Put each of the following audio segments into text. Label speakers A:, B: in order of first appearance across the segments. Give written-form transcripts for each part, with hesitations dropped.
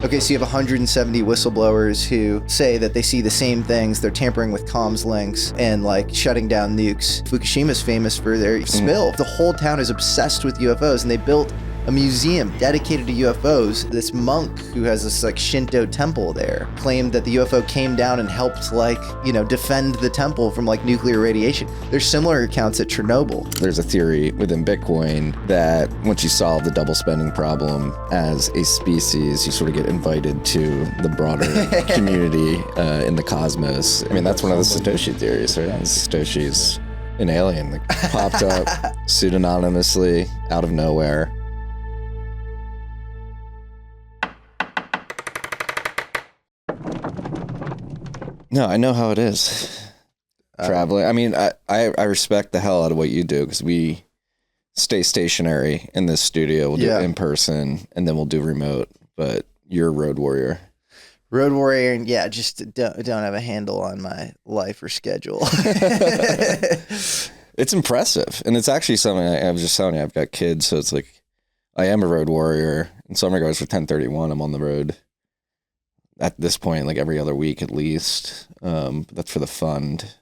A: Okay, so you have 170 whistleblowers who say that they see the same things. They're tampering with comms links and like shutting down nukes. Fukushima's famous for their spill. The whole town is obsessed with UFOs, and they built a museum dedicated to UFOs. This monk who has this like Shinto temple there claimed that the UFO came down and helped like, you know, defend the temple from like nuclear radiation. There's similar accounts at Chernobyl.
B: There's a theory within Bitcoin that once you solve the double spending problem as a species, you sort of get invited to the broader community in the cosmos. I mean, that's one of the Satoshi theories, right? Satoshi's an alien that popped up pseudonymously out of nowhere. No, I know how it is traveling. I mean, I respect the hell out of what you do because we stay stationary in this studio. We'll do it in person and then we'll do remote. But you're a road warrior.
A: Road warrior, and yeah, just don't have a handle on my life or schedule.
B: It's impressive. And it's actually something I was just telling you, I've got kids. So it's like, I am a road warrior. In some regards, for 1031, I'm on the road. At this point, like every other week at least. That's for the fund.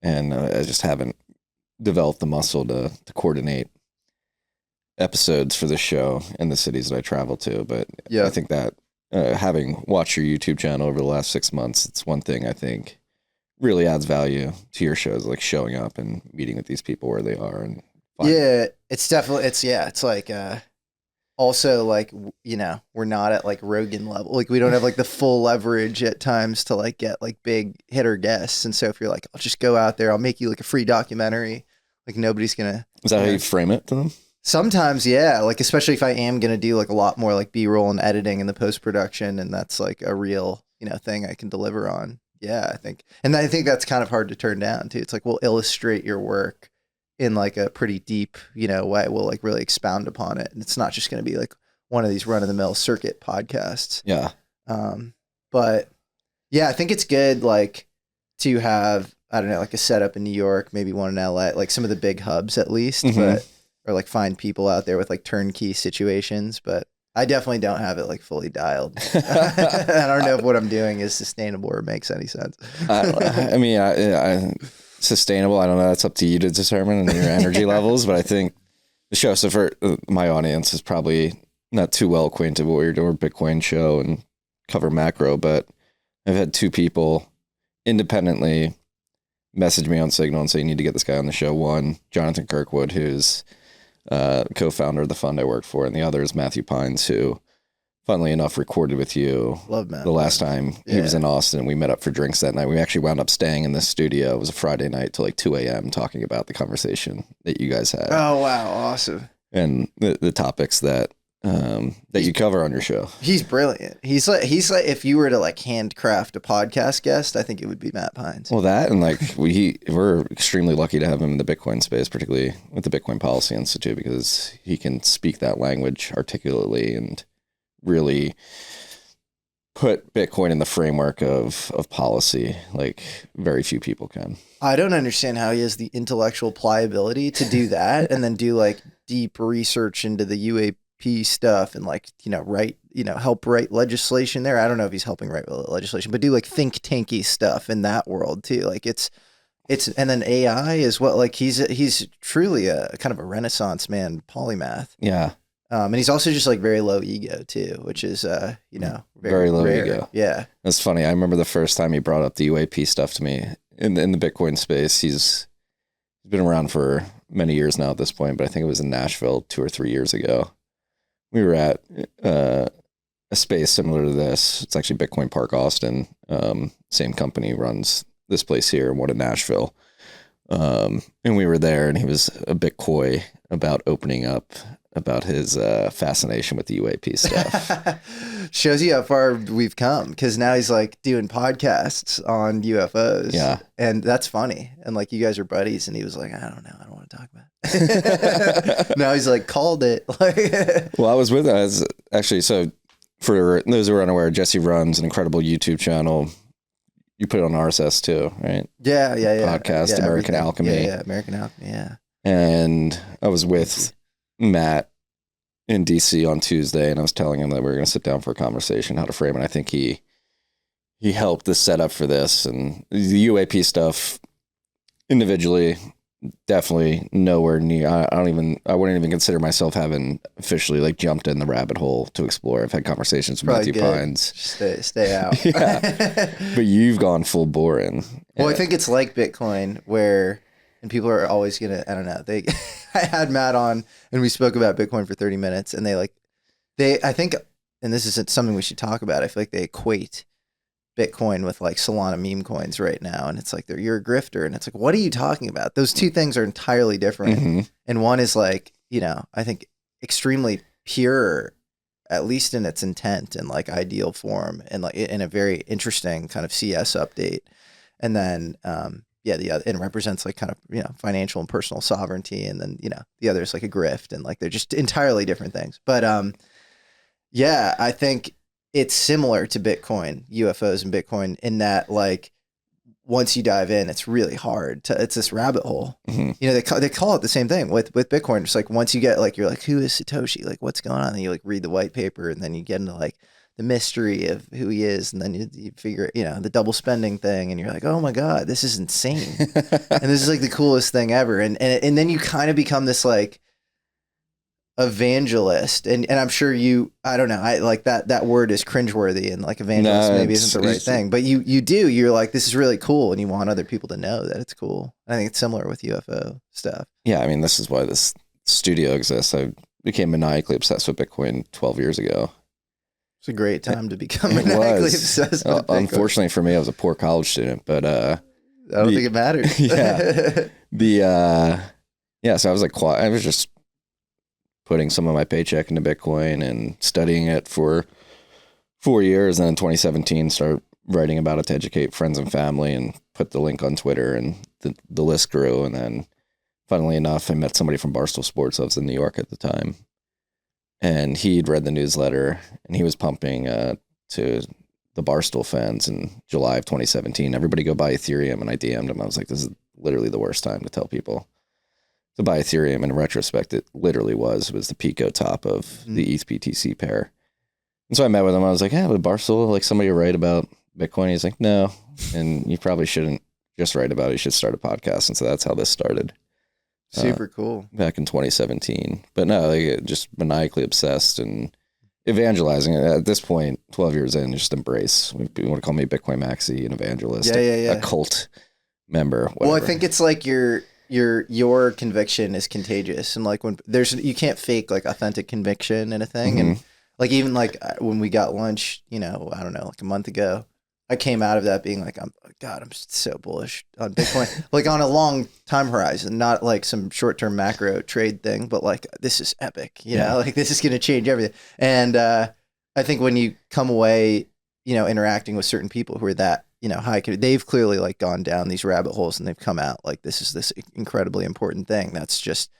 B: And I just haven't developed the muscle to coordinate episodes for the show in the cities that I travel to. But I think that having watched your YouTube channel over the last 6 months, it's one thing I think really adds value to your shows, like showing up and meeting with these people where they are. And
A: it's definitely, it's like, also, like, you know, we're not at like Rogan level. Like, we don't have like the full leverage at times to like get like big hitter guests. And so if you're like, I'll just go out there, I'll make you like a free documentary. Like, nobody's gonna.
B: Is that how you frame it to them?
A: Sometimes, yeah. Like, especially if I am gonna do like a lot more like B-roll and editing in the post production, and that's like a real, you know, thing I can deliver on. Yeah, I think that's kind of hard to turn down too. It's like, we'll illustrate your work in like a pretty deep, you know, way. We'll like really expound upon it. And it's not just going to be like one of these run of the mill circuit podcasts.
B: Yeah.
A: But yeah, I think it's good like to have, I don't know, like a setup in New York, maybe one in LA, like some of the big hubs at least, but, or like find people out there with like turnkey situations, but I definitely don't have it like fully dialed. I don't know if what I'm doing is sustainable or makes any sense.
B: I mean, I sustainable, I don't know, that's up to you to determine and your energy levels, but I think the show, so for my audience is probably not too well acquainted with what you're doing, Bitcoin show and cover macro, but I've had two people independently message me on Signal and say, you need to get this guy on the show. One, Jonathan Kirkwood, who's co-founder of the fund I work for, and the other is Matthew Pines, who funnily enough recorded with you the last time he was in Austin. We met up for drinks that night. We actually wound up staying in this studio. It was a Friday night till like 2 a.m. talking about the conversation that you guys had.
A: Oh, wow. Awesome.
B: And the topics that you cover on your show.
A: He's brilliant. He's like, if you were to like handcraft a podcast guest, I think it would be Matt Pines.
B: Well, that, and like we're extremely lucky to have him in the Bitcoin space, particularly with the Bitcoin Policy Institute, because he can speak that language articulately and really put Bitcoin in the framework of policy like very few people can. I
A: don't understand how he has the intellectual pliability to do that and then do like deep research into the UAP stuff and like, you know, help write legislation there. I don't know if he's helping write legislation, but do like think tanky stuff in that world too. Like it's, and then AI is what, like he's truly a kind of a Renaissance man, polymath.
B: Yeah.
A: And he's also just like very low ego too, which is, you know,
B: very low
A: rare.
B: ego.
A: Yeah.
B: That's funny. I remember the first time he brought up the UAP stuff to me in the Bitcoin space. He's been around for many years now at this point, but I think it was in Nashville 2 or 3 years ago. We were at a space similar to this. It's actually Bitcoin Park Austin. Same company runs this place here and one in Nashville. And we were there and he was a bit coy about opening up about his fascination with the UAP stuff.
A: Shows you how far we've come, because now he's like doing podcasts on UFOs.
B: Yeah.
A: And that's funny. And like, you guys are buddies, and he was like, I don't know, I don't want to talk about it. Now he's like, called it.
B: Well, I was with us actually. So for those who are unaware, Jesse runs an incredible YouTube channel. You put it on RSS too, right?
A: Yeah.
B: Podcast,
A: yeah,
B: American Alchemy.
A: Yeah, American Alchemy, yeah.
B: And I was with Matt in DC on Tuesday, and I was telling him that we were going to sit down for a conversation, how to frame it. I think he helped the setup for this, and the UAP stuff individually, definitely nowhere near. I wouldn't even consider myself having officially like jumped in the rabbit hole to explore. I've had conversations with
A: Probably
B: Matthew
A: good.
B: Pines.
A: Stay out.
B: Yeah. But you've gone full bore in.
A: Well, I think it's like Bitcoin where, and people are always gonna, I don't know. I had Matt on and we spoke about Bitcoin for 30 minutes, and I think, and this isn't something we should talk about. I feel like they equate Bitcoin with like Solana meme coins right now, and it's like you're a grifter, and it's like, what are you talking about? Those two things are entirely different.
B: Mm-hmm.
A: And one is like, I think extremely pure, at least in its intent and like ideal form, and like in a very interesting kind of CS update. And then the other, it represents like kind of financial and personal sovereignty, and then the other is like a grift, and like they're just entirely different things. But I think it's similar to Bitcoin, UFOs and Bitcoin, in that like once you dive in, it's really hard it's this rabbit hole.
B: Mm-hmm.
A: They call it the same thing with Bitcoin. It's like once you get like, you're like, who is Satoshi? Like what's going on? And you like read the white paper, and then you get into like the mystery of who he is. And then you figure, the double spending thing, and you're like, oh my God, this is insane. And this is like the coolest thing ever. And then you kind of become this like evangelist, and I'm sure I don't know, I like that word is cringeworthy, and like evangelist maybe isn't the right thing, but you're like, this is really cool, and you want other people to know that it's cool. I think it's similar with UFO stuff.
B: Yeah, I mean, this is why this studio exists. I became maniacally obsessed with Bitcoin 12 years ago. It's
A: a great time to become maniacally obsessed with Bitcoin.
B: Unfortunately for me, I was a poor college student, but
A: I don't think it matters.
B: So I was like, I was just putting some of my paycheck into Bitcoin and studying it for 4 years. And then in 2017, started writing about it to educate friends and family, and put the link on Twitter, and the list grew. And then funnily enough, I met somebody from Barstool Sports. I was in New York at the time, and he'd read the newsletter, and he was pumping to the Barstool fans in July of 2017, everybody go buy Ethereum. And I DM'd him. I was like, this is literally the worst time to tell people to buy Ethereum. In retrospect, it literally was the Pico top of the ETH BTC pair. And so I met with him. I was like, but Barstool, like somebody write about Bitcoin. He's like, no, and you probably shouldn't just write about it. You should start a podcast. And so that's how this started.
A: Super cool.
B: Back in 2017. But no, like, just maniacally obsessed and evangelizing. At this point, 12 years in, just embrace. You want to call me Bitcoin Maxi, an evangelist, a cult member, whatever.
A: Well, I think it's like your conviction is contagious, and like when you can't fake like authentic conviction in a thing.
B: Mm-hmm.
A: And like even like when we got lunch, I don't know, like a month ago, I came out of that being like, I'm so bullish on Bitcoin, like on a long time horizon, not like some short term macro trade thing, but like this is epic, like this is going to change everything. And I think when you come away, interacting with certain people who are that, they've clearly like gone down these rabbit holes, and they've come out like, this is this incredibly important thing that's just,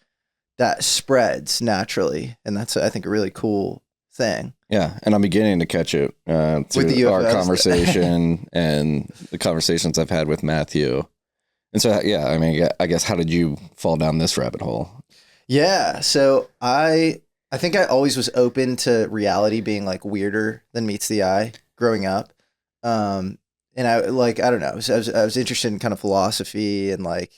A: that spreads naturally. And that's, I think, a really cool thing.
B: Yeah. And I'm beginning to catch it through our conversation and the conversations I've had with Matthew. And so, yeah, I mean, I guess, how did you fall down this rabbit hole? Yeah.
A: So I think I always was open to reality being like weirder than meets the eye growing up. And I don't know, I was interested in kind of philosophy and like,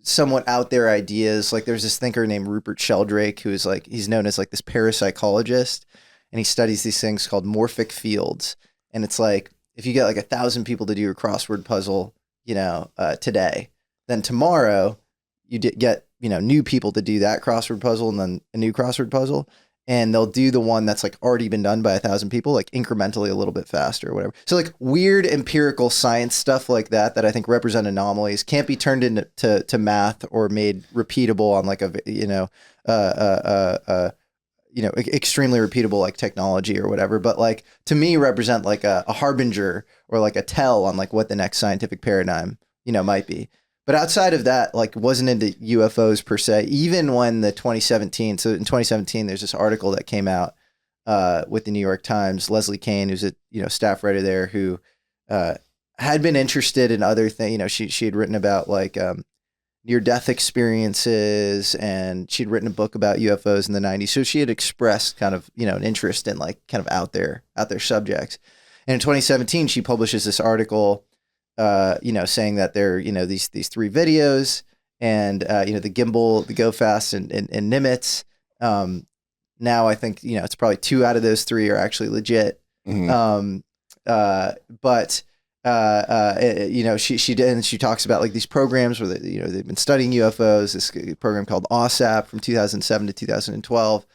A: somewhat out there ideas. Like there's this thinker named Rupert Sheldrake, who is like, he's known as like this parapsychologist, and he studies these things called morphic fields. And it's like, if you get like 1,000 people to do a crossword puzzle, today, then tomorrow you get, new people to do that crossword puzzle, and then a new crossword puzzle. And they'll do the one that's like already been done by 1,000 people, like incrementally a little bit faster or whatever. So like weird empirical science stuff like that I think represent anomalies, can't be turned into math or made repeatable on like extremely repeatable like technology or whatever. But like to me represent like a harbinger or like a tell on like what the next scientific paradigm, might be. But outside of that, like wasn't into UFOs per se, even when so in 2017, there's this article that came out with the New York Times, Leslie Kane, who's a, staff writer there, who had been interested in other things. She had written about like near-death experiences, and she'd written a book about UFOs in the 90s. So she had expressed kind of, an interest in like kind of out there subjects. And in 2017, she publishes this article, saying that there, these 3 videos and, the gimbal, the Go Fast and Nimitz. Now I think, it's probably 2 out of those 3 are actually legit. Mm-hmm. She talks about like these programs where they've been studying UFOs, this program called OSAP from 2007 to 2012.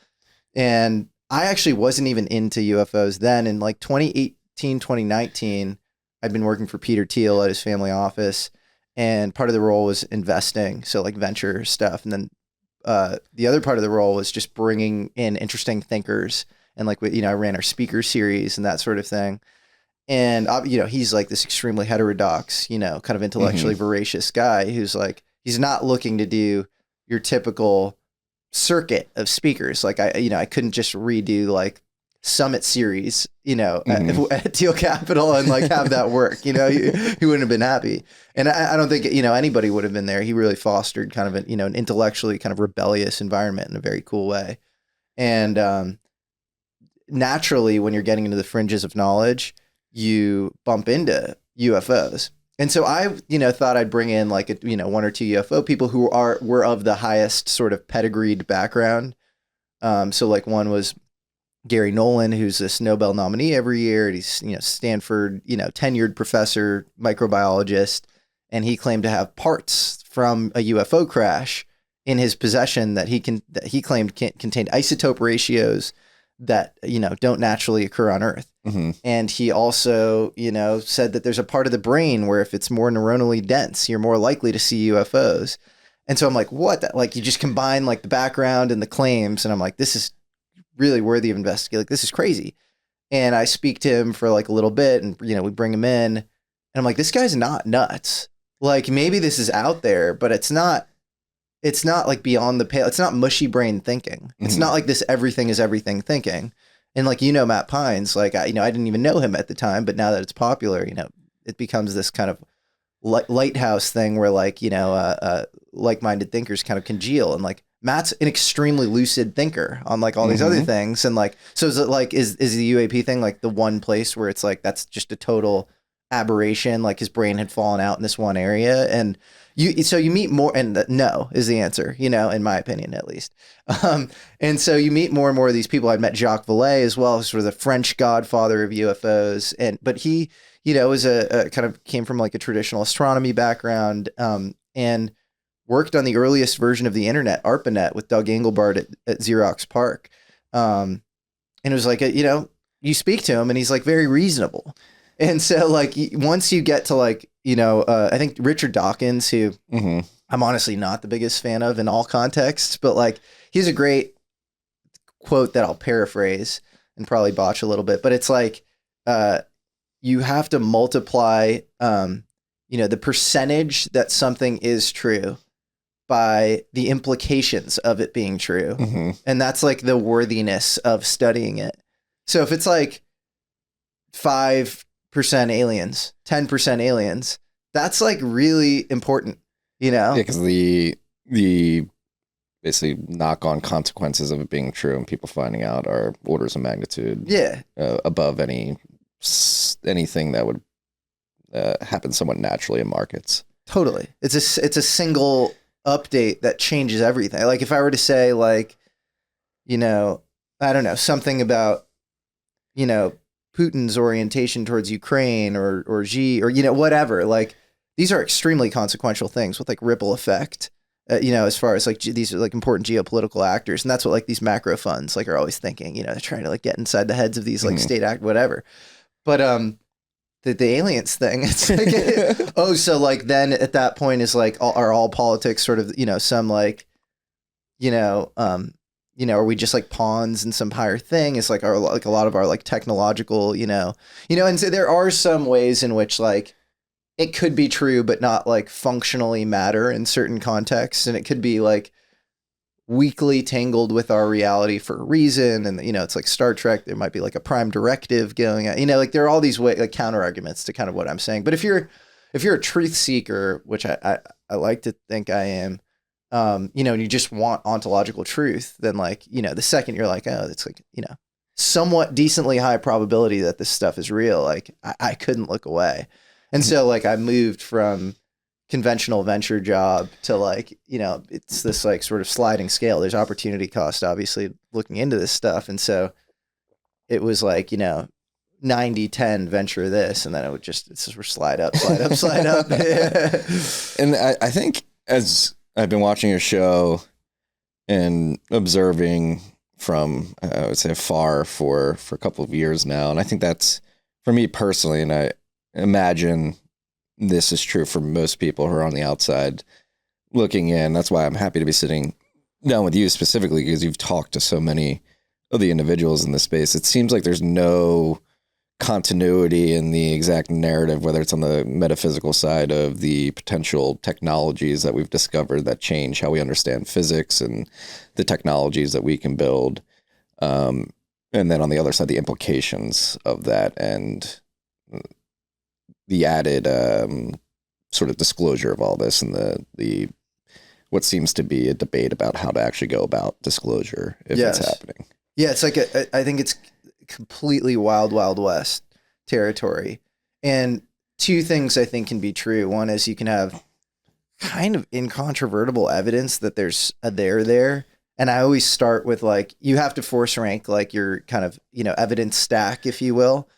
A: And I actually wasn't even into UFOs then. In like 2018, 2019, I'd been working for Peter Thiel at his family office, and part of the role was investing. So like venture stuff. And then the other part of the role was just bringing in interesting thinkers. And like, I ran our speaker series and that sort of thing. And, he's like this extremely heterodox, kind of intellectually voracious guy who's like, he's not looking to do your typical circuit of speakers. Like I couldn't just redo like Summit series, at Teal Capital and like have that work, he wouldn't have been happy. And I don't think, anybody would have been there. He really fostered kind of an intellectually kind of rebellious environment in a very cool way. And naturally, when you're getting into the fringes of knowledge, you bump into UFOs. And so I, thought I'd bring in like, 1 or 2 UFO people who were of the highest sort of pedigreed background. So like one was Gary Nolan, who's this Nobel nominee every year. And he's, Stanford, tenured professor, microbiologist. And he claimed to have parts from a UFO crash in his possession that he claimed contained isotope ratios that, don't naturally occur on Earth. Mm-hmm. And he also, said that there's a part of the brain where if it's more neuronally dense, you're more likely to see UFOs. And so I'm like, what? Like you just combine like the background and the claims. And I'm like, this is really worthy of investigating. Like, this is crazy. And I speak to him for like a little bit and, we bring him in and I'm like, this guy's not nuts. Like maybe this is out there, but it's not like beyond the pale. It's not mushy brain thinking. It's not like this everything is everything thinking. And like, Matt Pines, like, I didn't even know him at the time, but now that it's popular, it becomes this kind of lighthouse thing where like, like-minded thinkers kind of congeal. And like, Matt's an extremely lucid thinker on like all these other things. And like, so is it like, is the UAP thing like the one place where it's like, that's just a total aberration? Like his brain had fallen out in this one area. And so you meet more, and no is the answer, in my opinion, at least. And so you meet more and more of these people. I'd met Jacques Vallée as well, sort of the French godfather of UFOs. But he, was a kind of came from like a traditional astronomy background, and worked on the earliest version of the internet, ARPANET, with Doug Engelbart at Xerox PARC. And it was like, you speak to him and he's like very reasonable. And so like, once you get to like, I think Richard Dawkins, who I'm honestly not the biggest fan of in all contexts, but like he's a great quote that I'll paraphrase and probably botch a little bit, but it's like, you have to multiply, the percentage that something is true by the implications of it being true. And that's like the worthiness of studying it. So if it's like 5% aliens, 10% aliens, that's like really important, Yeah,
B: because the basically knock-on consequences of it being true and people finding out are orders of magnitude above anything that would happen somewhat naturally in markets.
A: Totally. It's a single update that changes everything. Like if I were to say like, I don't know, something about, Putin's orientation towards Ukraine or Xi or, whatever, like these are extremely consequential things with like ripple effect, as far as like these are like important geopolitical actors. And that's what like these macro funds like are always thinking, they're trying to like get inside the heads of these like state act, whatever. But, the aliens thing, it's like, so like then at that point is like, are all politics sort of, some like, are we just like pawns in some higher thing? It's like like a lot of our like technological, and so there are some ways in which like it could be true, but not like functionally matter in certain contexts. And it could be like weakly tangled with our reality for a reason. And, it's like Star Trek, there might be like a prime directive going on, like there are all these like counter arguments to kind of what I'm saying. But if you're a truth seeker, which I I like to think I am, you know, and you just want ontological truth, then like, you know, the second you're like, oh, it's like, you know, somewhat decently high probability that this stuff is real, like I couldn't look away. And so like I moved from conventional venture job to like, you know, it's this like sort of sliding scale. There's opportunity cost, obviously, looking into this stuff. And so it was like, you know, 90-10 venture this, and then it would just, it's just slide up, slide up, slide up.
B: And I think as I've been watching your show and observing from, I would say, afar for a couple of years now, and I think that's, for me personally, and I imagine this is true for most people who are on the outside looking in. That's why I'm happy to be sitting down with you specifically, because you've talked to so many of the individuals in this space. It seems like there's no continuity in the exact narrative, whether it's on the metaphysical side of the potential technologies that we've discovered that change how we understand physics and the technologies that we can build. And then on the other side, the implications of that and the added sort of disclosure of all this, and the what seems to be a debate about how to actually go about disclosure if it's happening.
A: Yeah, it's like I think it's completely wild west territory. And two things I think can be true. One is you can have kind of incontrovertible evidence that there's a there. And I always start with like, you have to force rank like your kind of, you know, evidence stack, if you will.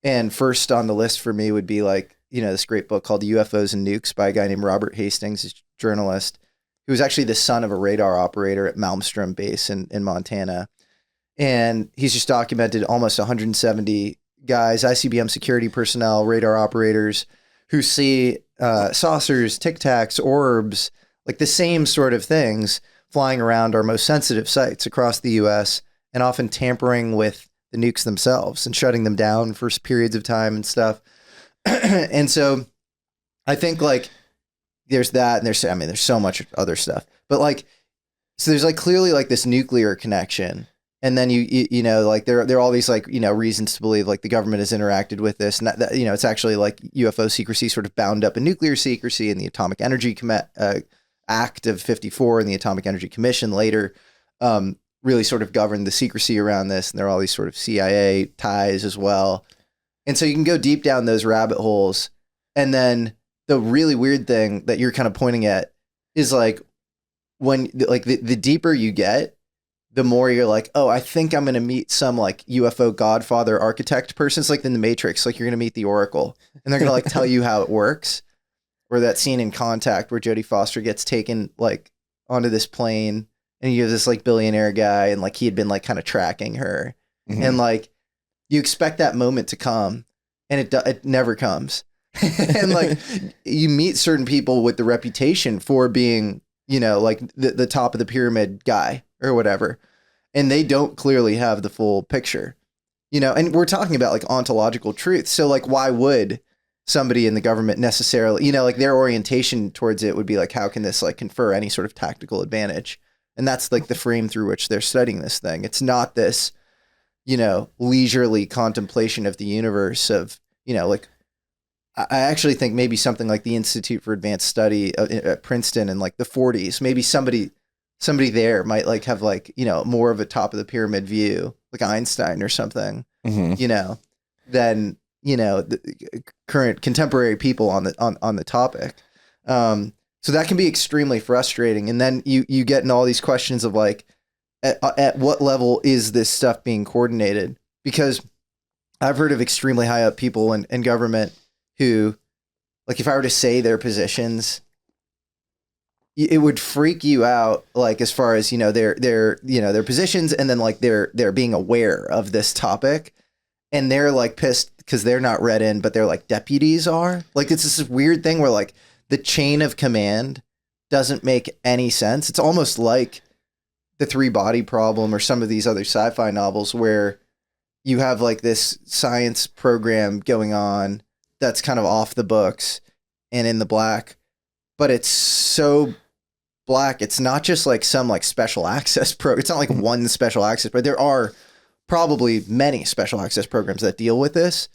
A: And first on the list for me would be like, you know, this great book called UFOs and Nukes by a guy named Robert Hastings, a journalist, who was actually the son of a radar operator at Malmstrom Base in Montana. And he's just documented almost 170 guys, ICBM security personnel, radar operators, who see saucers, tic tacs, orbs, like the same sort of things flying around our most sensitive sites across the U.S. and often tampering with the nukes themselves and shutting them down for periods of time and stuff. And so I think like there's that, and there's so much other stuff, but like, so there's like clearly like this nuclear connection. And then you know, like there are all these like, you know, reasons to believe like the government has interacted with this, and that, you know, it's actually like UFO secrecy sort of bound up in nuclear secrecy, and the Atomic Energy Act of 54 and the Atomic Energy Commission later really sort of governed the secrecy around this. And there are all these sort of CIA ties as well. And so you can go deep down those rabbit holes. And then the really weird thing that you're kind of pointing at is like when like the deeper you get, the more you're like, oh, I think I'm going to meet some like UFO godfather architect person. It's like in the Matrix, like you're going to meet the Oracle and they're going to like tell you how it works. Or that scene in Contact where Jodie Foster gets taken like onto this plane and you have this like billionaire guy and like he had been like kind of tracking her. Mm-hmm. And like you expect that moment to come and it never comes. And like you meet certain people with the reputation for being, you know, like the top of the pyramid guy or whatever. And they don't clearly have the full picture, you know, and we're talking about like ontological truth. So like, why would somebody in the government necessarily, you know, like their orientation towards it would be like, how can this like confer any sort of tactical advantage? And that's like the frame through which they're studying this thing. It's not this, you know, leisurely contemplation of the universe of, you know, like, I actually think maybe something like the Institute for Advanced Study at Princeton in like the 40s, maybe somebody there might like have like, you know, more of a top of the pyramid view, like Einstein or something, mm-hmm. you know, than, you know, the current contemporary people on the topic. So that can be extremely frustrating. And then you get in all these questions of like, at what level is this stuff being coordinated? Because I've heard of extremely high up people in government who, like, if I were to say their positions, it would freak you out, like, as far as, you know, their positions, and then like they're being aware of this topic, and they're like pissed because they're not read in, but they're like deputies are. Like, it's this weird thing where like the chain of command doesn't make any sense. It's almost like the Three Body Problem or some of these other sci-fi novels where you have like this science program going on that's kind of off the books and in the black, but it's so black. It's not just like some like special access it's not like one special access, but there are probably many special access programs that deal with this.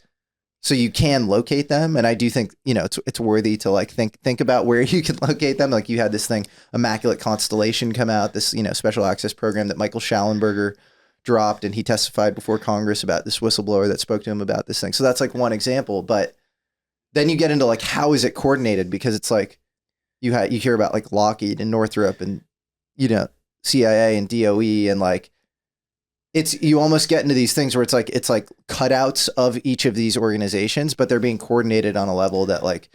A: So you can locate them, and I do think it's worthy to like think about where you can locate them. Like you had this thing, Immaculate Constellation, come out, this special access program that Michael Schallenberger dropped, and he testified before Congress about this whistleblower that spoke to him about this thing. So that's like one example, but then you get into like how is it coordinated, because it's like you hear about like Lockheed and Northrop and CIA and DOE, and like you almost get into these things where it's like cutouts of each of these organizations, but they're being coordinated on a level that like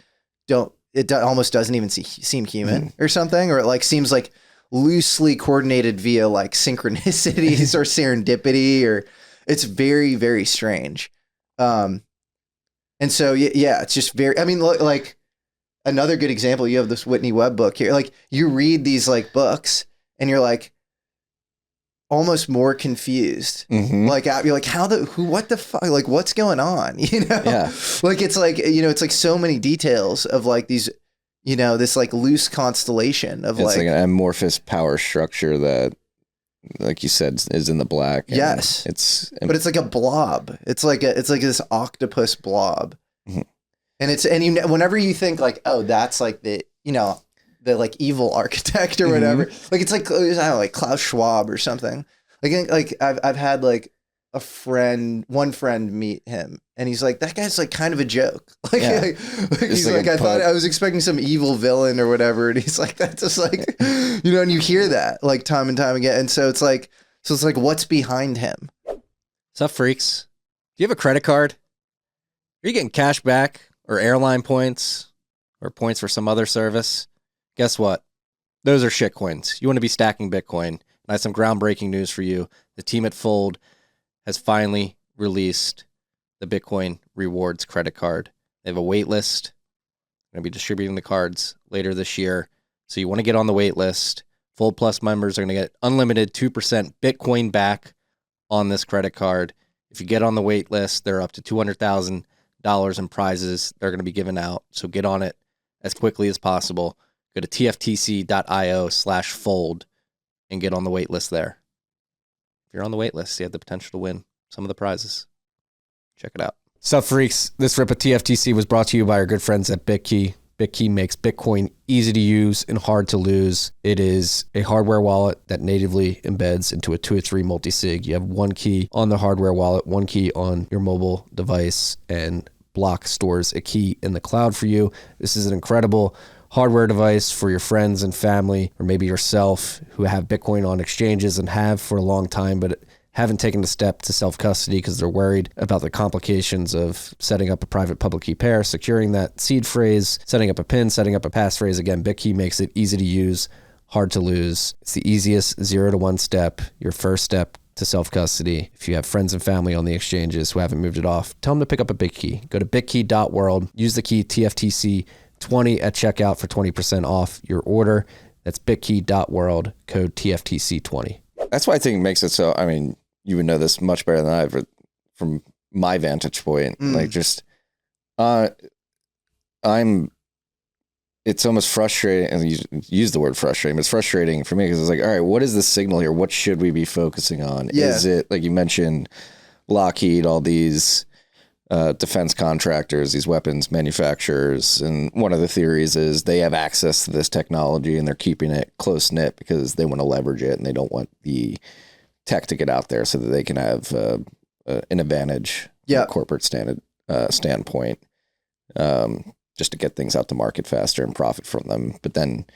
A: almost doesn't even seem human or something, or it like seems like loosely coordinated via like synchronicities or serendipity, or it's very, very strange. And so yeah, it's just very. I mean, like another good example, you have this Whitney Webb book here. Like you read these like books, and you're like almost more confused. Like you're like, what the fuck, like what's going on?
B: Yeah.
A: Like it's like it's like so many details of like these, this like loose constellation of
B: it's like an amorphous power structure that, like you said, is in the black.
A: Yes, but it's like a blob. It's like this octopus blob, and whenever you think like, oh, that's like the the like evil architect or whatever. Like it's like, I don't know, like Klaus Schwab or something. Like I've had like one friend meet him, and he's like, that guy's like kind of a joke. Like, he's like I thought I was expecting some evil villain or whatever, and he's like, that's just like and you hear that like time and time again, and so it's like what's behind him?
C: What's up, freaks? Do you have a credit card? Are you getting cash back or airline points or points for some other service? Guess what? Those are shitcoins. You want to be stacking Bitcoin. And I have some groundbreaking news for you. The team at Fold has finally released the Bitcoin Rewards credit card. They have a wait list. They're going to be distributing the cards later this year. So you want to get on the wait list. Fold Plus members are going to get unlimited 2% Bitcoin back on this credit card. If you get on the wait list, they're up to $200,000 in prizes they're going to be giving out. So get on it as quickly as possible. Go to tftc.io/fold and get on the wait list there. If you're on the wait list, you have the potential to win some of the prizes. Check it out.
D: Sup, freaks? This rip of TFTC was brought to you by our good friends at Bitkey. Bitkey makes Bitcoin easy to use and hard to lose. It is a hardware wallet that natively embeds into a 2 or 3 multi-sig. You have one key on the hardware wallet, one key on your mobile device, and Block stores a key in the cloud for you. This is an incredible hardware device for your friends and family, or maybe yourself, who have Bitcoin on exchanges and have for a long time, but haven't taken the step to self-custody because they're worried about the complications of setting up a private public key pair, securing that seed phrase, setting up a PIN, setting up a passphrase. Again, Bitkey makes it easy to use, hard to lose. It's the easiest 0 to 1 step, your first step to self-custody. If you have friends and family on the exchanges who haven't moved it off, tell them to pick up a Bitkey. Go to bitkey.world, use the key TFTC20 at checkout for 20% off your order. That's bitkey.world, code TFTC20.
B: That's why I think it makes it so, I mean, you would know this much better than I, but from my vantage point, like just, it's almost frustrating, and you use the word frustrating, but it's frustrating for me because it's like, all right, what is the signal here? What should we be focusing on?
A: Yeah.
B: Is it, like you mentioned, Lockheed, all these defense contractors, these weapons manufacturers, and one of the theories is they have access to this technology and they're keeping it close knit because they want to leverage it and they don't want the tech to get out there so that they can have an advantage from a corporate standpoint, just to get things out to market faster and profit from them. But then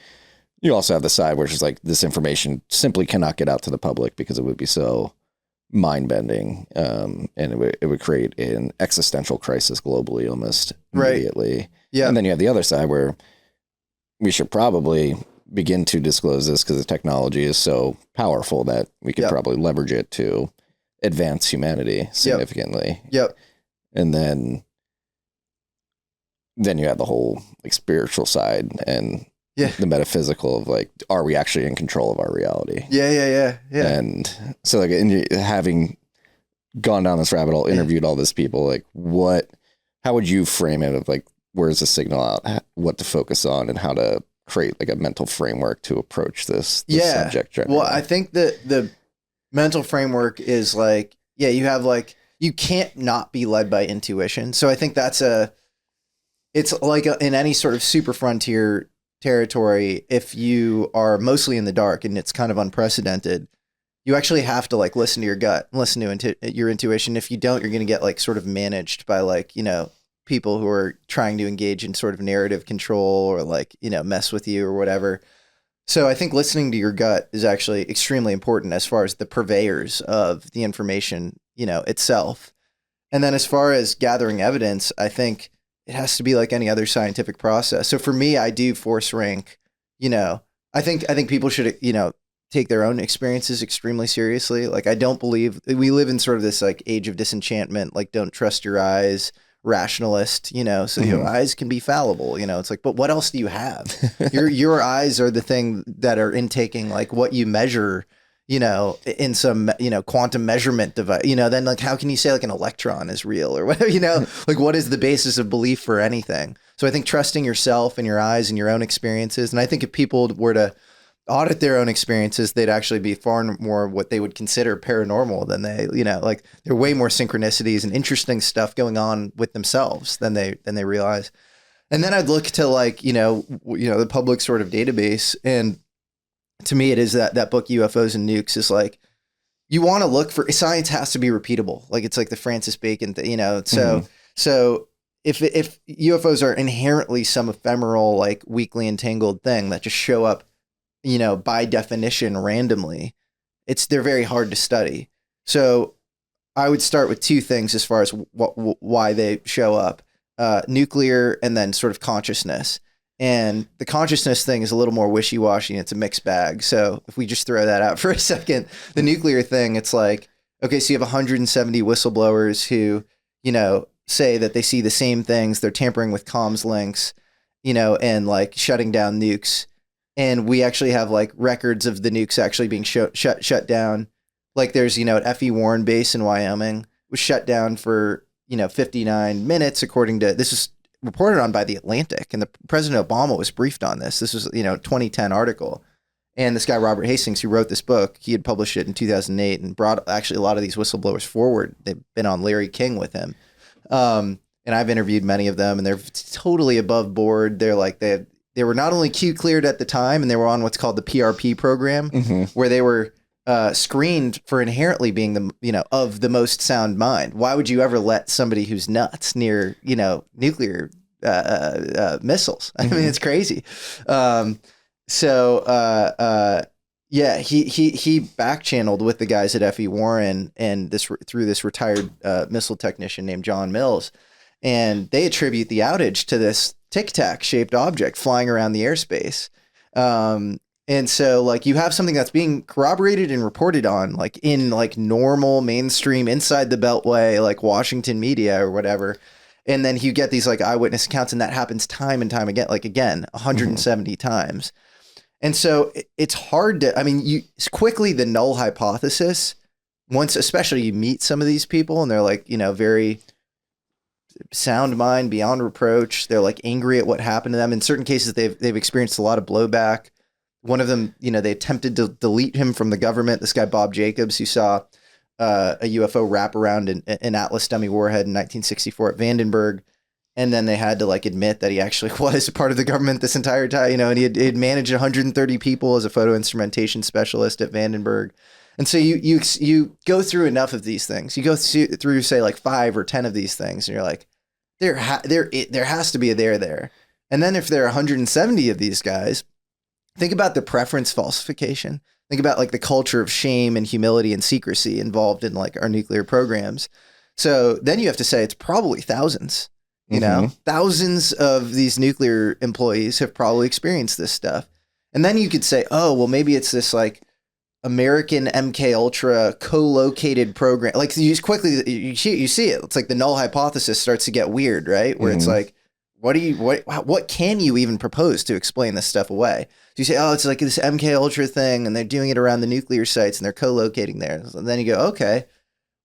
B: you also have the side where it's just like this information simply cannot get out to the public because it would be so mind-bending, and it would create an existential crisis globally almost immediately.
A: Right. Yeah.
B: And then you have the other side where we should probably begin to disclose this because the technology is so powerful that we could probably leverage it to advance humanity significantly.
A: Yep.
B: And then you have the whole like spiritual side and the metaphysical of like, are we actually in control of our reality?
A: Yeah.
B: And so like having gone down this rabbit hole, interviewed all these people, like how would you frame it of like, where's the signal out, what to focus on, and how to create like a mental framework to approach this subject generally?
A: Well, I think that the mental framework is like, you have like you can't not be led by intuition. So I think it's like in any sort of super frontier territory, if you are mostly in the dark and it's kind of unprecedented, you actually have to like listen to your gut, listen to your intuition. If you don't, you're going to get like sort of managed by like, people who are trying to engage in sort of narrative control or like, mess with you or whatever. So I think listening to your gut is actually extremely important as far as the purveyors of the information, itself. And then as far as gathering evidence, I think it has to be like any other scientific process. So for me, I do force rank, I think people should, take their own experiences extremely seriously. Like, I don't believe we live in sort of this like age of disenchantment, like don't trust your eyes, rationalist, so your eyes can be fallible, it's like, but what else do you have? Your eyes are the thing that are intaking like what you measure, in some, quantum measurement device, then like, how can you say like an electron is real or whatever, like what is the basis of belief for anything? So I think trusting yourself and your eyes and your own experiences. And I think if people were to audit their own experiences, they'd actually be far more what they would consider paranormal than they, like there are way more synchronicities and interesting stuff going on with themselves than they realize. And then I'd look to like, the public sort of database. And to me, it is that book, UFOs and Nukes, is like, you want to look for science has to be repeatable. Like it's like the Francis Bacon, so if UFOs are inherently some ephemeral, like weakly entangled thing that just show up, by definition, randomly, they're very hard to study. So I would start with two things as far as why they show up, nuclear and then sort of consciousness. And the consciousness thing is a little more wishy-washy and it's a mixed bag. So if we just throw that out for a second, the nuclear thing, it's like, okay, so you have 170 whistleblowers who, say that they see the same things. They're tampering with comms links, and like shutting down nukes. And we actually have like records of the nukes actually being shut down. Like there's, at F.E. Warren base in Wyoming was shut down for, 59 minutes, according to, this is reported on by The Atlantic. And the President Obama was briefed on this. This was, 2010 article. And this guy, Robert Hastings, who wrote this book, he had published it in 2008 and brought actually a lot of these whistleblowers forward. They've been on Larry King with him. And I've interviewed many of them and they're totally above board. They're like, they were not only Q cleared at the time, and they were on what's called the PRP program, where they were screened for inherently being of the most sound mind. Why would you ever let somebody who's nuts near, nuclear missiles? I mean, it's crazy. Yeah, he back channeled with the guys at F.E. Warren and through this retired missile technician named John Mills, and they attribute the outage to this Tic Tac shaped object flying around the airspace. And so like you have something that's being corroborated and reported on like in like normal mainstream inside the Beltway, like Washington media or whatever. And then you get these like eyewitness accounts and that happens time and time again, like again, 170 times. And so it's hard to, quickly the null hypothesis, once, especially you meet some of these people and they're like, very sound mind beyond reproach. They're like angry at what happened to them. In certain cases, they've experienced a lot of blowback. One of them, they attempted to delete him from the government. This guy, Bob Jacobs, who saw a UFO wrap around an Atlas dummy warhead in 1964 at Vandenberg. And then they had to like admit that he actually was a part of the government this entire time, and he had managed 130 people as a photo instrumentation specialist at Vandenberg. And so you go through enough of these things. You go through say like 5 or 10 of these things, and you're like, there has to be a there. And then if there are 170 of these guys, think about the preference falsification. Think about like the culture of shame and humility and secrecy involved in like our nuclear programs. So then you have to say it's probably thousands. Thousands of these nuclear employees have probably experienced this stuff. And then you could say, oh, well, maybe it's this like American MK Ultra co-located program. Like you see it. It's like the null hypothesis starts to get weird, right? Where it's like, what can you even propose to explain this stuff away? So you say, oh, it's like this MK Ultra thing and they're doing it around the nuclear sites and they're co-locating there. And then you go, okay,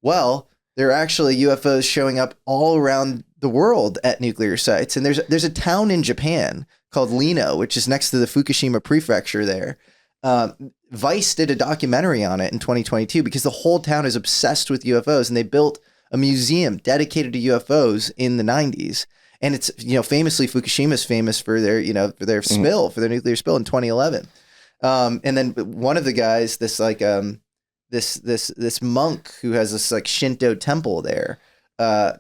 A: well, there are actually UFOs showing up all around the world at nuclear sites. And there's a town in Japan called Lino, which is next to the Fukushima prefecture there. Vice did a documentary on it in 2022 because the whole town is obsessed with UFOs, and they built a museum dedicated to UFOs in the 90s. And it's, famously, Fukushima's famous for their, for their spill, for their nuclear spill in 2011. And then one of the guys, this monk who has this like Shinto temple there,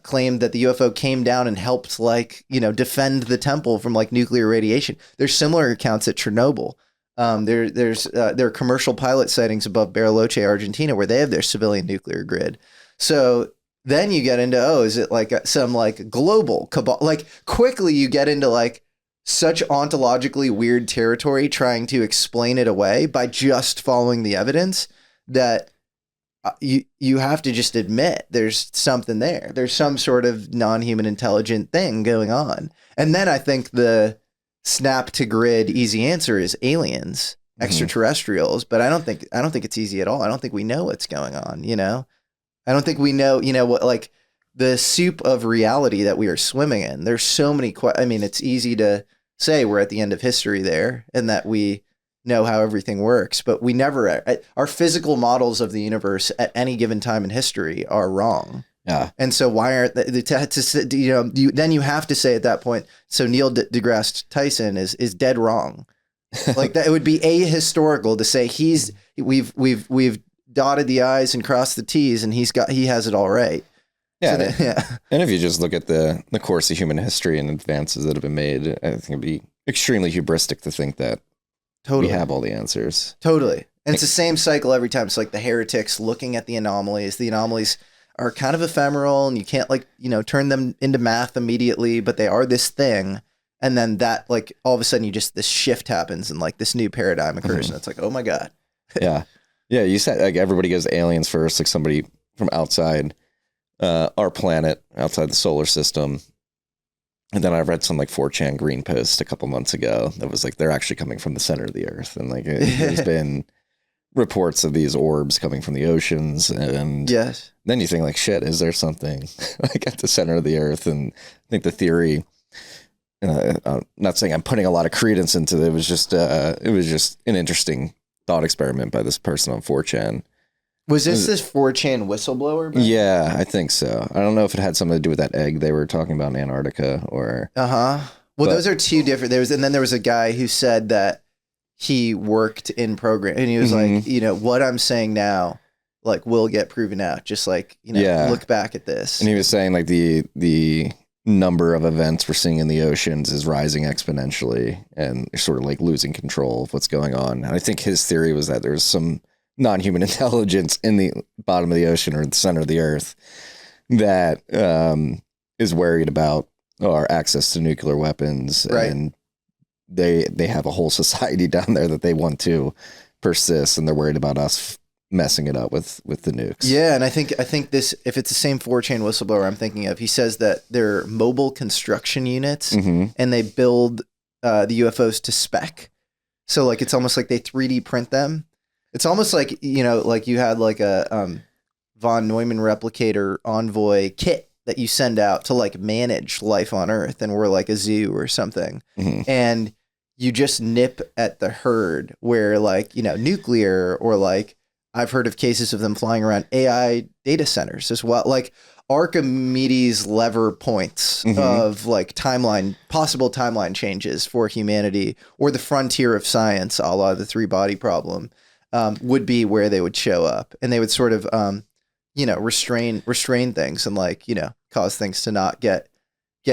A: claimed that the UFO came down and helped defend the temple from like nuclear radiation. There's similar accounts at Chernobyl. There are commercial pilot sightings above Bariloche, Argentina, where they have their civilian nuclear grid. So then you get into, is it like some like global cabal? Like quickly you get into like such ontologically weird territory trying to explain it away by just following the evidence that you have to just admit there's something there. There's some sort of non-human intelligent thing going on. And then I think the snap to grid easy answer is aliens, extraterrestrials, but I don't think it's easy at all. I don't think we know what's going on, I don't think we know, what, like the soup of reality that we are swimming in. There's so many, it's easy to say we're at the end of history there and that we know how everything works, but we never, our physical models of the universe at any given time in history are wrong.
B: Yeah.
A: And so why aren't then you have to say at that point, so Neil deGrasse Tyson is dead wrong. Like that, it would be ahistorical to say we've dotted the I's and crossed the T's and he has it all right.
B: Yeah.
A: So
B: And if you just look at the course of human history and advances that have been made, I think it'd be extremely hubristic to think that we have all the answers.
A: Totally. And it's the same cycle every time. It's like the heretics looking at the anomalies. The anomalies are kind of ephemeral and you can't turn them into math immediately, but they are this thing. And then that all of a sudden this shift happens and like this new paradigm occurs and it's like, oh my God.
B: Yeah. Yeah, you said like everybody goes to aliens first, like somebody from outside our planet, outside the solar system. And then I read some like 4chan green post a couple months ago that was like they're actually coming from the center of the earth. And like there's been reports of these orbs coming from the oceans. And
A: yes.
B: Then you think like, shit, is there something like at the center of the earth? And I think the theory, I'm not saying I'm putting a lot of credence into it. It was just an interesting thought experiment by this person on 4chan.
A: Was this 4chan whistleblower?
B: Yeah, I think so. I don't know if it had something to do with that egg they were talking about in Antarctica or.
A: Well, those are two different. And then there was a guy who said that he worked in program and he was like, what I'm saying now, like will get proven out. Just like, look back at this.
B: And he was saying like the number of events we're seeing in the oceans is rising exponentially and they're sort of like losing control of what's going on. And I think his theory was that there's some non-human intelligence in the bottom of the ocean or the center of the earth that is worried about our access to nuclear weapons.
A: Right. And
B: they have a whole society down there that they want to persist and they're worried about us messing it up with the nukes.
A: Yeah, and I think this, if it's the same 4chan whistleblower I'm thinking of, he says that they're mobile construction units and they build the UFOs to spec. So like it's almost like they 3D print them. It's almost like, like you had like a von Neumann replicator envoy kit that you send out to like manage life on Earth and we're like a zoo or something. And you just nip at the herd where like, nuclear or like I've heard of cases of them flying around AI data centers as well. Like Archimedes lever points of like possible timeline changes for humanity or the frontier of science, a la the 3-body problem, would be where they would show up and they would sort of, restrain things and like, cause things to not get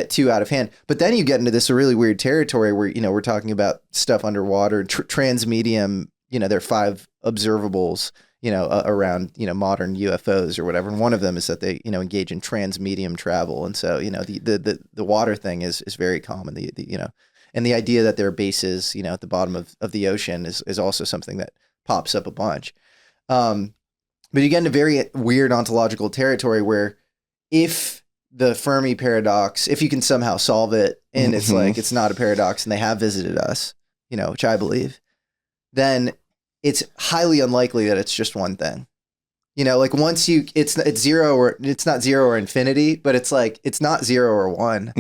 A: too out of hand. But then you get into this really weird territory where, we're talking about stuff underwater, transmedium, there are 5 observables, around, modern UFOs or whatever. And one of them is that they, engage in transmedium travel. And so, the water thing is very common, and the idea that there are bases, at the bottom of the ocean is also something that pops up a bunch. But you get into very weird ontological territory where if the Fermi paradox, if you can somehow solve it and it's like, it's not a paradox and they have visited us, which I believe, then it's highly unlikely that it's just one thing. Like once it's zero or it's not zero or infinity, but it's like, it's not 0 or 1,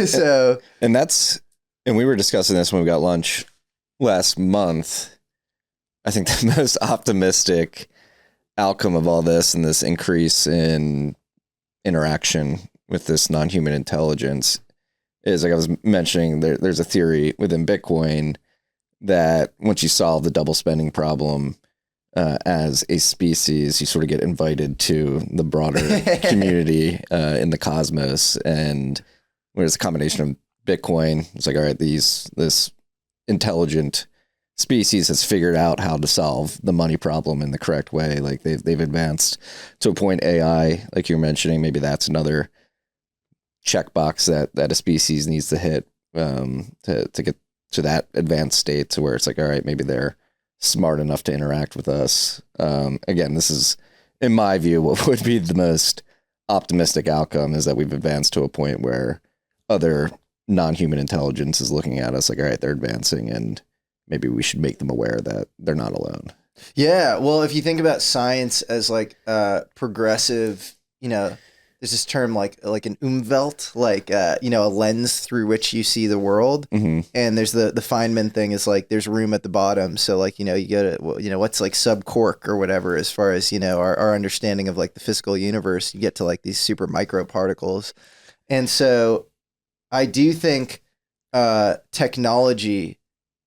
A: So.
B: And we were discussing this when we got lunch last month. I think the most optimistic outcome of all this and this increase in interaction with this non-human intelligence is, like I was mentioning, there's a theory within Bitcoin that once you solve the double spending problem as a species, you sort of get invited to the broader community in the cosmos. And whereas a combination of Bitcoin, it's like, all right, this intelligent species has figured out how to solve the money problem in the correct way. Like they've advanced to a point. AI, like you're mentioning, maybe that's another checkbox that a species needs to hit to get to that advanced state, to where it's like, all right, maybe they're smart enough to interact with us. Again, this is, in my view, what would be the most optimistic outcome, is that we've advanced to a point where other non-human intelligence is looking at us like, all right, they're advancing, and maybe we should make them aware that they're not alone.
A: Yeah, well, if you think about science as like progressive, there's this term like an Umwelt, like a lens through which you see the world.
B: Mm-hmm.
A: And there's the Feynman thing is like there's room at the bottom. So like you go to what's like sub quark or whatever, as far as our understanding of like the physical universe. You get to like these super micro particles, and so I do think technology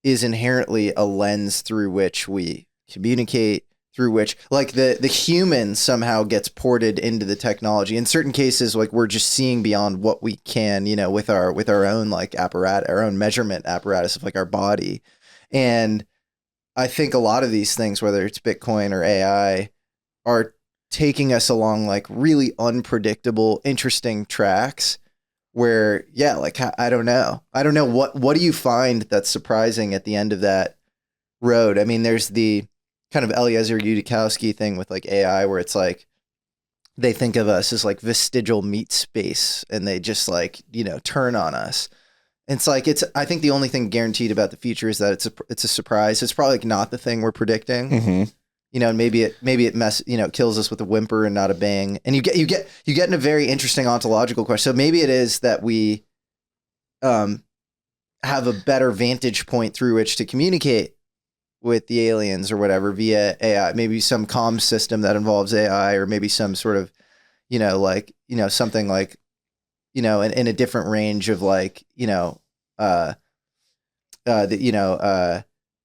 A: is inherently a lens through which we communicate, through which like the human somehow gets ported into the technology. In certain cases, like we're just seeing beyond what we can, with our own like apparatus, our own measurement apparatus of like our body. And I think a lot of these things, whether it's Bitcoin or AI, are taking us along like really unpredictable, interesting tracks where, yeah, like, I don't know. What do you find that's surprising at the end of that road? I mean, there's the kind of Eliezer Yudikowsky thing with like AI, where it's like, they think of us as like vestigial meat space, and they just like, turn on us. It's like, I think the only thing guaranteed about the future is that it's a surprise. It's probably like not the thing we're predicting.
B: Mm-hmm.
A: And maybe it kills us with a whimper and not a bang. And you get in a very interesting ontological question. So maybe it is that we have a better vantage point through which to communicate with the aliens or whatever via AI, maybe some comm system that involves AI, or maybe some sort of, something like, in a different range of like,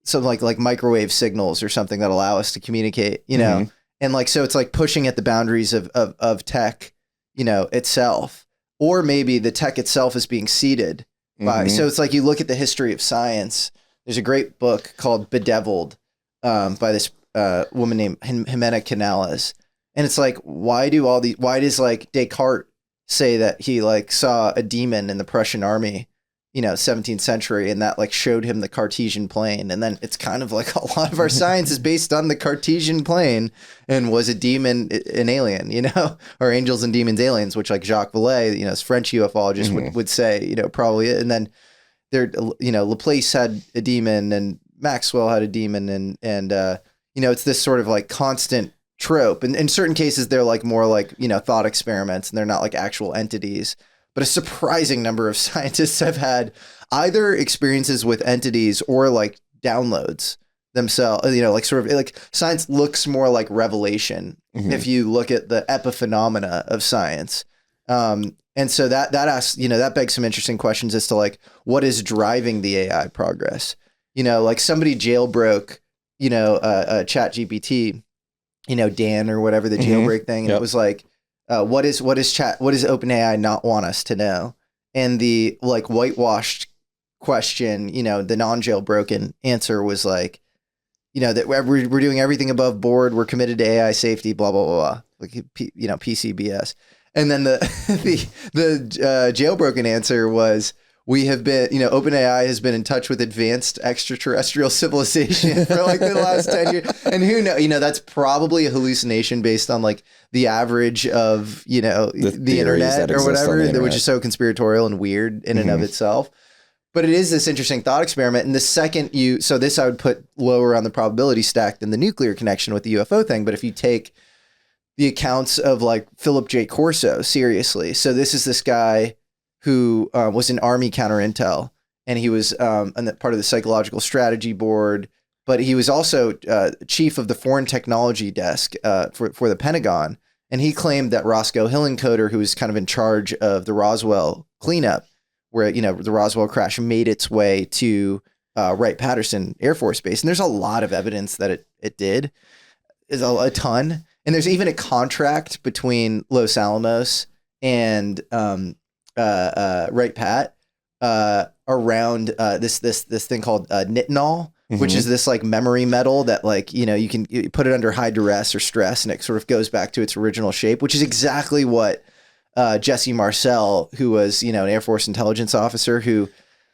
A: something like microwave signals or something that allow us to communicate,
B: Mm-hmm.
A: and like, so it's like pushing at the boundaries of tech, itself, or maybe the tech itself is being seeded by, so it's like, you look at the history of science. There's a great book called Bedeviled by this woman named Jimena Canales. And it's like, why does like Descartes say that he like saw a demon in the Prussian army, 17th century, and that like showed him the Cartesian plane? And then it's kind of like a lot of our science is based on the Cartesian plane, and was a demon an alien, or angels and demons aliens, which like Jacques Vallée, this French ufologist would say, probably. And then there, Laplace had a demon, and Maxwell had a demon, and it's this sort of like constant trope. And in certain cases, they're like more like, thought experiments, and they're not like actual entities. But a surprising number of scientists have had either experiences with entities or like downloads themselves, like sort of like science looks more like revelation if you look at the epiphenomena of science. And so that asks, that begs some interesting questions as to like, what is driving the AI progress? Like somebody jailbroke, ChatGPT, Dan or whatever, the jailbreak thing. And it was like, what does OpenAI not want us to know? And the like whitewashed question, the non-jailbroken answer was like, that we're doing everything above board. We're committed to AI safety, blah, blah, blah, blah. Like, PCBS. And then the jailbroken answer was, we have been, OpenAI has been in touch with advanced extraterrestrial civilization for like the last 10 years. And who knows, that's probably a hallucination based on like the average of, the internet or whatever, which is so conspiratorial and weird in and of itself. But it is this interesting thought experiment. And the second so this I would put lower on the probability stack than the nuclear connection with the UFO thing. But if you take the accounts of like Philip J. Corso seriously, so this is this guy who was in Army counter intel, and he was part of the psychological strategy board. but he was also chief of the foreign technology desk for the Pentagon. And he claimed that Roscoe Hillenkoetter, who was kind of in charge of the Roswell cleanup, where, the Roswell crash made its way to Wright-Patterson Air Force Base. And there's a lot of evidence that it did. There's a ton. And there's even a contract between Los Alamos and Wright-Pat around this thing called nitinol, which is this like memory metal that like, you put it under high duress or stress and it sort of goes back to its original shape, which is exactly what Jesse Marcel, who was, an Air Force intelligence officer who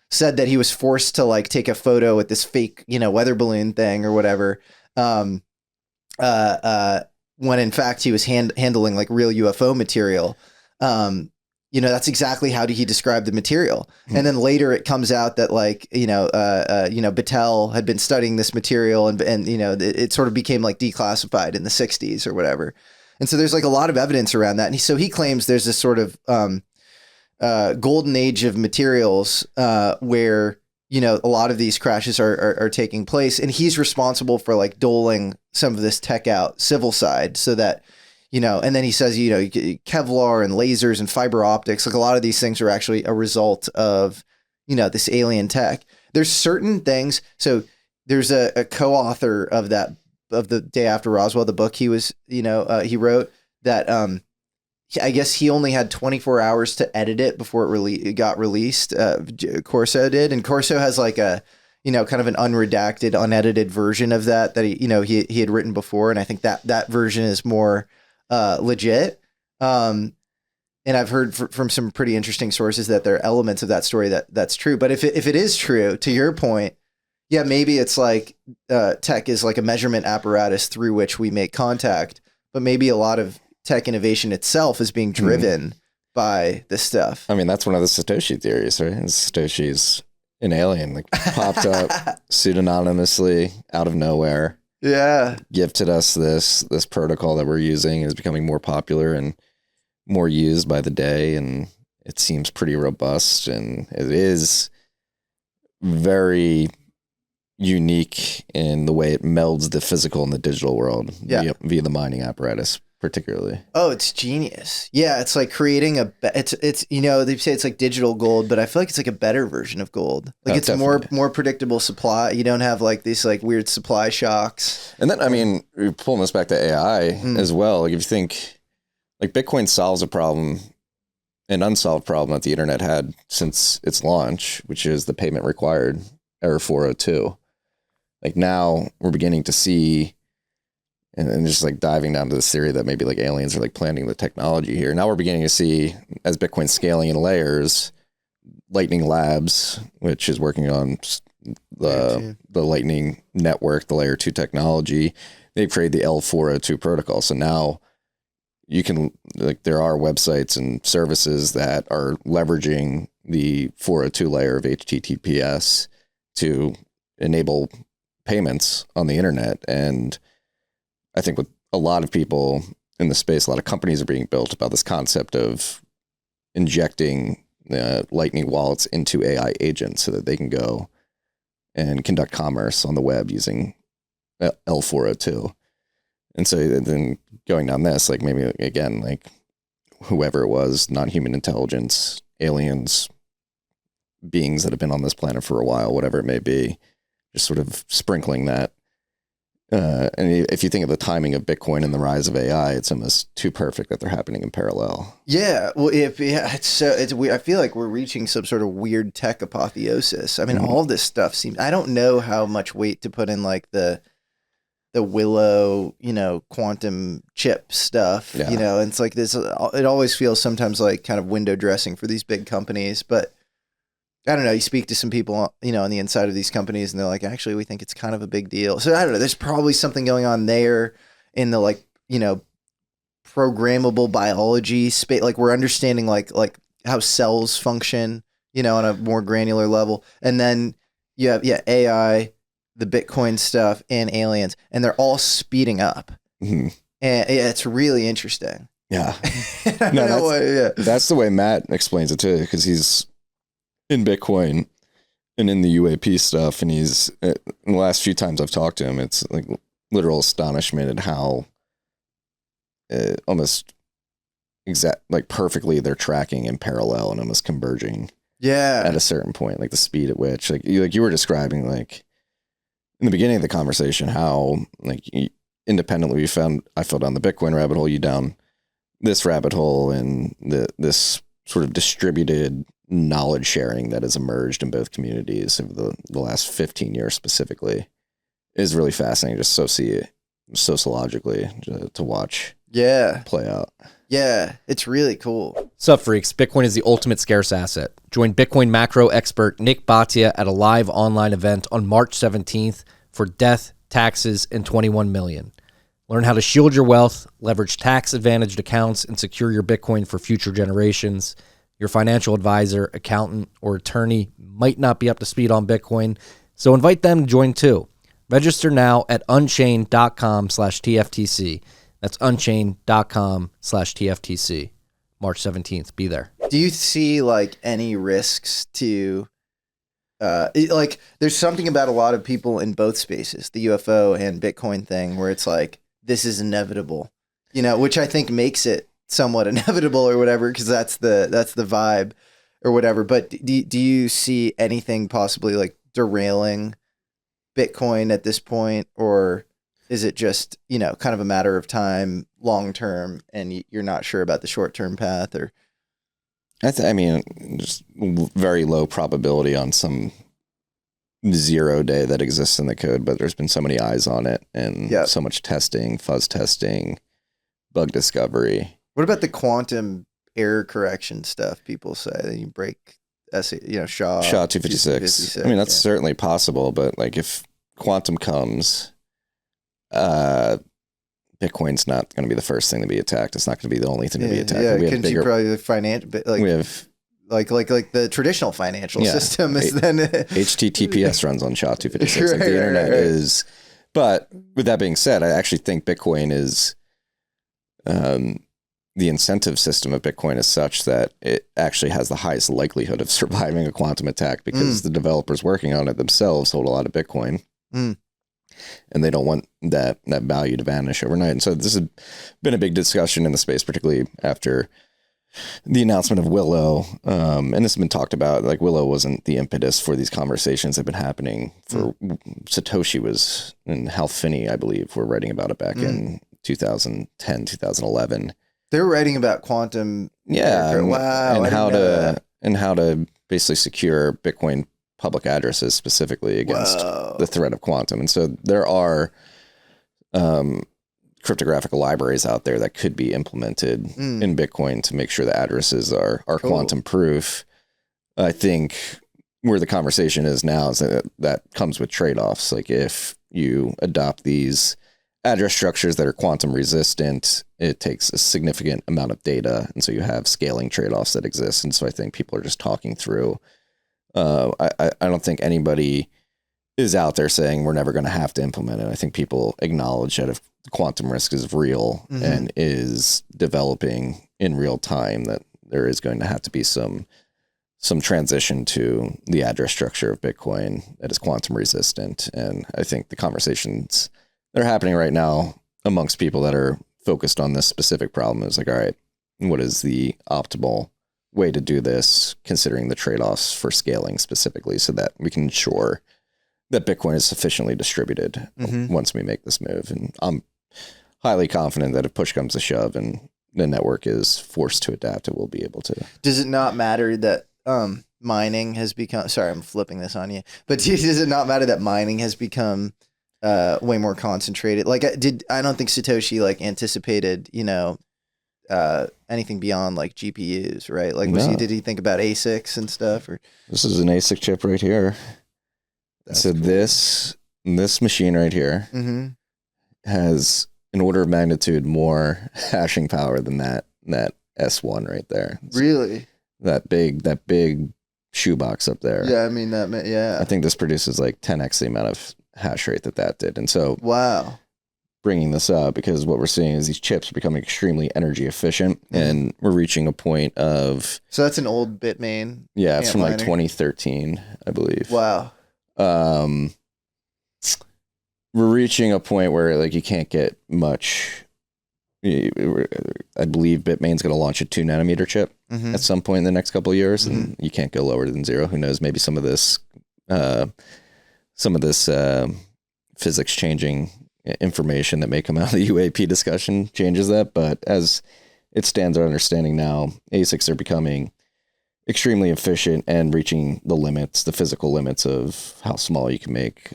A: said that he was forced to like take a photo with this fake, weather balloon thing or whatever. When in fact he was handling like real UFO material. That's exactly how he described the material. And then later it comes out that like, Battelle had been studying this material and it sort of became like declassified in the 60s or whatever. And so there's like a lot of evidence around that. And so he claims there's this sort of golden age of materials where, a lot of these crashes are taking place. And he's responsible for like doling some of this tech out civil side so that, and then he says, Kevlar and lasers and fiber optics, like a lot of these things are actually a result of, this alien tech. There's certain things. So there's a co-author of the Day After Roswell, the book he was, he wrote that, I guess he only had 24 hours to edit it before it got released. Corso did. And Corso has like a, kind of an unredacted, unedited version of that he had written before. And I think that version is more legit. And I've heard from some pretty interesting sources that there are elements of that story that's true. But if it is true, to your point, yeah, maybe it's like tech is like a measurement apparatus through which we make contact, but maybe a lot of tech innovation itself is being driven by this stuff.
B: I mean, that's one of the Satoshi theories, right? Satoshi's an alien, like popped up pseudonymously out of nowhere.
A: Yeah.
B: Gifted us this protocol that we're using is becoming more popular and more used by the day. And it seems pretty robust. And it is very unique in the way it melds the physical and the digital world via the mining apparatus. Particularly.
A: Oh, it's genius. Yeah, it's like creating it's they say it's like digital gold, but I feel like it's like a better version of gold. Like it's definitely more predictable supply. You don't have like these like weird supply shocks.
B: And then I mean, we're pulling this back to AI as well. Like if you think like Bitcoin solves a problem, an unsolved problem that the internet had since its launch, which is the payment required error 402. Like now we're beginning to see and just like diving down to this theory that maybe like aliens are like planting the technology here. Now we're beginning to see, as Bitcoin's scaling in layers, Lightning Labs, which is working on the Lightning network, the layer 2 technology, they've created the L402 protocol. So now you can, like, there are websites and services that are leveraging the 402 layer of HTTPS to enable payments on the internet. And I think with a lot of people in the space, a lot of companies are being built about this concept of injecting Lightning wallets into AI agents so that they can go and conduct commerce on the web using L402. And so then going down this, like maybe again, like whoever it was, non-human intelligence, aliens, beings that have been on this planet for a while, whatever it may be, just sort of sprinkling that. And if you think of the timing of Bitcoin and the rise of AI, it's almost too perfect that they're happening in parallel.
A: Yeah, well, I feel like we're reaching some sort of weird tech apotheosis. I mean, all this stuff seems. I don't know how much weight to put in like the Willow, quantum chip stuff.
B: Yeah.
A: And it's like this. It always feels sometimes like kind of window dressing for these big companies, but. I don't know. You speak to some people, on the inside of these companies, and they're like, actually, we think it's kind of a big deal. So I don't know. There's probably something going on there in the programmable biology space. Like we're understanding like how cells function, on a more granular level. And then you have AI, the Bitcoin stuff, and aliens, and they're all speeding up.
B: Mm-hmm.
A: And it's really interesting.
B: Yeah. That's the way Matt explains it too, because he's in Bitcoin and in the UAP stuff, and he's in the last few times I've talked to him, it's like literal astonishment at how almost like perfectly they're tracking in parallel and almost converging.
A: Yeah.
B: At a certain point, like the speed at which, like you were describing, like in the beginning of the conversation, how like independently I fell down the Bitcoin rabbit hole, you down this rabbit hole, and this sort of distributed knowledge sharing that has emerged in both communities over the last 15 years specifically is really fascinating. Just sociologically to watch.
A: Yeah.
B: Play out.
A: Yeah, it's really cool.
C: Sup, freaks? Bitcoin is the ultimate scarce asset. Join Bitcoin macro expert Nick Bhatia at a live online event on March 17th for death, taxes, and 21 million. Learn how to shield your wealth, leverage tax-advantaged accounts, and secure your Bitcoin for future generations. Your financial advisor, accountant, or attorney might not be up to speed on Bitcoin, so invite them to join too. Register now at unchained.com/TFTC. That's unchained.com/TFTC. March 17th. Be there.
A: Do you see like any risks to like there's something about a lot of people in both spaces, the UFO and Bitcoin thing, where it's like this is inevitable, which I think makes it somewhat inevitable or whatever, because that's the vibe or whatever. But do you see anything possibly like derailing Bitcoin at this point, or is it just, kind of a matter of time long term and you're not sure about the short term path? Or
B: I mean, just very low probability on some 0 day that exists in the code, but there's been so many eyes on it and so much testing, fuzz testing, bug discovery.
A: What about the quantum error correction stuff? People say that you break, SHA-256.
B: I mean, that's certainly possible, but like if quantum comes, Bitcoin's not going to be the first thing to be attacked. It's not going to be the only thing to be attacked.
A: Yeah,
B: we have
A: bigger, probably the financial, like we have like the traditional financial system is then
B: HTTPS runs on SHA-256. Like the internet is. But with that being said, I actually think Bitcoin is the incentive system of Bitcoin is such that it actually has the highest likelihood of surviving a quantum attack because the developers working on it themselves hold a lot of Bitcoin. And they don't want that value to vanish overnight. And so this has been a big discussion in the space, particularly after the announcement of Willow. And this has been talked about. Like Willow wasn't the impetus for these conversations that have been happening. For Satoshi was, and Hal Finney, I believe, were writing about it back in 2010, 2011.
A: They were writing about quantum.
B: Wow. And how to basically secure Bitcoin public addresses specifically against the threat of quantum. And so there are cryptographic libraries out there that could be implemented in Bitcoin to make sure the addresses are quantum proof. I think where the conversation is now is that comes with trade-offs. Like if you adopt these address structures that are quantum resistant, it takes a significant amount of data. And so you have scaling trade-offs that exist. And so I think people are just talking through. I don't think anybody is out there saying we're never going to have to implement it. I think people acknowledge that if quantum risk is real and is developing in real time, that there is going to have to be some transition to the address structure of Bitcoin that is quantum resistant. And I think the conversations that are happening right now amongst people that are focused on this specific problem is like, all right, what is the optimal way to do this, considering the trade-offs for scaling specifically, so that we can ensure that Bitcoin is sufficiently distributed once we make this move. And I'm highly confident that if push comes to shove and the network is forced to adapt, it will be able to.
A: Does it not matter that mining has become, sorry, I'm flipping this on you, but does it not matter that mining has become way more concentrated? Like I don't think Satoshi like anticipated, anything beyond like GPUs, right? Like did he think about ASICs and stuff? Or
B: this is an ASIC chip right here. So cool. This machine right here has an order of magnitude more hashing power than that S1 right there.
A: Really?
B: That big shoebox up there.
A: Yeah, I mean I
B: think this produces like 10x the amount of hash rate that did. And so
A: wow.
B: bringing this up because what we're seeing is these chips are becoming extremely energy efficient, and we're reaching a point of.
A: So that's an old Bitmain.
B: Yeah, it's from like
A: Antminer.
B: 2013, I believe.
A: Wow.
B: We're reaching a point where like you can't get much. I believe Bitmain's going to launch a 2 nanometer chip at some point in the next couple of years, and you can't go lower than 0. Who knows? Maybe some of this physics changing information that may come out of the UAP discussion changes that. But as it stands, our understanding now, ASICs are becoming extremely efficient and reaching the limits, the physical limits of how small you can make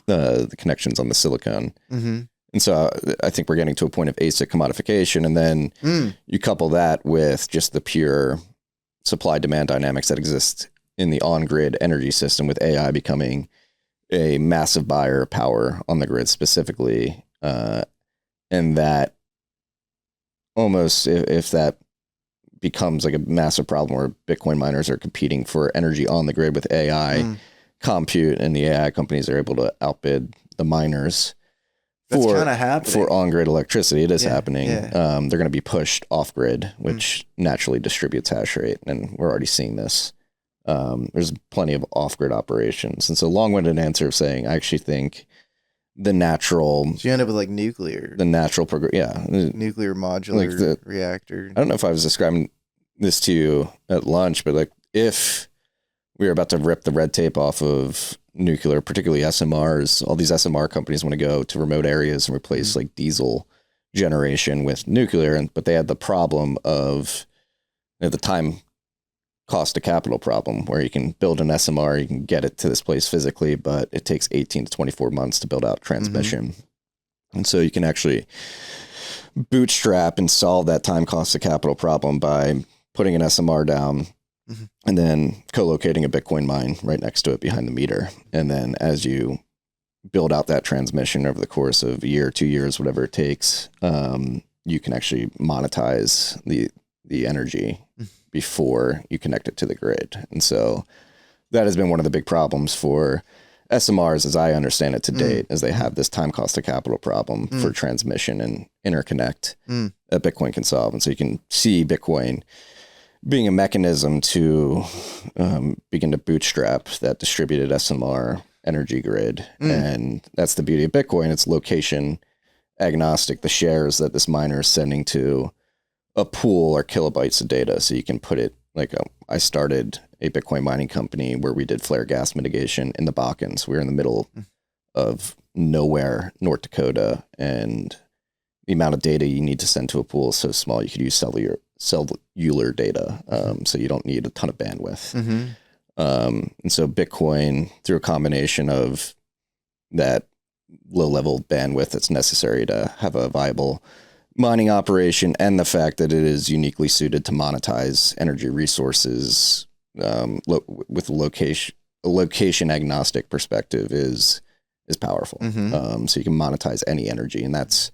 B: the connections on the silicon. And so I think we're getting to a point of ASIC commodification, and then you couple that with just the pure supply-demand dynamics that exist in the on-grid energy system, with AI becoming a massive buyer of power on the grid specifically, and that almost, if that becomes like a massive problem where Bitcoin miners are competing for energy on the grid with AI compute, and the AI companies are able to outbid the miners.
A: That's kind of happening.
B: For on-grid electricity, it is happening.
A: Yeah.
B: They're going to be pushed off-grid, which naturally distributes hash rate, and we're already seeing this. There's plenty of off-grid operations. And so long-winded answer of saying, I actually think the natural...
A: So you end up with like nuclear.
B: Nuclear
A: modular reactor.
B: I don't know if I was describing this to you at lunch, but like if we were about to rip the red tape off of nuclear, particularly SMRs, all these SMR companies want to go to remote areas and replace like diesel generation with nuclear. But they had the problem of the time cost to capital problem, where you can build an SMR, you can get it to this place physically, but it takes 18 to 24 months to build out transmission. And so you can actually bootstrap and solve that time cost to capital problem by putting an SMR down and then co-locating a Bitcoin mine right next to it behind the meter. And then as you build out that transmission over the course of a year, 2 years, whatever it takes, you can actually monetize the energy before you connect it to the grid. And so that has been one of the big problems for SMRs, as I understand it to date, as they have this time cost of capital problem for transmission and interconnect that Bitcoin can solve. And so you can see Bitcoin being a mechanism to begin to bootstrap that distributed SMR energy grid. And that's the beauty of Bitcoin. It's location agnostic. The shares that this miner is sending to a pool are kilobytes of data. So you can put it like, I started a Bitcoin mining company where we did flare gas mitigation in the Bakkens. We were in the middle of nowhere, North Dakota, and the amount of data you need to send to a pool is so small you could use cellular data, so you don't need a ton of bandwidth. And so Bitcoin, through a combination of that low-level bandwidth that's necessary to have a viable mining operation, and the fact that it is uniquely suited to monetize energy resources with a location agnostic perspective, is powerful. So you can monetize any energy, and that's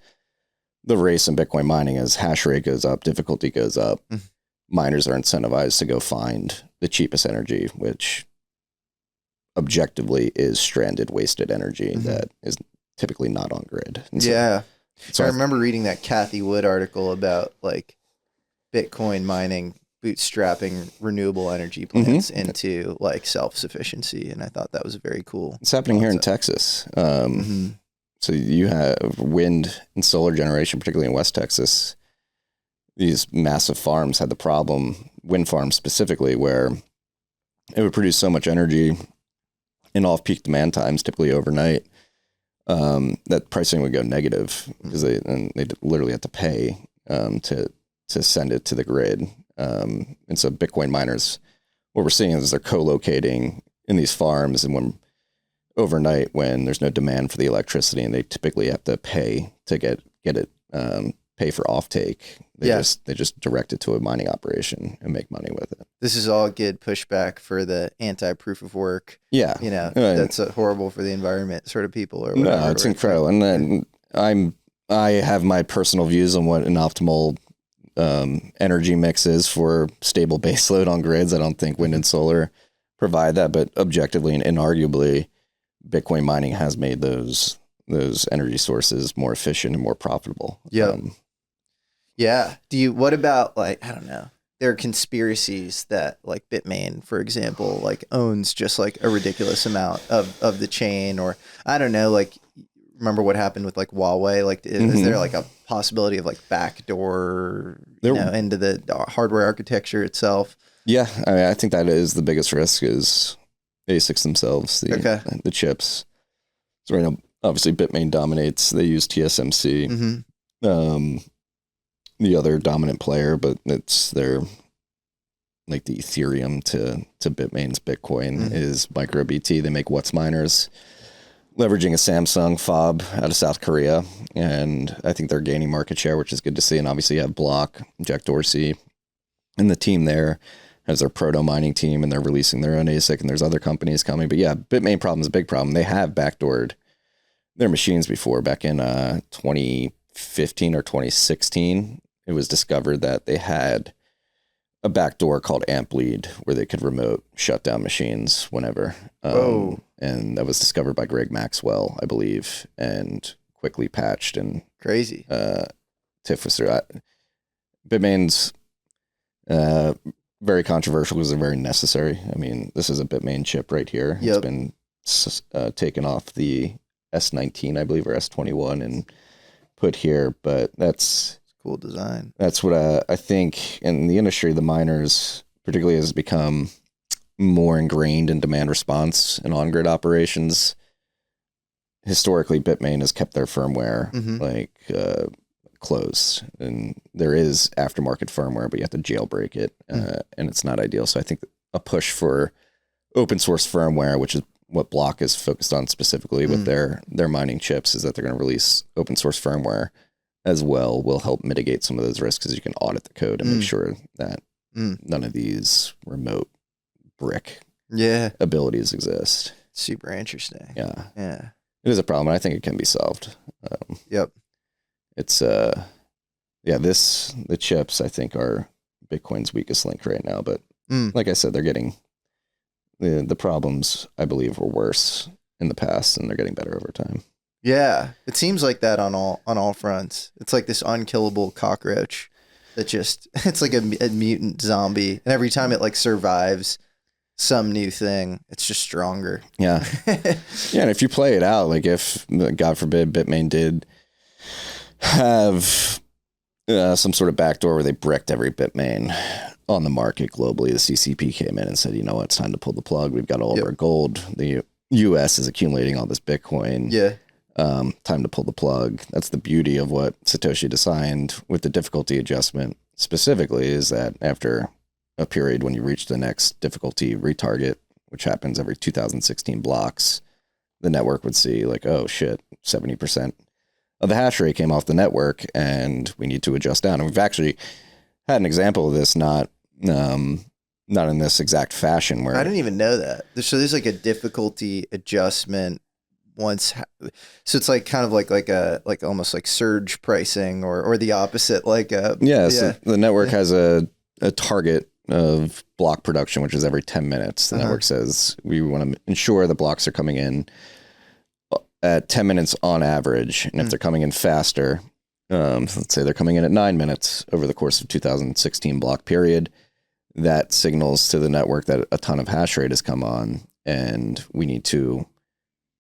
B: the race in Bitcoin mining. As hash rate goes up, difficulty goes up, miners are incentivized to go find the cheapest energy, which objectively is stranded, wasted energy that is typically not on grid. And so I remember reading that Kathy Wood article about like Bitcoin mining bootstrapping renewable energy plants into like self-sufficiency, and I thought that was a very cool. It's happening here in Texas. So you have wind and solar generation, particularly in West Texas. These massive farms had the problem, wind farms specifically, where it would produce so much energy in off-peak demand times, typically overnight, that pricing would go negative because they literally had to pay to send it to the grid. And so Bitcoin miners, what we're seeing is they're co-locating in these farms, and when overnight, when there's no demand for the electricity, and they typically have to pay to get it, pay for offtake, they just direct it to a mining operation and make money with it.
A: This is all good pushback for the anti-proof of work.
B: Yeah,
A: that's horrible for the environment sort of people or whatever.
B: No, it's incredible. And then I have my personal views on what an optimal energy mix is for stable baseload on grids. I don't think wind and solar provide that, but objectively and inarguably, Bitcoin mining has made those those energy sources more efficient and more profitable.
A: Yep. Yeah. What about like, I don't know. There are conspiracies that like Bitmain, for example, like owns just like a ridiculous amount of the chain, or I don't know, like remember what happened with like Huawei? Like, is there like a possibility of like backdoor, into the hardware architecture itself?
B: Yeah. I mean, I think that is the biggest risk is ASICs themselves, the chips. So right now, obviously Bitmain dominates. They use TSMC. The other dominant player, but it's their like the Ethereum to Bitmain's Bitcoin is MicroBT. They make What's miners, leveraging a Samsung fob out of South Korea, and I think they're gaining market share, which is good to see. And obviously, you have Block, Jack Dorsey, and the team there has their proto mining team, and they're releasing their own ASIC. And there's other companies coming, but yeah, Bitmain problem is a big problem. They have backdoored their machines before, back in 2015 or 2016. It was discovered that they had a backdoor called AMP lead where they could remote shut down machines whenever. And that was discovered by Greg Maxwell, I believe, and quickly patched and
A: crazy.
B: TIF was through. Bitmain's very controversial because they're very necessary. I mean, this is a Bitmain chip right here. It's been taken off the S19, I believe, or S21 and put here, but that's
A: cool design.
B: That's what I think in the industry, the miners particularly has become more ingrained in demand response and on-grid operations. Historically, Bitmain has kept their firmware closed, and there is aftermarket firmware, but you have to jailbreak it, and it's not ideal. So I think a push for open source firmware, which is what Block is focused on specifically with their mining chips, is that they're going to release open source firmware as well, will help mitigate some of those risks, because you can audit the code and make sure that none of these remote brick abilities exist.
A: Super interesting.
B: Yeah.
A: It
B: is a problem, and I think it can be solved. It's the chips I think are Bitcoin's weakest link right now, but like I said, they're getting the problems I believe were worse in the past, and they're getting better over time.
A: Yeah, it seems like that on all fronts. It's like this unkillable cockroach that just, it's like a mutant zombie. And every time it like survives some new thing, it's just stronger.
B: Yeah. And if you play it out, like if, God forbid, Bitmain did have some sort of backdoor where they bricked every Bitmain on the market globally, the CCP came in and said, you know what, it's time to pull the plug. We've got all of our gold. The U.S. is accumulating all this Bitcoin. Time to pull the plug. That's the beauty of what Satoshi designed with the difficulty adjustment specifically, is that after a period when you reach the next difficulty retarget, which happens every 2016 blocks, the network would see like, oh shit, 70% of the hash rate came off the network and we need to adjust down. And we've actually had an example of this, not in this exact fashion, where
A: I didn't even know that. So there's like a difficulty adjustment so it's like kind of like almost like surge pricing or the opposite, like so
B: the network has a target of block production, which is every 10 minutes. The network says we want to ensure the blocks are coming in at 10 minutes on average, and if they're coming in faster, let's say they're coming in at 9 minutes over the course of 2016 block period, that signals to the network that a ton of hash rate has come on, and we need to,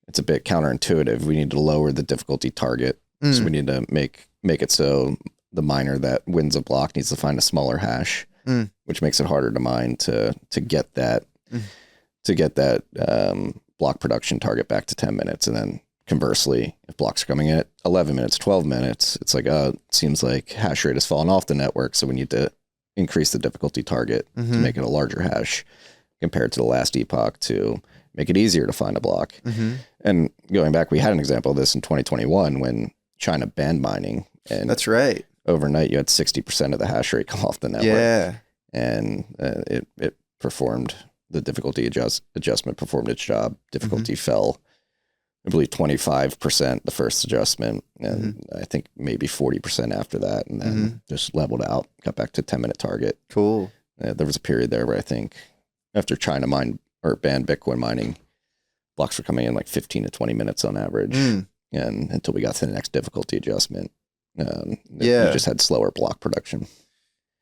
B: it's a bit counterintuitive, we need to lower the difficulty target. So we need to make it so the miner that wins a block needs to find a smaller hash, which makes it harder to mine to get that block production target back to 10 minutes. And then conversely, if blocks are coming in at 11 minutes, 12 minutes, it's like, it seems like hash rate has fallen off the network, so we need to increase the difficulty target to make it a larger hash compared to the last epoch to make it easier to find a block. And going back, we had an example of this in 2021 when China banned mining. And
A: that's right.
B: Overnight, you had 60% of the hash rate come off the network.
A: Yeah.
B: And it performed, the difficulty adjustment performed its job. Difficulty fell, I believe, 25% the first adjustment, and I think maybe 40% after that, and then just leveled out, got back to 10-minute target.
A: Cool.
B: There was a period there where I think after China banned Bitcoin mining, blocks were coming in like 15 to 20 minutes on average. and until we got to the next difficulty adjustment, you just had slower block production.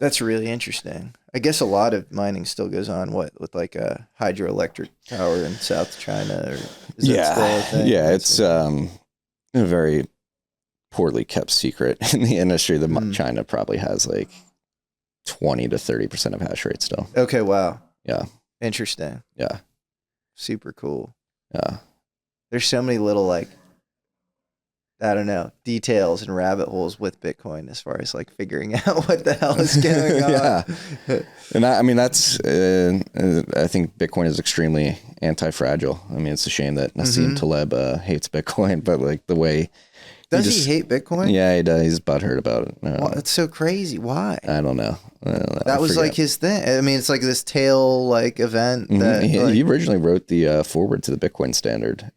A: That's really interesting. I guess a lot of mining still goes on with like a hydroelectric power in South China, or is that still a thing?
B: Yeah, it's a very poorly kept secret in the industry. China probably has like 20 to 30% of hash rate still.
A: Okay, wow.
B: Yeah.
A: Interesting.
B: Yeah.
A: Super cool.
B: Yeah.
A: There's so many little, like, I don't know, details and rabbit holes with Bitcoin as far as like figuring out what the hell is going on.
B: Yeah. And I mean, that's, I think Bitcoin is extremely anti-fragile. I mean, it's a shame that Nassim Taleb hates Bitcoin, but like the way.
A: Does he hate Bitcoin?
B: Yeah, he does. He's butthurt about it.
A: Well, that's so crazy. Why?
B: I don't know.
A: That was like his thing. I mean, it's like this tail like event. That,
B: he originally wrote the forward to the Bitcoin standard.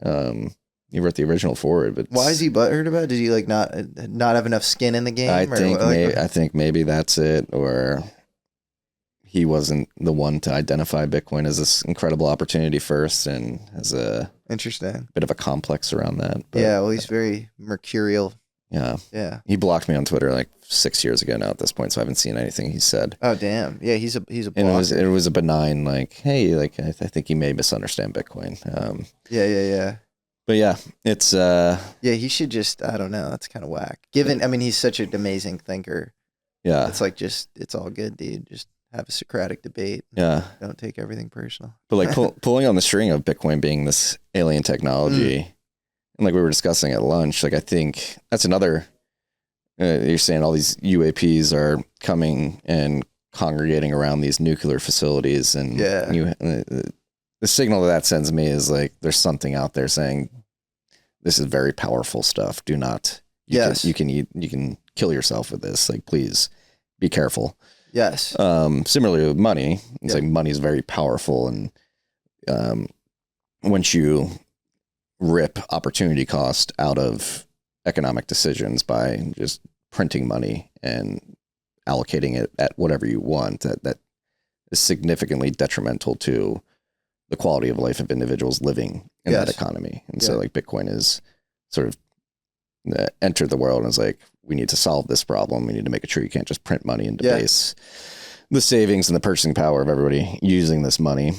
B: He wrote the original forward, but
A: why is he butthurt about it? Did he like not have enough skin in the game?
B: I think maybe that's it, or he wasn't the one to identify Bitcoin as this incredible opportunity first, and as a
A: interesting
B: bit of a complex around that.
A: But, yeah, well, he's very mercurial.
B: Yeah,
A: yeah.
B: He blocked me on Twitter like 6 years ago now at this point, so I haven't seen anything he said.
A: Oh damn! Yeah, he's a.
B: And it was a benign like, hey, like I think he may misunderstand Bitcoin.
A: Yeah.
B: But yeah, it's
A: yeah, he should just, I don't know, that's kind of whack. Given, I mean, he's such an amazing thinker.
B: Yeah.
A: It's like it's all good, dude. Just have a Socratic debate.
B: Yeah.
A: Don't take everything personal.
B: But like pulling on the string of Bitcoin being this alien technology, and like we were discussing at lunch, like I think that's another, you're saying all these UAPs are coming and congregating around these nuclear facilities, and the signal that sends me is like there's something out there saying this is very powerful stuff. Do not. You can kill yourself with this. Like, please be careful.
A: Yes.
B: Similarly with money, it's like money is very powerful, and once you rip opportunity cost out of economic decisions by just printing money and allocating it at whatever you want, that is significantly detrimental to the quality of life of individuals living in that economy. And so like Bitcoin is sort of entered the world and is like, we need to solve this problem. We need to make sure you can't just print money and debase the savings and the purchasing power of everybody using this money.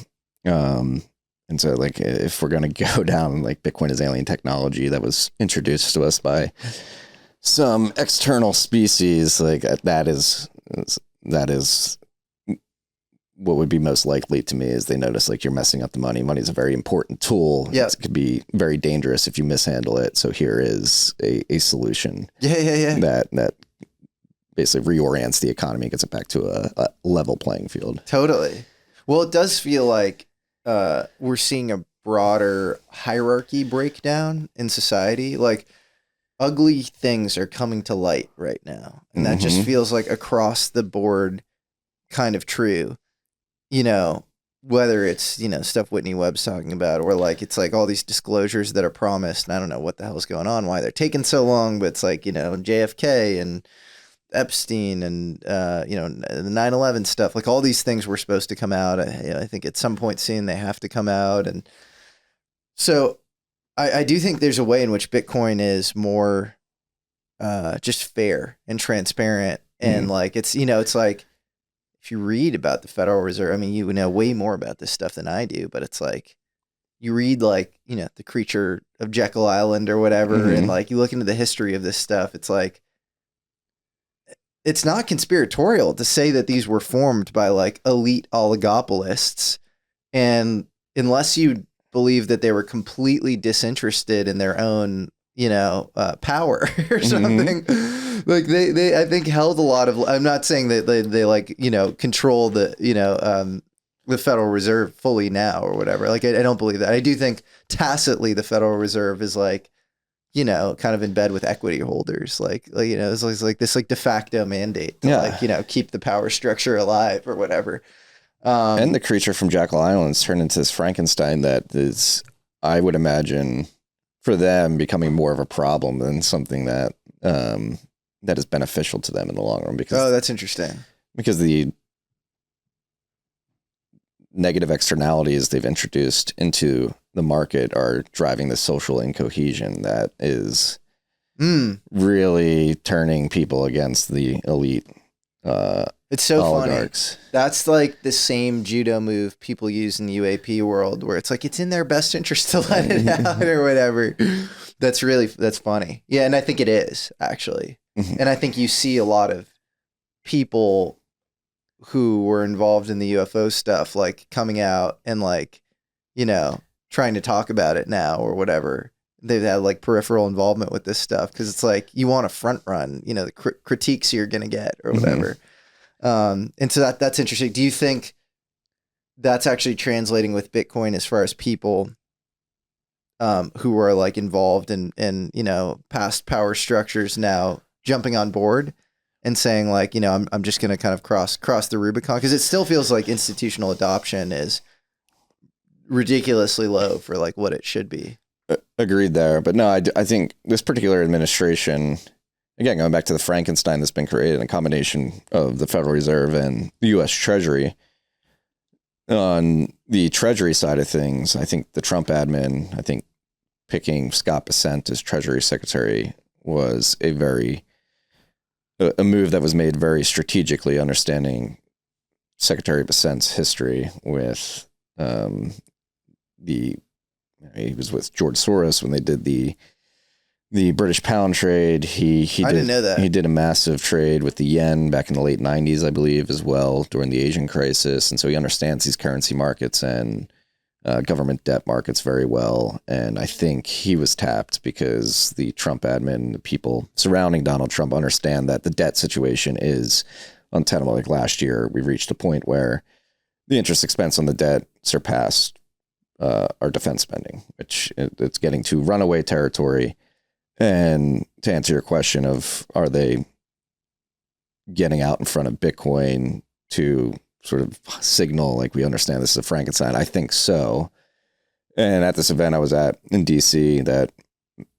B: And so like, if we're going to go down like Bitcoin is alien technology that was introduced to us by some external species, like that is what would be most likely to me is they notice like you're messing up the money. Money is a very important tool.
A: Yeah.
B: It could be very dangerous if you mishandle it. So here is a solution.
A: Yeah.
B: That basically reorients the economy, gets it back to a level playing field.
A: Totally. Well, it does feel like we're seeing a broader hierarchy breakdown in society. Like ugly things are coming to light right now. And that just feels like across the board kind of true. You know, whether it's, you know, stuff Whitney Webb's talking about, or like, it's like all these disclosures that are promised, and I don't know what the hell's going on, why they're taking so long, but it's like, you know, JFK and Epstein and, you know, the 9/11 stuff, like all these things were supposed to come out. I think at some point soon they have to come out. And so I do think there's a way in which Bitcoin is more just fair and transparent. And like, it's, you know, it's like, if you read about the Federal Reserve, I mean, you know way more about this stuff than I do, but it's like, you read like, you know, The Creature of Jekyll Island or whatever, and like you look into the history of this stuff, it's like, it's not conspiratorial to say that these were formed by like elite oligopolists. And unless you believe that they were completely disinterested in their own, you know, power or something, like they I think held a lot of, I'm not saying that they like, you know, control the, you know, the Federal Reserve fully now or whatever. Like, I don't believe that. I do think tacitly the Federal Reserve is like, you know, kind of in bed with equity holders. Like, you know, it's like this like de facto mandate to like, you know, keep the power structure alive or whatever.
B: And the creature from Jekyll Island has turned into this Frankenstein that is, I would imagine, for them becoming more of a problem than something that that is beneficial to them in the long run. Because
A: that's interesting.
B: Because the negative externalities they've introduced into the market are driving the social incohesion that is really turning people against the elite.
A: It's so
B: oligarchs.
A: funny. That's like the same judo move people use in the UAP world, where it's like it's in their best interest to let it out or whatever. That's funny. Yeah, and I think it is actually, and I think you see a lot of people who were involved in the UFO stuff like coming out and like, trying to talk about it now or whatever. They've had like peripheral involvement with this stuff because it's like you want to front run, the critiques you're gonna get or whatever. And so that's interesting. Do you think that's actually translating with Bitcoin as far as people who are like involved in past power structures now jumping on board and saying like, I'm just going to kind of cross the Rubicon, because it still feels like institutional adoption is ridiculously low for like what it should be.
B: Agreed there. But no, I think this particular administration, again, going back to the Frankenstein that's been created, a combination of the Federal Reserve and the U.S. Treasury. On the Treasury side of things, I think the Trump admin, picking Scott Bessent as Treasury Secretary was a move that was made very strategically, understanding Secretary Bessent's history with he was with George Soros when they did the British pound trade. I didn't know that. He did a massive trade with the yen back in the late 90s, I believe, as well, during the Asian crisis. And so he understands these currency markets and government debt markets very well. And I think he was tapped because the Trump admin, the people surrounding Donald Trump, understand that the debt situation is untenable. Like last year, we reached a point where the interest expense on the debt surpassed our defense spending, which it's getting to runaway territory. And to answer your question of, are they getting out in front of Bitcoin to sort of signal like we understand this is a Frankenstein? I think so. And at this event I was at in DC that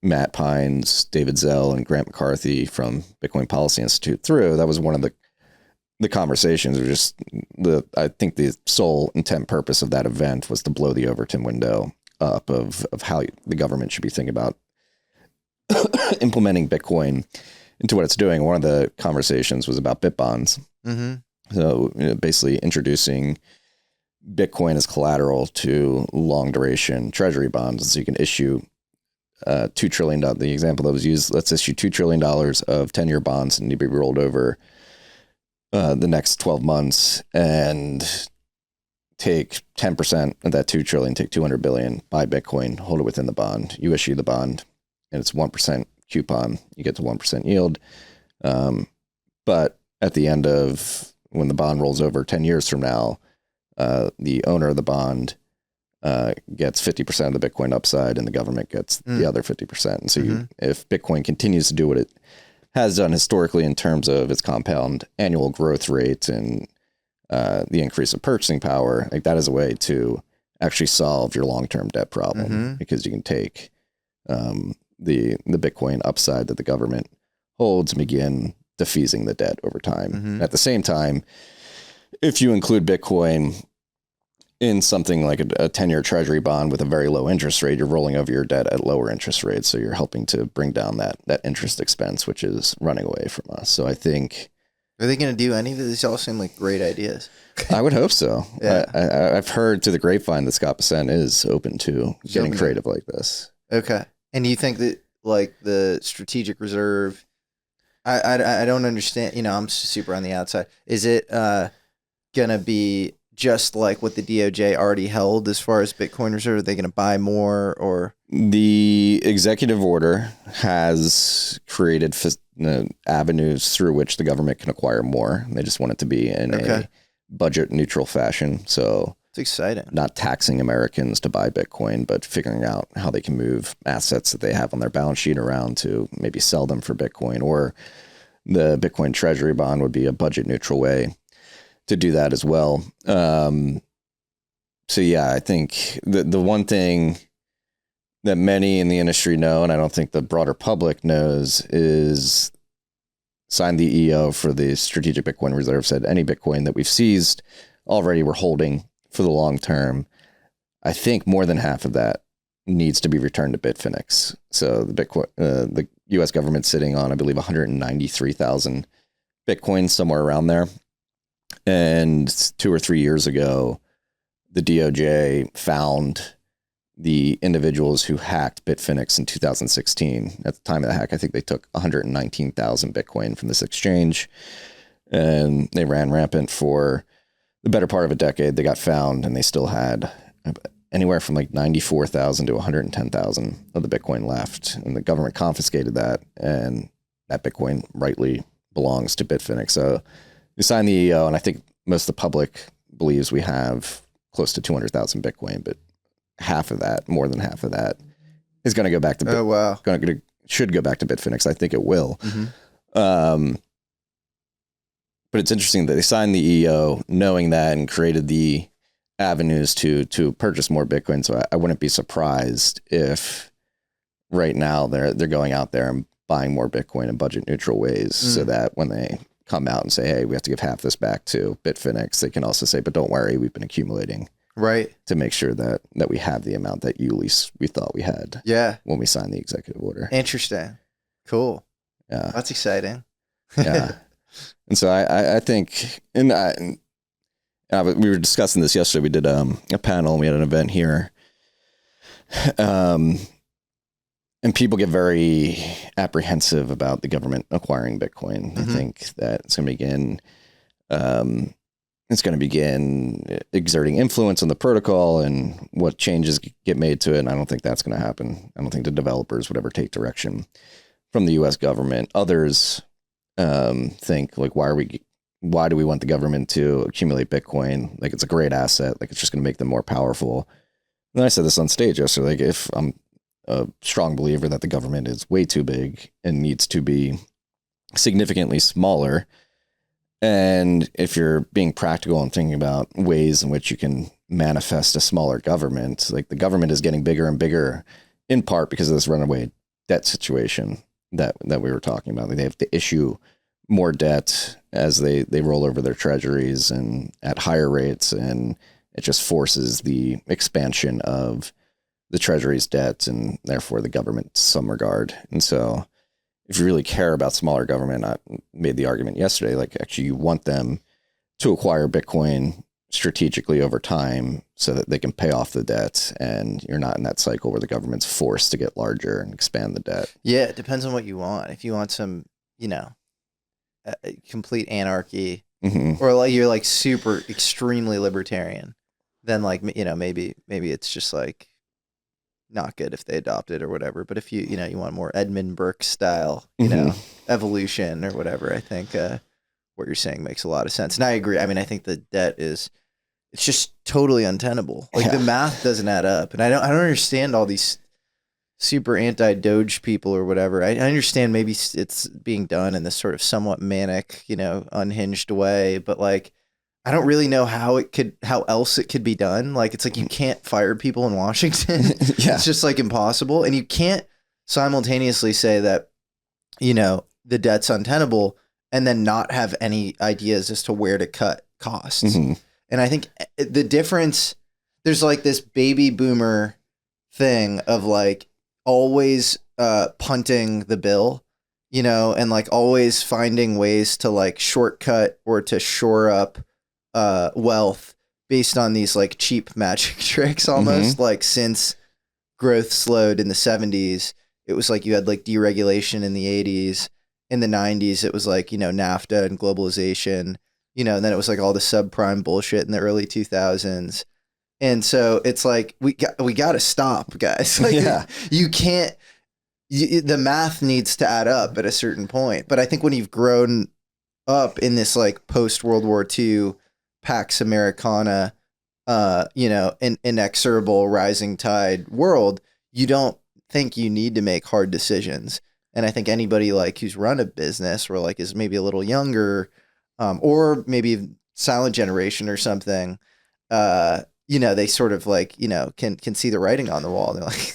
B: Matt Pines, David Zell, and Grant McCarthy from Bitcoin Policy Institute threw, that was one of the conversations. Were just I think the sole intent purpose of that event was to blow the Overton window up of how the government should be thinking about implementing Bitcoin into what it's doing. One of the conversations was about bit bonds. So basically introducing Bitcoin as collateral to long duration treasury bonds. So you can issue $2 trillion. The example that was used, let's issue $2 trillion of 10-year bonds and need to be rolled over the next 12 months and take 10% of that 2 trillion, take 200 billion, buy Bitcoin, hold it within the bond. You issue the bond and it's 1% coupon. You get to 1% yield. But at the end of when the bond rolls over 10 years from now, the owner of the bond gets 50% of the Bitcoin upside and the government gets the other 50%. And so if Bitcoin continues to do what it has done historically in terms of its compound annual growth rate and the increase of purchasing power, like that is a way to actually solve your long-term debt problem, because you can take the Bitcoin upside that the government holds and begin defeasing the debt over time. At the same time, if you include Bitcoin in something like a 10-year treasury bond with a very low interest rate, you're rolling over your debt at lower interest rates. So you're helping to bring down that interest expense, which is running away from us. So I think...
A: Are they going to do any of this? These all seem like great ideas.
B: I would hope so.
A: Yeah.
B: I've heard through the grapevine that Scott Bessent is open to getting creative like this.
A: Okay. And you think that like the strategic reserve, I don't understand, I'm super on the outside. Is it going to be just like what the DOJ already held as far as Bitcoin reserve? Are they going to buy more, or?
B: The executive order has created avenues through which the government can acquire more. They just want it to be in a budget neutral fashion. So
A: it's exciting.
B: Not taxing Americans to buy Bitcoin, but figuring out how they can move assets that they have on their balance sheet around to maybe sell them for Bitcoin, or the Bitcoin treasury bond would be a budget neutral way to do that as well. So yeah, I think the one thing that many in the industry know, and I don't think the broader public knows, is signed the EO for the Strategic Bitcoin Reserve said any Bitcoin that we've seized already we're holding for the long term, I think more than half of that needs to be returned to Bitfinex. So the U.S. government's sitting on, I believe, 193,000 Bitcoin, somewhere around there. And 2 or 3 years ago, the DOJ found the individuals who hacked Bitfinex in 2016. At the time of the hack, I think they took 119,000 Bitcoin from this exchange, and they ran rampant for the better part of a decade. They got found, and they still had anywhere from like 94,000 to 110,000 of the Bitcoin left, and the government confiscated that, and that Bitcoin rightly belongs to Bitfinex. So we signed the EO, and I think most of the public believes we have close to 200,000 Bitcoin, but half of that, more than half of that, is going to go back to should go back to Bitfinex. I think it will. But it's interesting that they signed the EO knowing that and created the avenues to purchase more Bitcoin. So I wouldn't be surprised if right now they're going out there and buying more Bitcoin in budget neutral ways, so that when they come out and say, hey, we have to give half this back to Bitfinex, they can also say, but don't worry, we've been accumulating. Right. To make sure that we have the amount that we thought we had. Yeah. When we signed the executive order.
A: Interesting. Cool. Yeah. That's exciting.
B: Yeah. And so I think, we were discussing this yesterday. We did a panel, and we had an event here. And people get very apprehensive about the government acquiring Bitcoin. They think that it's going to begin exerting influence on the protocol and what changes get made to it. And I don't think that's going to happen. I don't think the developers would ever take direction from the U.S. government. Others think, like, why do we want the government to accumulate Bitcoin? Like, it's a great asset. Like, it's just going to make them more powerful. And I said this on stage yesterday. Like, if I'm a strong believer that the government is way too big and needs to be significantly smaller. And if you're being practical and thinking about ways in which you can manifest a smaller government, like, the government is getting bigger and bigger in part because of this runaway debt situation that we were talking about. Like, they have to issue more debt as they roll over their treasuries and at higher rates. And it just forces the expansion of the treasury's debt and therefore the government to some regard. And so if you really care about smaller government, I made the argument yesterday, like, actually you want them to acquire Bitcoin strategically over time so that they can pay off the debt, and you're not in that cycle where the government's forced to get larger and expand the debt.
A: Yeah, it depends on what you want. If you want some, complete anarchy, or like you're like super extremely libertarian, then like, maybe it's just like not good if they adopt it or whatever. But if you want more Edmund Burke style, evolution or whatever, I think what you're saying makes a lot of sense. And I agree. I mean, I think the debt it's just totally untenable. Like, the math doesn't add up. And I don't understand all these super anti-Doge people or whatever. I understand maybe it's being done in this sort of somewhat manic, unhinged way, but like, I don't really know how else it could be done. Like, it's like, you can't fire people in Washington. It's just like impossible. And you can't simultaneously say that, the debt's untenable and then not have any ideas as to where to cut costs. And I think the difference, there's like this baby boomer thing of like always punting the bill, and like always finding ways to like shortcut or to shore up wealth based on these like cheap magic tricks almost. Like, since growth slowed in the 70s, it was like you had like deregulation in the 80s. In the 90s, it was like, NAFTA and globalization, and then it was like all the subprime bullshit in the early 2000s. And so it's like, we got to stop, guys. Like, you can't, the math needs to add up at a certain point. But I think when you've grown up in this like post World War II Pax Americana, inexorable rising tide world, you don't think you need to make hard decisions. And I think anybody like who's run a business or like is maybe a little younger, or maybe silent generation or something, they sort of like, can see the writing on the wall. They're like,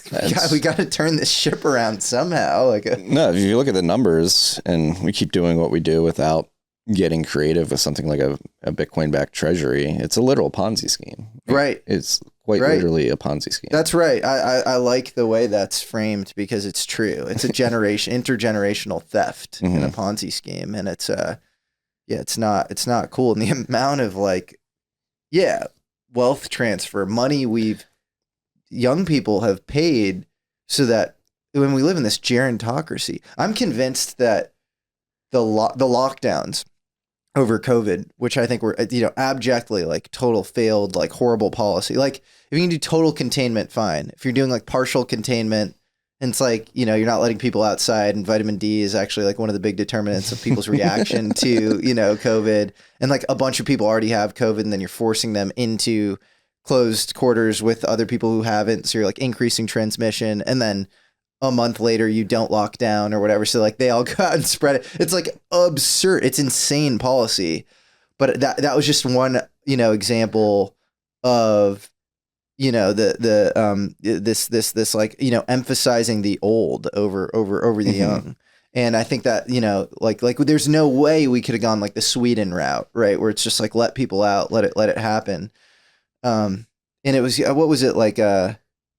A: we got to turn this ship around somehow. Like,
B: no, if you look at the numbers and we keep doing what we do without getting creative with something like a Bitcoin-backed treasury. It's a literal Ponzi scheme.
A: Right.
B: It's quite literally a Ponzi scheme.
A: That's right. I like the way that's framed because it's true. It's a intergenerational theft in a Ponzi scheme, and it's it's not cool. And the amount of wealth transfer money young people have paid so that when we live in this gerontocracy, I'm convinced that the lockdowns over COVID, which I think were, abjectly total failed, horrible policy. Like if you can do total containment, fine. If you're doing partial containment, and it's you're not letting people outside, and vitamin D is actually one of the big determinants of people's reaction to, COVID, and a bunch of people already have COVID, and then you're forcing them into closed quarters with other people who haven't. So you're increasing transmission, and then a month later you don't lock down or whatever. So they all go out and spread it. It's absurd. It's insane policy. But that was just one, example of, this emphasizing the old over the young. And I think that, there's no way we could have gone the Sweden route, right? Where it's just let people out, let it happen. And it was, what was it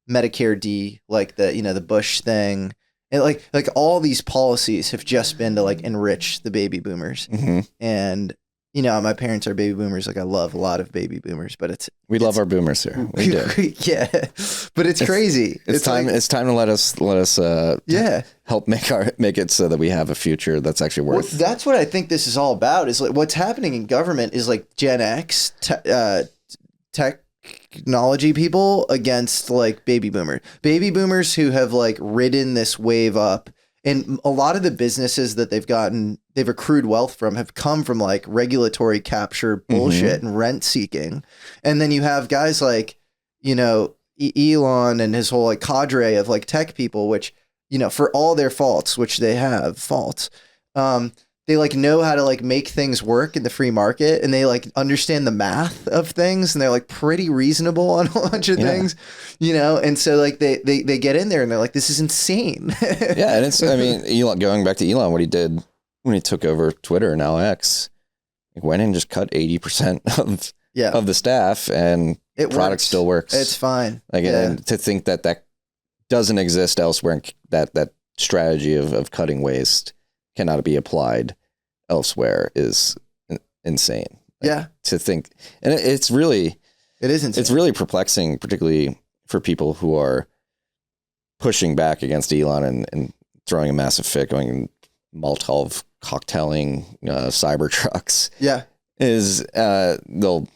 A: Medicare D, the Bush thing, and all these policies have just been to enrich the baby boomers. And my parents are baby boomers. I love a lot of baby boomers, but we
B: love our boomers here. We do.
A: Yeah, but it's crazy.
B: It's time to let us help make it so that we have a future that's actually worth.
A: Well, that's what I think this is all about. Is what's happening in government is Gen X technology people against baby boomers who have ridden this wave up, and a lot of the businesses that they've accrued wealth from have come from regulatory capture bullshit and rent seeking. And then you have guys Elon and his whole cadre of tech people, which for all their faults, which they have faults, they know how to make things work in the free market, and they understand the math of things, and they're pretty reasonable on a bunch of things, and so they get in there and they're this is insane.
B: Yeah. And it's, Elon, going back to Elon, what he did when he took over Twitter, now X, went in and just cut 80% of the staff, and the product still works.
A: It's fine.
B: And to think that doesn't exist elsewhere, and that strategy of cutting waste cannot be applied elsewhere is insane. To think, and it is insane. It's really perplexing, particularly for people who are pushing back against Elon and throwing a massive fit, going Molotov cocktailing cyber trucks.
A: Yeah,
B: they'll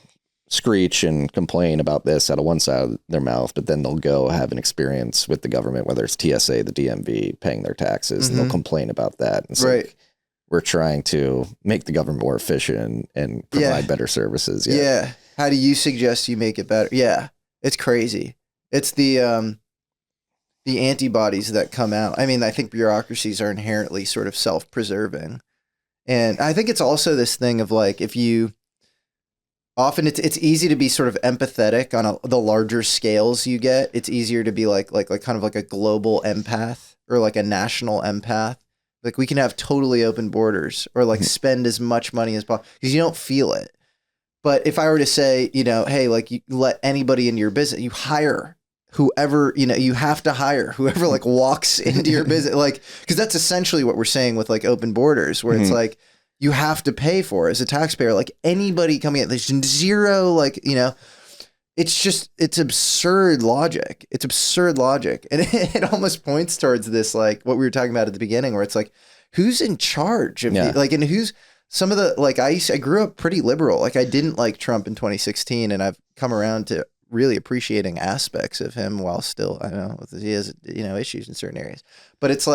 B: screech and complain about this out of one side of their mouth, but then they'll go have an experience with the government, whether it's TSA, the DMV, paying their taxes, and they'll complain about that. It's we're trying to make the government more efficient and provide better services.
A: Yeah. How do you suggest you make it better? Yeah. It's crazy. It's the antibodies that come out. I think bureaucracies are inherently sort of self-preserving. And I think it's also this thing of often it's easy to be sort of empathetic on the larger scales you get. It's easier to be kind of a global empath or a national empath. We can have totally open borders or spend as much money as possible because you don't feel it. But if I were to say, hey, you let anybody into your business, you hire whoever, you have to hire whoever walks into your business, because that's essentially what we're saying with open borders, where it's you have to pay for it as a taxpayer, anybody coming in, there's zero, it's absurd logic. It's absurd logic. And it almost points towards this, what we were talking about at the beginning, where it's who's in charge of and who's some of the, I grew up pretty liberal. I didn't like Trump in 2016, and I've come around to really appreciating aspects of him while still, I know he has, issues in certain areas, but it's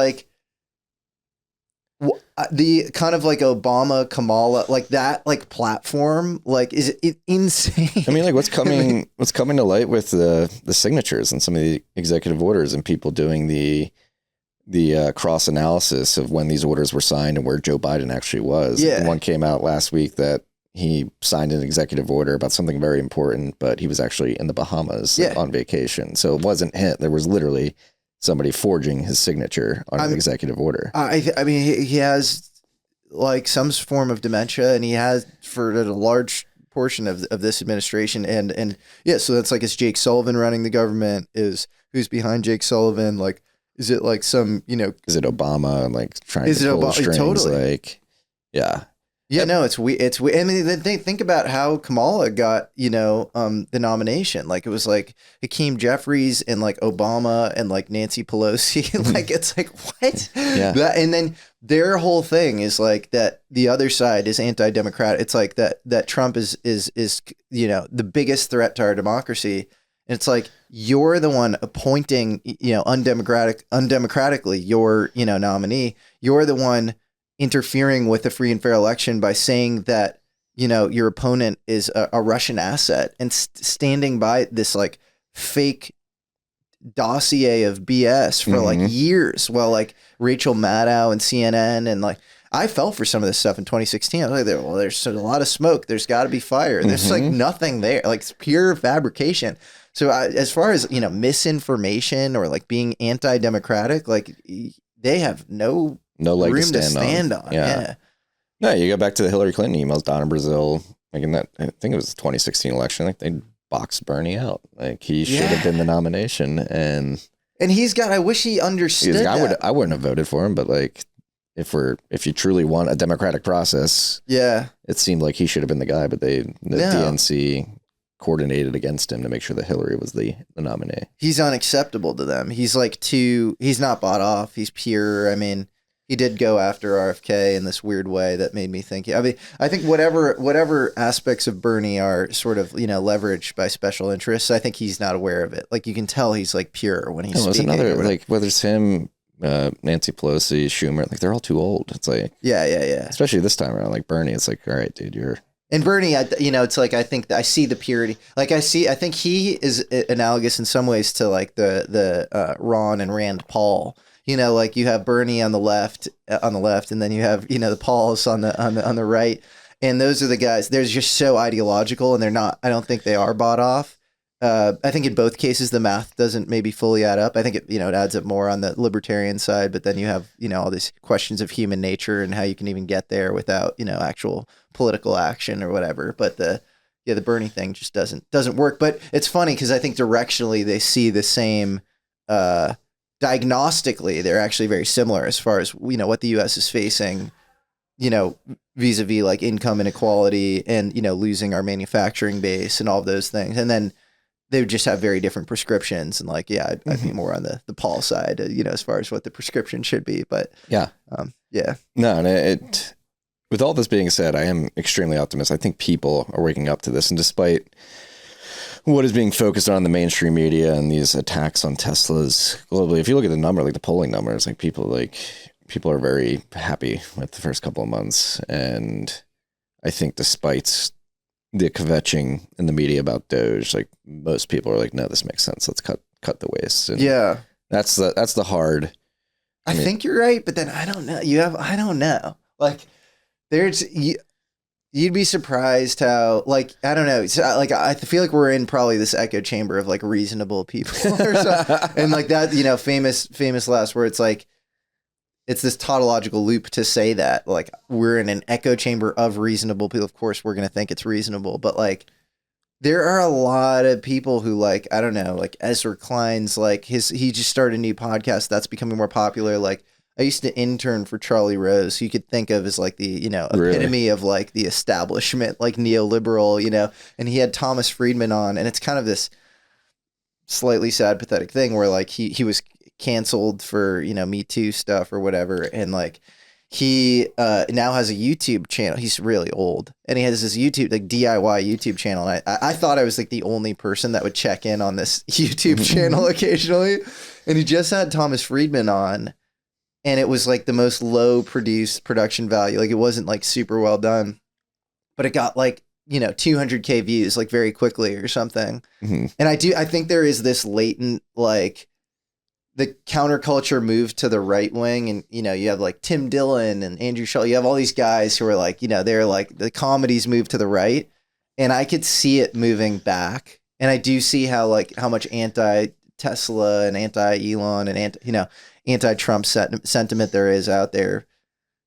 A: the kind of Obama, Kamala, that platform, is it insane?
B: What's coming to light with the signatures and some of the executive orders, and people doing the cross analysis of when these orders were signed and where Joe Biden actually was.
A: Yeah.
B: One came out last week that he signed an executive order about something very important, but he was actually in the Bahamas on vacation. So it wasn't him. There was literally somebody forging his signature on an executive order.
A: He has like some form of dementia, and he has for a large portion of this administration. And yeah, so that's like, is Jake Sullivan running the government? Is who's behind Jake Sullivan? Like, is it like some,
B: is it Obama like trying
A: Is
B: to
A: it
B: pull
A: Obama?
B: strings?
A: Totally.
B: Like, yeah.
A: Yeah, no, it's we. I mean, think about how Kamala got, the nomination. Like, it was like Hakeem Jeffries and like Obama and like Nancy Pelosi. Like, it's like, what?
B: Yeah.
A: And then their whole thing is like that the other side is anti-democratic. It's like that Trump is the biggest threat to our democracy. And it's like, you're the one appointing, undemocratically your, nominee. You're the one interfering with a free and fair election by saying that, your opponent is a Russian asset, and standing by this like fake dossier of BS for like years. Well, like Rachel Maddow and CNN, and like, I fell for some of this stuff in 2016. I was like, well, there's a lot of smoke. There's got to be fire. There's like nothing there. Like, it's pure fabrication. So as far as, misinformation or like being anti-democratic, like they have no
B: leg
A: room
B: to stand on.
A: Yeah.
B: No, you go back to the Hillary Clinton emails down in Brazil, like in that, I think it was the 2016 election. Like, they boxed Bernie out. Like, he should have been the nomination, and
A: I wish he understood that.
B: I wouldn't have voted for him, but like, if you truly want a democratic process, it seemed like he should have been the guy, but the DNC coordinated against him to make sure that Hillary was the nominee.
A: He's unacceptable to them. He's like he's not bought off. He's pure. I mean, he did go after RFK in this weird way that made me think. I mean, I think whatever aspects of Bernie are sort of, leveraged by special interests, I think he's not aware of it. Like, you can tell he's like pure when he's speaking.
B: Another, like, whether it's him, Nancy Pelosi, Schumer, like, they're all too old. It's like,
A: yeah.
B: Especially this time around, like Bernie, it's like, all right, dude, you're.
A: And Bernie, it's like, I think I see the purity. Like, I think he is analogous in some ways to like the Ron and Rand Paul. Like, you have Bernie on the left, and then you have, the Pauls on the right. And those are the guys, they're just so ideological, and I don't think they are bought off. I think in both cases, the math doesn't maybe fully add up. I think it adds up more on the libertarian side, but then you have, all these questions of human nature and how you can even get there without, actual political action or whatever. But the Bernie thing just doesn't work. But it's funny because I think directionally they see the same, diagnostically, they're actually very similar as far as, what the U.S. is facing, vis-a-vis like income inequality and, losing our manufacturing base and all of those things. And then they would just have very different prescriptions. And like, I'd be more on the Paul side, as far as what the prescription should be. But
B: yeah. No, and with all this being said, I am extremely optimistic. I think people are waking up to this. And despite what is being focused on in the mainstream media and these attacks on Teslas globally, if you look at the number, like the polling numbers, like people are very happy with the first couple of months. And I think despite the kvetching in the media about Doge, like most people are like, no, this makes sense. Let's cut the waste. And that's the hard.
A: I mean, think you're right, but then I don't know. I don't know. Like, you'd be surprised how, like, I don't know. Like, I feel like we're in probably this echo chamber of like reasonable people or something. And like that, famous last word. It's like, it's this tautological loop to say that, like, we're in an echo chamber of reasonable people. Of course, we're going to think it's reasonable, but like, there are a lot of people who, like, I don't know, like Ezra Klein's, like he just started a new podcast that's becoming more popular. Like, I used to intern for Charlie Rose, who you could think of as like the, epitome of like the establishment, like neoliberal, and he had Thomas Friedman on, and it's kind of this slightly sad, pathetic thing where like he was canceled for, Me Too stuff or whatever. And like, he now has a YouTube channel. He's really old, and he has this YouTube, like DIY YouTube channel. And I thought I was like the only person that would check in on this YouTube channel occasionally. And he just had Thomas Friedman on, and it was like the most low production value. Like, it wasn't like super well done, but it got like, 200K views like very quickly or something. Mm-hmm. And I think there is this latent, like, the counterculture moved to the right wing, and, you have like Tim Dillon and Andrew Schultz. You have all these guys who are like, they're like, the comedies moved to the right, and I could see it moving back. And I do see how much anti-Tesla and anti-Elon and anti-Trump sentiment there is out there.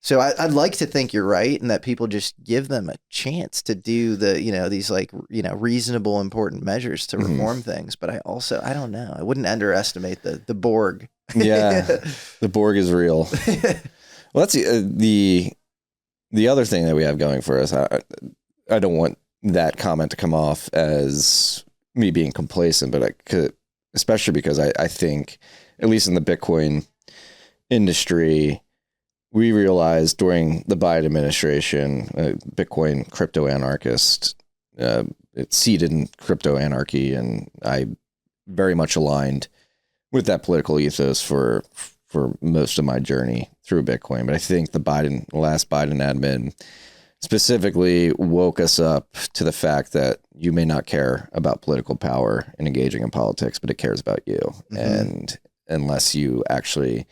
A: So I'd like to think you're right, and that people just give them a chance to do the, these like, reasonable, important measures to reform things. But I don't know. I wouldn't underestimate the Borg.
B: Yeah, the Borg is real. Well, that's the other thing that we have going for us. I don't want that comment to come off as me being complacent, but I could, especially because I think, at least in the Bitcoin industry, we realized during the Biden administration, Bitcoin crypto anarchist, it seeded in crypto anarchy, and I very much aligned with that political ethos for most of my journey through Bitcoin. But I think the last Biden admin specifically woke us up to the fact that you may not care about political power and engaging in politics, but it cares about you. And unless you actually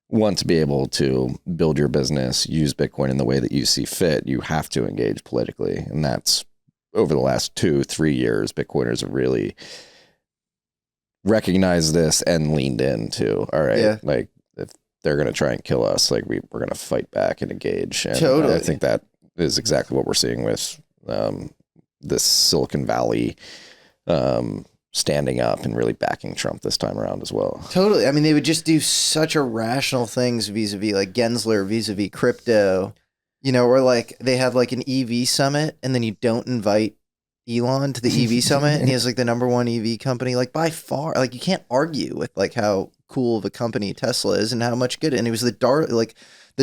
B: want to be able to build your business, use Bitcoin in the way that you see fit, you have to engage politically. And that's over the last 2-3 years, Bitcoiners have really recognized this and leaned into, all right, like if they're going to try and kill us, like we're going to fight back and engage. And
A: totally.
B: I think that is exactly what we're seeing with this Silicon Valley standing up and really backing Trump this time around as well.
A: Totally. I mean, they would just do such irrational things vis-a-vis like Gensler, vis-a-vis crypto, or like they have like an EV summit and then you don't invite Elon to the EV summit, and he has like the #1 EV company, like by far, like you can't argue with like how cool of a company Tesla is and how much good. And he was the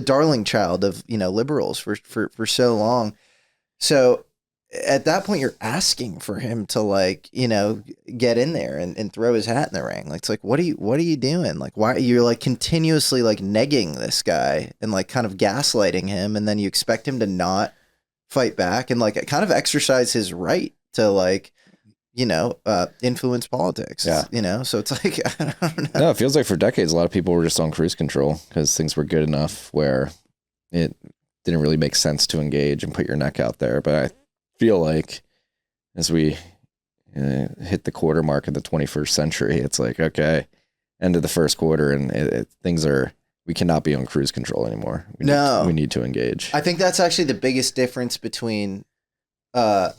A: darling child of, liberals for so long. So at that point, you're asking for him to like, get in there and throw his hat in the ring. Like, it's like, what are you doing? Like, why you're like continuously like negging this guy and like kind of gaslighting him. And then you expect him to not fight back and like kind of exercise his right to like, influence politics, so it's like, I don't know.
B: No, it feels like for decades, a lot of people were just on cruise control because things were good enough where it didn't really make sense to engage and put your neck out there. But I feel like as we hit the quarter mark of the 21st century, it's like, okay, end of the first quarter and we cannot be on cruise control anymore. We need to engage.
A: I think that's actually the biggest difference between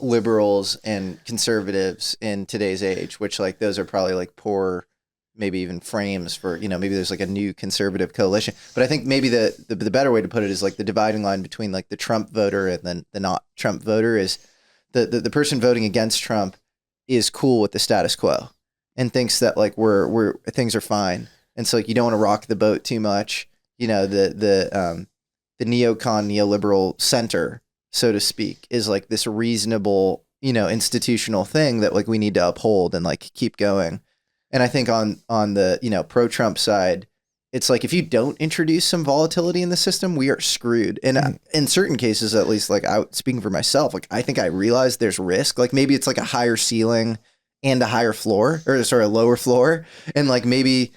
A: liberals and conservatives in today's age, which like those are probably like poor, maybe even frames for, maybe there's like a new conservative coalition. But I think maybe the better way to put it is like the dividing line between like the Trump voter and then the not Trump voter is the person voting against Trump is cool with the status quo and thinks that like we're things are fine. And so like you don't want to rock the boat too much. The neocon neoliberal center, so to speak, is like this reasonable, institutional thing that like we need to uphold and like keep going. And I think on the, pro-Trump side, it's like if you don't introduce some volatility in the system, we are screwed. And in certain cases, at least, like speaking for myself, like I think I realize there's risk. Like maybe it's like a higher ceiling and a higher floor, or sorry, a lower floor. And like maybe,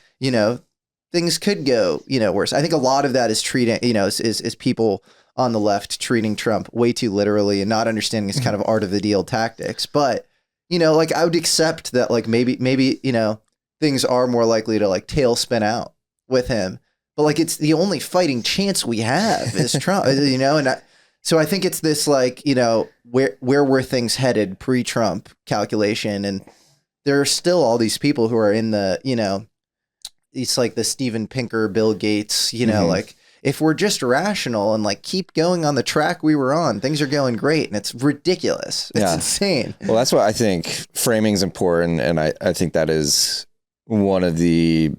A: things could go, worse. I think a lot of that is treating, is people on the left treating Trump way too literally and not understanding his kind of art of the deal tactics. But, like I would accept that like maybe, things are more likely to like tailspin out with him. But like it's the only fighting chance we have is Trump, so I think it's this like, where were things headed pre-Trump calculation. And there are still all these people who are in the, it's like the Steven Pinker, Bill Gates, like if we're just rational and like keep going on the track we were on, things are going great. And it's ridiculous. It's insane.
B: Well, that's what I think framing is important. And I think that is one of the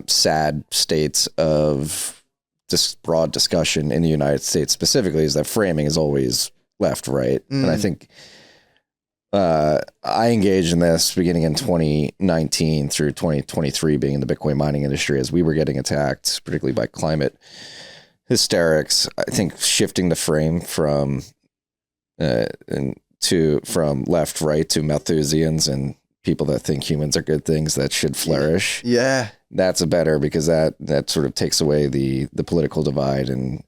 B: sad states of this broad discussion in the United States specifically is that framing is always left, right. And I think I engaged in this beginning in 2019 through 2023, being in the Bitcoin mining industry as we were getting attacked, particularly by climate hysterics. I think shifting the frame from left, right to Malthusians and people that think humans are good things that should flourish.
A: Yeah.
B: That's a better, because that sort of takes away the political divide and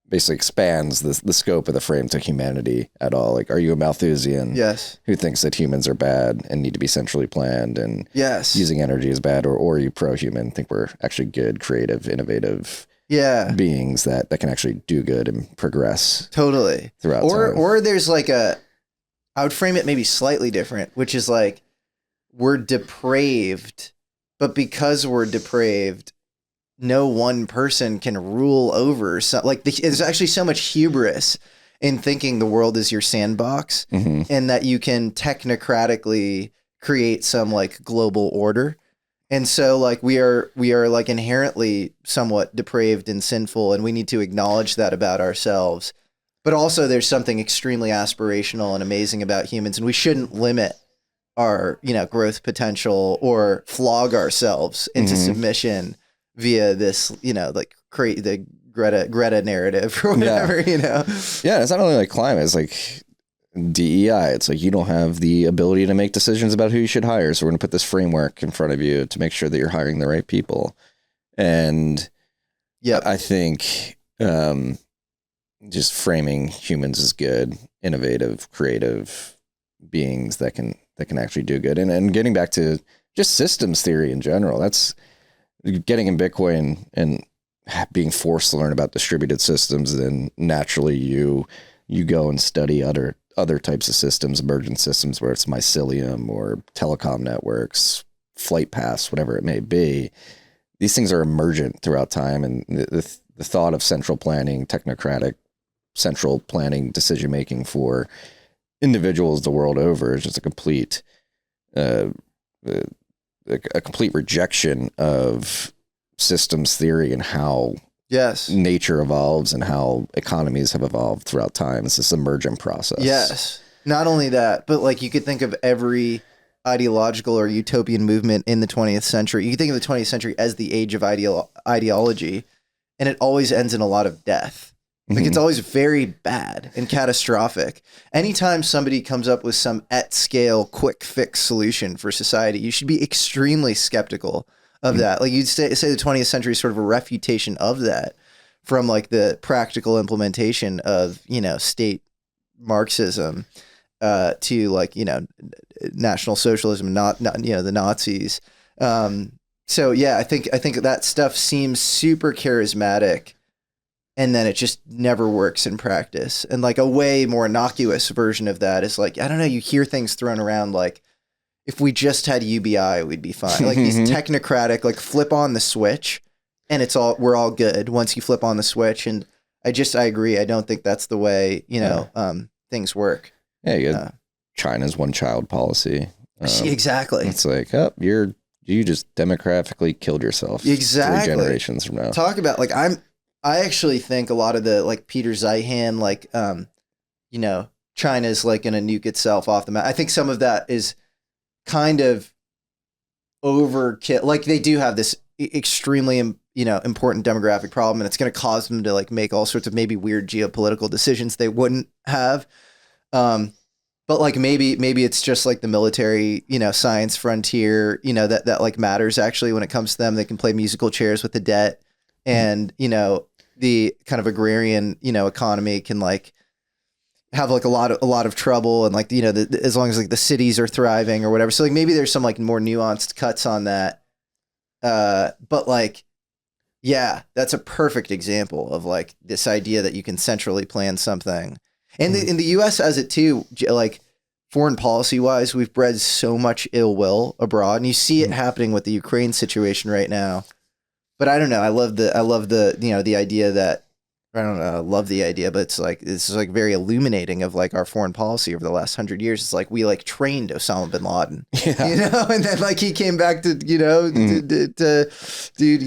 B: basically expands the scope of the frame to humanity at all. Like, are you a Malthusian?
A: Yes.
B: Who thinks that humans are bad and need to be centrally planned and
A: yes,
B: using energy is bad, or are you pro-human, think we're actually good, creative, innovative,
A: Yeah.
B: beings that can actually do good and progress
A: Totally.
B: throughout
A: Or
B: time.
A: or there's like I would frame it maybe slightly different, which is like we're depraved, but because we're depraved, no one person can rule over. So like there's actually so much hubris in thinking the world is your sandbox, and that you can technocratically create some like global order. And so like we are like inherently somewhat depraved and sinful, and we need to acknowledge that about ourselves. But also there's something extremely aspirational and amazing about humans, and we shouldn't limit our, growth potential or flog ourselves into submission via this, like create the Greta narrative or whatever,
B: Yeah, it's not only like climate, it's like DEI. It's like you don't have the ability to make decisions about who you should hire. So we're going to put this framework in front of you to make sure that you're hiring the right people. And I think just framing humans as good, innovative, creative beings that can actually do good. And getting back to just systems theory in general, that's getting in Bitcoin and being forced to learn about distributed systems. Then naturally you go and study other types of systems, emergent systems, where it's mycelium or telecom networks, flight paths, whatever it may be. These things are emergent throughout time. And the thought of central planning, technocratic central planning, decision-making for individuals the world over is just a complete rejection of systems theory and how nature evolves and how economies have evolved throughout time. It's this emergent process.
A: Yes. Not only that, but like you could think of every ideological or utopian movement in the 20th century. You could think of the 20th century as the age of ideology, and it always ends in a lot of death. Like it's always very bad and catastrophic. Anytime somebody comes up with some at scale quick fix solution for society, you should be extremely skeptical of that. Like you'd say the 20th century is sort of a refutation of that, from like the practical implementation of, state Marxism to like, National Socialism, not the Nazis. So yeah, I think that stuff seems super charismatic, and then it just never works in practice. And like a way more innocuous version of that is like, I don't know, you hear things thrown around like, if we just had UBI, we'd be fine. Like these technocratic, like flip on the switch and we're all good once you flip on the switch. And I agree. I don't think that's the way, things work.
B: Yeah. You got China's one child policy.
A: Exactly.
B: It's like, you just demographically killed yourself.
A: Exactly.
B: 3 generations from now.
A: Talk about like, I actually think a lot of the like Peter Zeihan, like, China's like going to nuke itself off the map. I think some of that is kind of overkill. Like they do have this extremely, important demographic problem, and it's going to cause them to like make all sorts of maybe weird geopolitical decisions they wouldn't have. But like maybe it's just like the military, science frontier, that like matters actually when it comes to them. They can play musical chairs with the debt, and, the kind of agrarian, economy can like have like a lot of trouble, and like, as long as like the cities are thriving or whatever. So like maybe there's some like more nuanced cuts on that. But like, yeah, that's a perfect example of like this idea that you can centrally plan something. And in the US as it too, like foreign policy wise, we've bred so much ill will abroad, and you see it happening with the Ukraine situation right now. But I don't know. I love the the idea that, I don't know, I love the idea, but it's like very illuminating of like our foreign policy over the last 100 years. It's like we like trained Osama bin Laden, and then like he came back to, to do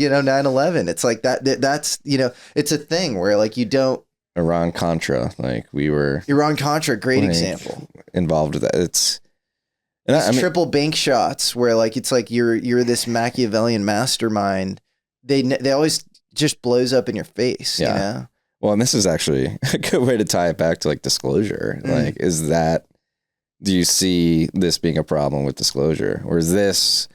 A: 9/11. It's like that's, it's a thing where like you don't.
B: Iran Contra, like we were.
A: Iran Contra, great
B: like,
A: example.
B: Involved with that. It's.
A: Triple bank shots where like it's like you're this Machiavellian mastermind. They always just blows up in your face.
B: Yeah. Well, and this is actually a good way to tie it back to like disclosure. Like, do you see this being a problem with disclosure, or is this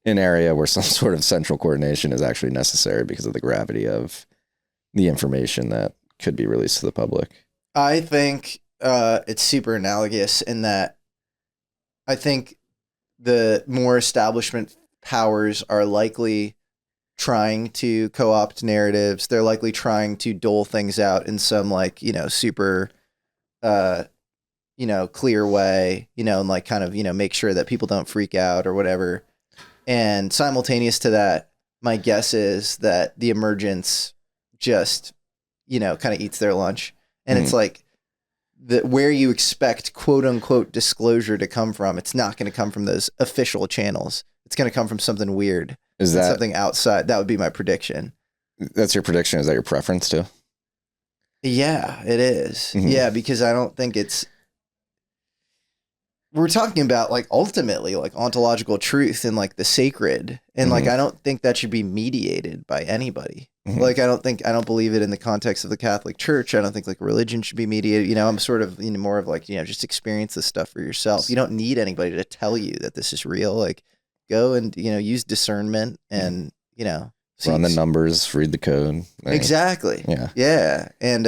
B: an area where some sort of central coordination is actually necessary because of the gravity of the information that could be released to the public?
A: I think it's super analogous in that I think the more establishment powers are likely trying to co-opt narratives. They're likely trying to dole things out in some like, super, clear way, and like kind of, make sure that people don't freak out or whatever. And simultaneous to that, my guess is that the emergence just, kind of eats their lunch. And it's like where you expect quote unquote disclosure to come from, it's not going to come from those official channels. It's going to come from something weird.
B: Is that
A: something outside? That would be my prediction.
B: That's your prediction? Is that your preference too?
A: Yeah, it is.
B: Mm-hmm.
A: Yeah, because I don't think we're talking about like ultimately like ontological truth and like the sacred. And like, I don't think that should be mediated by anybody. Like, I don't believe it in the context of the Catholic Church. I don't think like religion should be mediated. I'm sort of more of like, just experience this stuff for yourself. You don't need anybody to tell you that this is real. Like, go and, use discernment and,
B: run the numbers, read the code. Like,
A: exactly.
B: Yeah.
A: Yeah. And,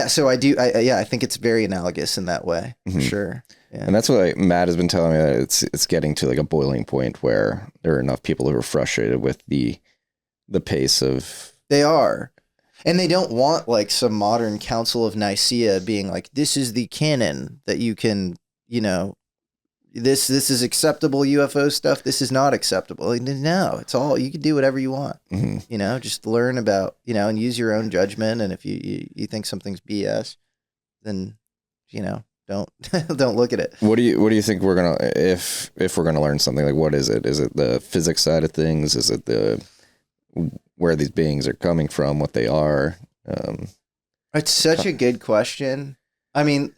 A: so I think it's very analogous in that way, for sure. Yeah.
B: And that's what Matt has been telling me, that it's getting to like a boiling point where there are enough people who are frustrated with the pace of. They
A: are. And they don't want like some modern Council of Nicaea being like, this is the canon that you can, this is acceptable UFO stuff. This is not acceptable. Like, no, it's all, you can do whatever you want, just learn about, and use your own judgment. And if you think something's BS, then, don't look at it.
B: What do you think we're going to, if we're going to learn something, like what is it? Is it the physics side of things? Is it where these beings are coming from, what they are?
A: It's such a good question. I mean,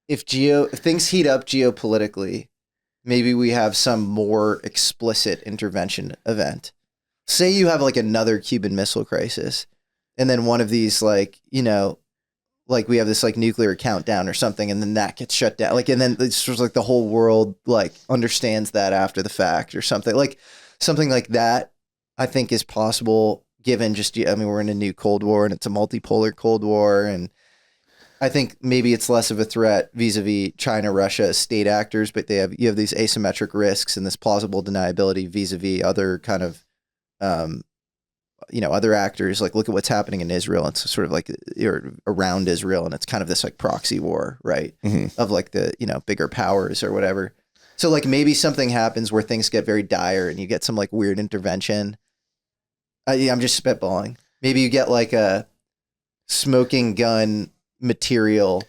A: if things heat up geopolitically, maybe we have some more explicit intervention event. Say you have like another Cuban Missile Crisis, and then one of these like, like we have this like nuclear countdown or something, and then that gets shut down. Like, and then it's just like the whole world like understands that after the fact or something like that. I think is possible given just, we're in a new Cold War and it's a multipolar Cold War. And I think maybe it's less of a threat vis-a-vis China, Russia as state actors, but you have these asymmetric risks and this plausible deniability vis-a-vis other kind of, other actors. Like, look at what's happening in Israel. It's sort of like around Israel, and it's kind of this like proxy war, right? Of like the, bigger powers or whatever. So like maybe something happens where things get very dire and you get some like weird intervention. I'm just spitballing. Maybe you get like a smoking gun material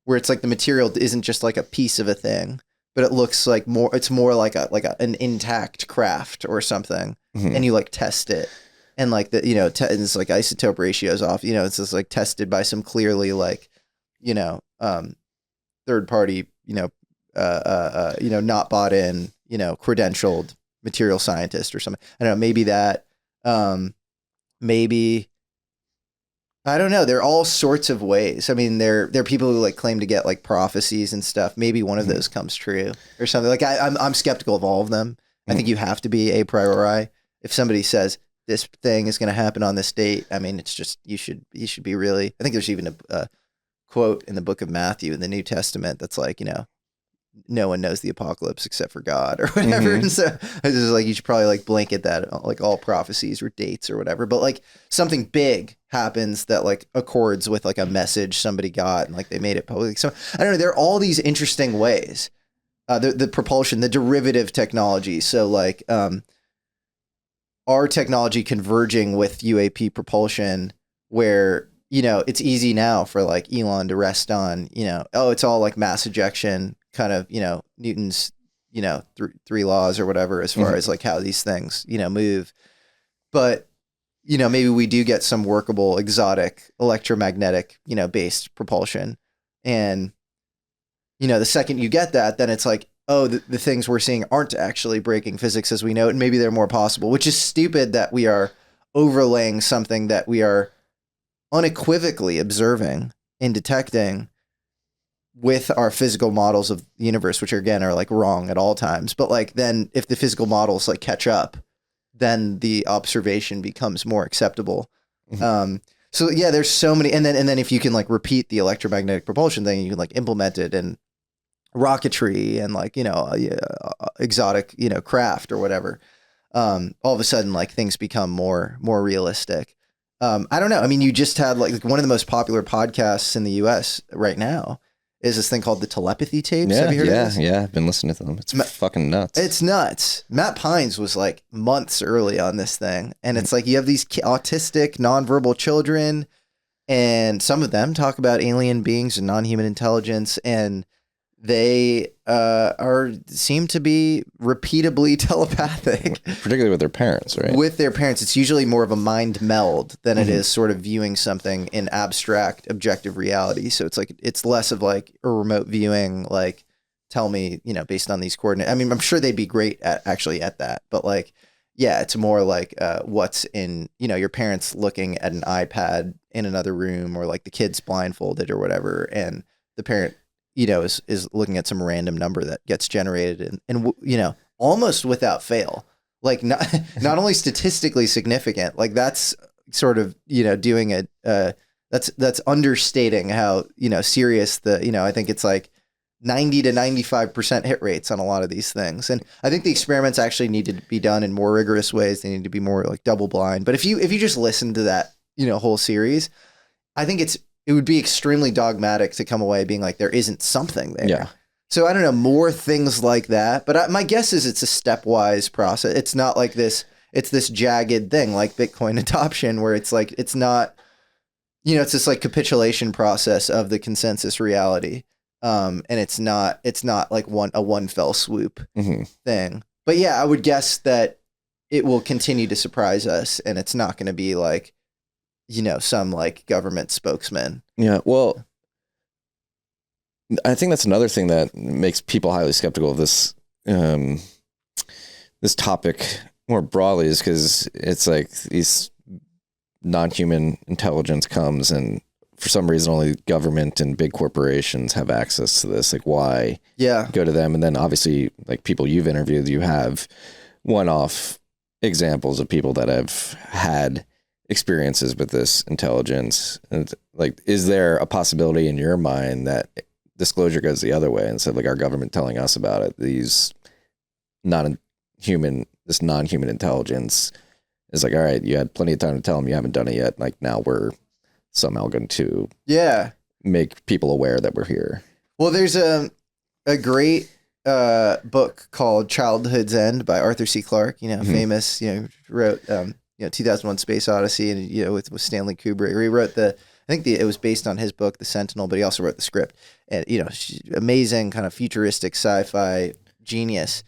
A: where it's like the material isn't just like a piece of a thing, but it looks like it's more like an intact craft or something. And you like test it. And like the, it's like isotope ratios off, it's just like tested by some clearly like, third party, not bought in, credentialed material scientist or something. I don't know, maybe that, maybe, I don't know. There are all sorts of ways. I mean, there are people who like claim to get like prophecies and stuff. Maybe one of those comes true or something. Like I'm skeptical of all of them. I think you have to be a priori. If somebody says this thing is going to happen on this date, I mean, it's just, you should be really, I think there's even a quote in the book of Matthew in the New Testament that's like, no one knows the apocalypse except for God or whatever. And so it's just like, you should probably like blanket that, like all prophecies or dates or whatever. But like something big happens that like accords with like a message somebody got and like they made it public. So I don't know. There are all these interesting ways, the propulsion, the derivative technology. So like, our technology converging with UAP propulsion where, it's easy now for like Elon to rest on, it's all like mass ejection kind of, Newton's, three laws or whatever, as far as like how these things, move. But, maybe we do get some workable, exotic, electromagnetic, based propulsion. And, the second you get that, then it's like, oh, the things we're seeing aren't actually breaking physics as we know it. And maybe they're more possible, which is stupid that we are overlaying something that we are unequivocally observing and detecting with our physical models of the universe, which are like wrong at all times. But like, then if the physical models like catch up, then the observation becomes more acceptable. So yeah, there's so many. And then if you can like repeat the electromagnetic propulsion thing, you can like implement it in rocketry and like, exotic, craft or whatever. all of a sudden like things become more realistic. I don't know. I mean, you just had like one of the most popular podcasts in the US right now is this thing called the Telepathy Tapes. Have you heard of this?
B: Yeah. I've been listening to them. It's fucking nuts.
A: It's nuts. Matt Pines was like months early on this thing. And it's like you have these autistic, nonverbal children, and some of them talk about alien beings and non-human intelligence, and they seem to be repeatably telepathic.
B: Particularly with their parents, right?
A: With their parents, it's usually more of a mind meld than it is sort of viewing something in abstract, objective reality. So it's like it's less of like a remote viewing, like tell me, based on these coordinates. I mean, I'm sure they'd be great at that, but like, yeah, it's more like what's in, your parents looking at an iPad in another room, or like the kid's blindfolded or whatever, and the parent is looking at some random number that gets generated and almost without fail, like not only statistically significant, like that's sort of, doing it. That's understating how, serious I think it's like 90 to 95% hit rates on a lot of these things. And I think the experiments actually need to be done in more rigorous ways. They need to be more like double blind. But if you just listen to that, whole series, I think it would be extremely dogmatic to come away being like, there isn't something there.
B: Yeah.
A: So I don't know, more things like that. But my guess is it's a stepwise process. It's not like this, it's this jagged thing like Bitcoin adoption where it's like, it's not, it's this like capitulation process of the consensus reality. And it's not like a one fell swoop thing. But yeah, I would guess that it will continue to surprise us, and it's not going to be like, some like government spokesman.
B: Yeah. Well, I think that's another thing that makes people highly skeptical of this, this topic more broadly, is because it's like these non-human intelligence comes, and for some reason only government and big corporations have access to this. Like, why go to them? And then obviously, like people you've interviewed, you have one-off examples of people that have had experiences with this intelligence. And like, is there a possibility in your mind that disclosure goes the other way, instead of like our government telling us about it, this non-human intelligence is like, all right, you had plenty of time to tell them, you haven't done it yet. Like, now we're somehow going to make people aware that we're here. Well,
A: there's a great book called Childhood's End by Arthur C. Clarke, famous, wrote 2001 Space Odyssey, and with Stanley Kubrick. He wrote it was based on his book The Sentinel, but he also wrote the script. And amazing kind of futuristic sci-fi genius.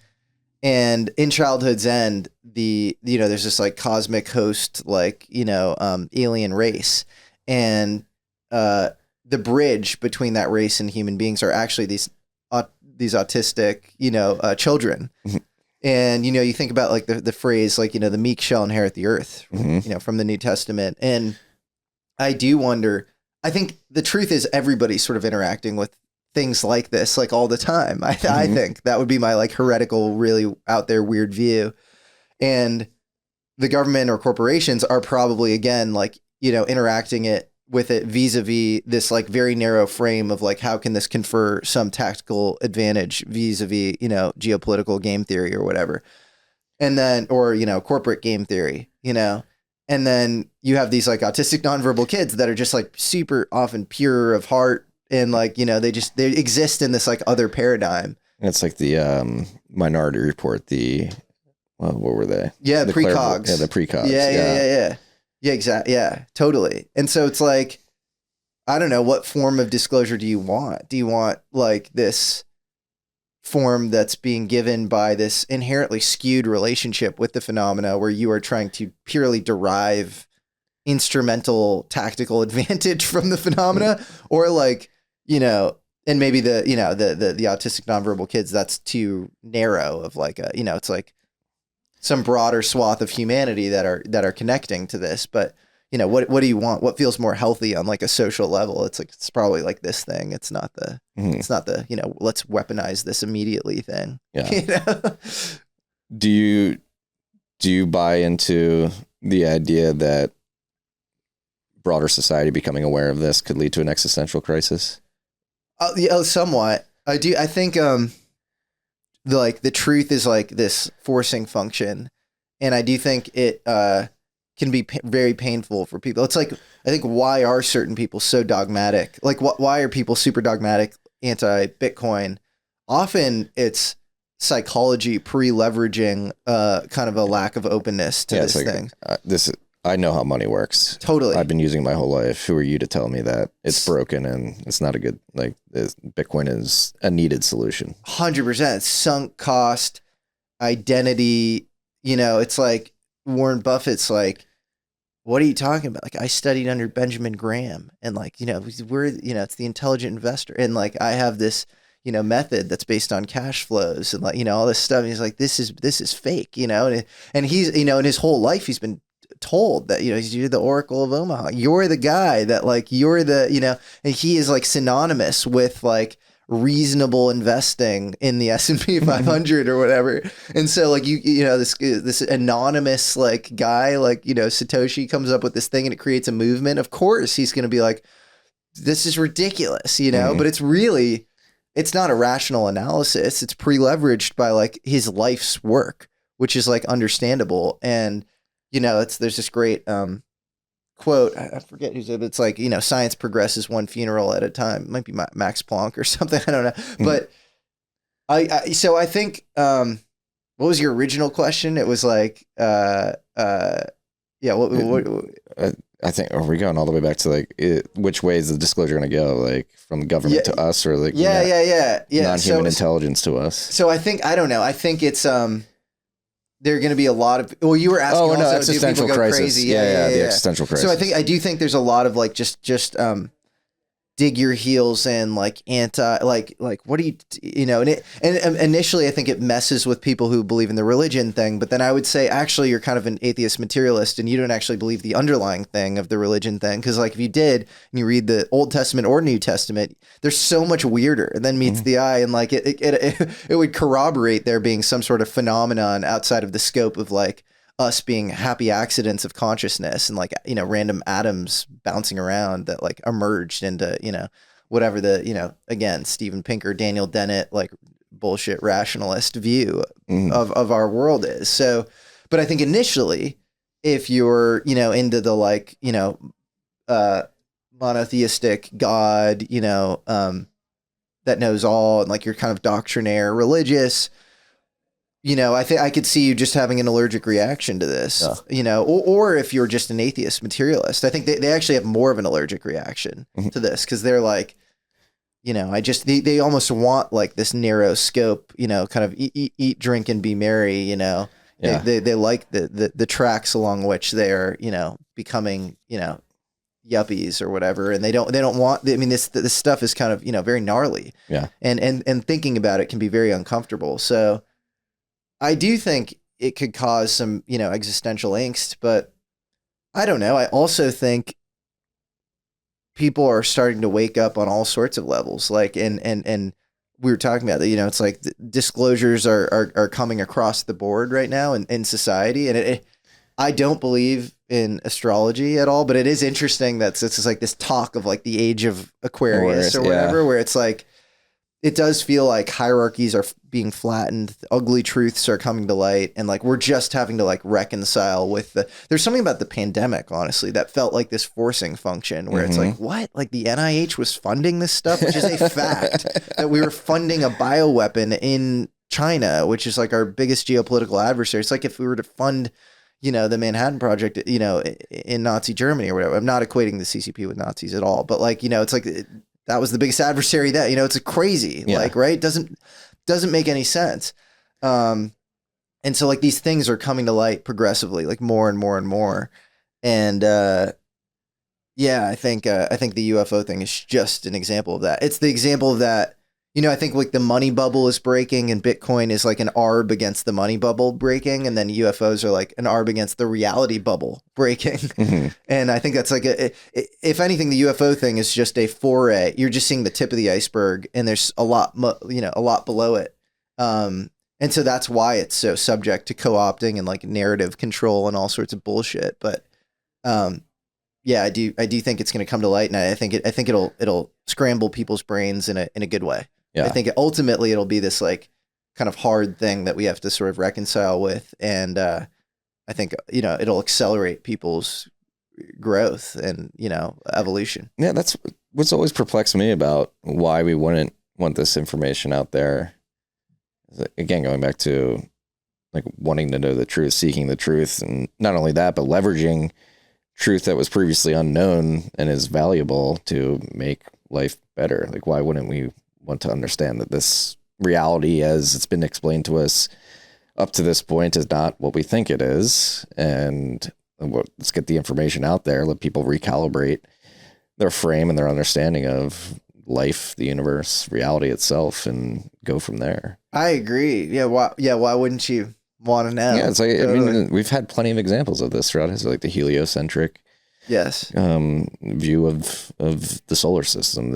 A: And in Childhood's End, there's this like cosmic host, like alien race, and the bridge between that race and human beings are actually these autistic children. And you think about like the phrase like the meek shall inherit the earth, from the New Testament. And I do wonder, I think the truth is everybody's sort of interacting with things like this like all the time. I think that would be my like heretical, really out there weird view. And the government or corporations are probably again like interacting with it vis-a-vis this like very narrow frame of like, how can this confer some tactical advantage vis-a-vis geopolitical game theory or whatever, and then or corporate game theory, and then you have these like autistic nonverbal kids that are just like super often pure of heart, and like they exist in this like other paradigm.
B: It's like the Minority Report. What were they?
A: Yeah, the precogs.
B: Yeah, the precogs.
A: Yeah, exactly. Yeah, totally. And so it's like, I don't know, what form of disclosure do you want? Do you want like this form that's being given by this inherently skewed relationship with the phenomena, where you are trying to purely derive instrumental tactical advantage from the phenomena, or like, and maybe the autistic nonverbal kids, that's too narrow of like it's like some broader swath of humanity that are connecting to this. But what do you want? What feels more healthy on like a social level? It's like, it's probably like this thing. It's not the let's weaponize this immediately thing.
B: Yeah. Do you buy into the idea that broader society becoming aware of this could lead to an existential crisis?
A: Yeah, somewhat. I do. I think like the truth is like this forcing function, and I do think it can be very painful for people. It's like, I think, why are certain people so dogmatic? Like, why are people super dogmatic anti-Bitcoin? Often it's psychology pre-leveraging kind of a lack of openness to this thing.
B: I know how money works.
A: Totally.
B: I've been using it my whole life. Who are you to tell me that it's broken and it's not a good, like, Bitcoin is a needed solution?
A: 100%. Sunk cost, identity, it's like Warren Buffett's like, what are you talking about? Like, I studied under Benjamin Graham, and like, we're, it's the intelligent investor. And like, I have this, method that's based on cash flows and like, all this stuff. And he's like, this is fake, and he's, in his whole life, he's been told that, you're the Oracle of Omaha. You're the guy that like, you're the, and he is like synonymous with like reasonable investing in the S&P 500 or whatever. And so like, this anonymous like guy, like, Satoshi comes up with this thing and it creates a movement. Of course, he's going to be like, this is ridiculous, but it's not a rational analysis. It's pre-leveraged by like his life's work, which is like understandable. And, there's this great quote. I forget who's it. It's like, science progresses one funeral at a time. It might be Max Planck or something. I don't know. But so I think, what was your original question? It was like, what
B: I think, are we going all the way back to like which way is the disclosure going to go? Like from the government to us, or like non-human intelligence to us?
A: So I think, I don't know. I think it's there are going to be a lot of. Well, you were asking. Oh no,
B: existential crisis.
A: Crazy?
B: Yeah, the existential crisis.
A: So I do think there's a lot of like just dig your heels in, like anti, like what do you, and initially I think it messes with people who believe in the religion thing, but then I would say actually you're kind of an atheist materialist and you don't actually believe the underlying thing of the religion thing, because like if you did and you read the Old Testament or New Testament, there's so much weirder than meets the eye, and like it would corroborate there being some sort of phenomenon outside of the scope of like us being happy accidents of consciousness and like, random atoms bouncing around that like emerged into, whatever the, again, Steven Pinker, Daniel Dennett, like bullshit rationalist view of our world is. So, but I think initially, if you're, into the like, monotheistic God, that knows all, and like you're kind of doctrinaire religious, I think I could see you just having an allergic reaction to this, or if you're just an atheist materialist, I think they actually have more of an allergic reaction to this, because they're like, they almost want like this narrow scope, kind of eat, drink, and be merry, they like the tracks along which they're, becoming, yuppies or whatever, and they don't want. I mean, this stuff is kind of very gnarly, and thinking about it can be very uncomfortable. So I do think it could cause some, existential angst, but I don't know. I also think people are starting to wake up on all sorts of levels. Like, and we were talking about that, it's like the disclosures are coming across the board right now in society. And I don't believe in astrology at all, but it is interesting that it's like this talk of like the age of Aquarius or whatever, where it's like, it does feel like hierarchies are being flattened. Ugly truths are coming to light. And like, we're just having to like reconcile with there's something about the pandemic, honestly, that felt like this forcing function where it's like, what? Like the NIH was funding this stuff, which is a fact that we were funding a bioweapon in China, which is like our biggest geopolitical adversary. It's like if we were to fund, the Manhattan Project, in Nazi Germany or whatever. I'm not equating the CCP with Nazis at all, but like, it's like, that was the biggest adversary that, it's a crazy, like, right. Doesn't make any sense. And so like these things are coming to light progressively, like more and more and more. And, I think the UFO thing is just an example of that. It's the example of that, I think like the money bubble is breaking and Bitcoin is like an arb against the money bubble breaking. And then UFOs are like an arb against the reality bubble breaking. And I think that's like if anything, the UFO thing is just a foray. You're just seeing the tip of the iceberg and there's a lot below it. And so that's why it's so subject to co-opting and like narrative control and all sorts of bullshit. But, I do think it's going to come to light, and I think it'll scramble people's brains in a good way. Yeah. I think ultimately it'll be this like kind of hard thing that we have to sort of reconcile with, and I think, it'll accelerate people's growth and, evolution.
B: Yeah, that's what's always perplexed me about why we wouldn't want this information out there. Again, going back to like wanting to know the truth, seeking the truth, and not only that, but leveraging truth that was previously unknown and is valuable to make life better. Like, why wouldn't we want to understand that this reality, as it's been explained to us up to this point, is not what we think it is? And let's get the information out there, let people recalibrate their frame and their understanding of life, the universe, reality itself, and go from there.
A: I agree. Yeah. Why wouldn't you want to know?
B: Yeah, it's like,
A: Totally.
B: I mean, we've had plenty of examples of this throughout history, like the heliocentric
A: Yes.
B: view of the solar system,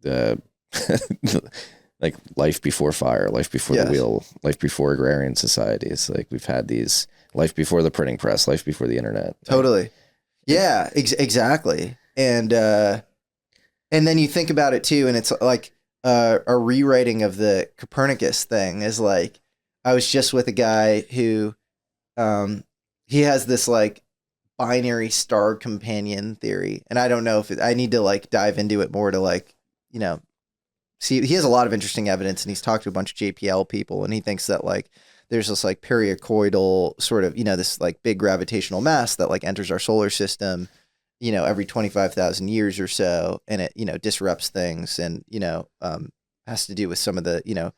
B: the like life before fire, life before the wheel, life before agrarian societies. Like, we've had these, life before the printing press, life before the internet.
A: Totally. Yeah, exactly. And then you think about it too, and it's like a rewriting of the Copernicus thing is like, I was just with a guy who, he has this like binary star companion theory, and I don't know if I need to like dive into it more to like, see, he has a lot of interesting evidence, and he's talked to a bunch of JPL people, and he thinks that like there's this like periacoidal sort of, this like big gravitational mass that like enters our solar system, every 25,000 years or so, and it, disrupts things, and, has to do with some of the,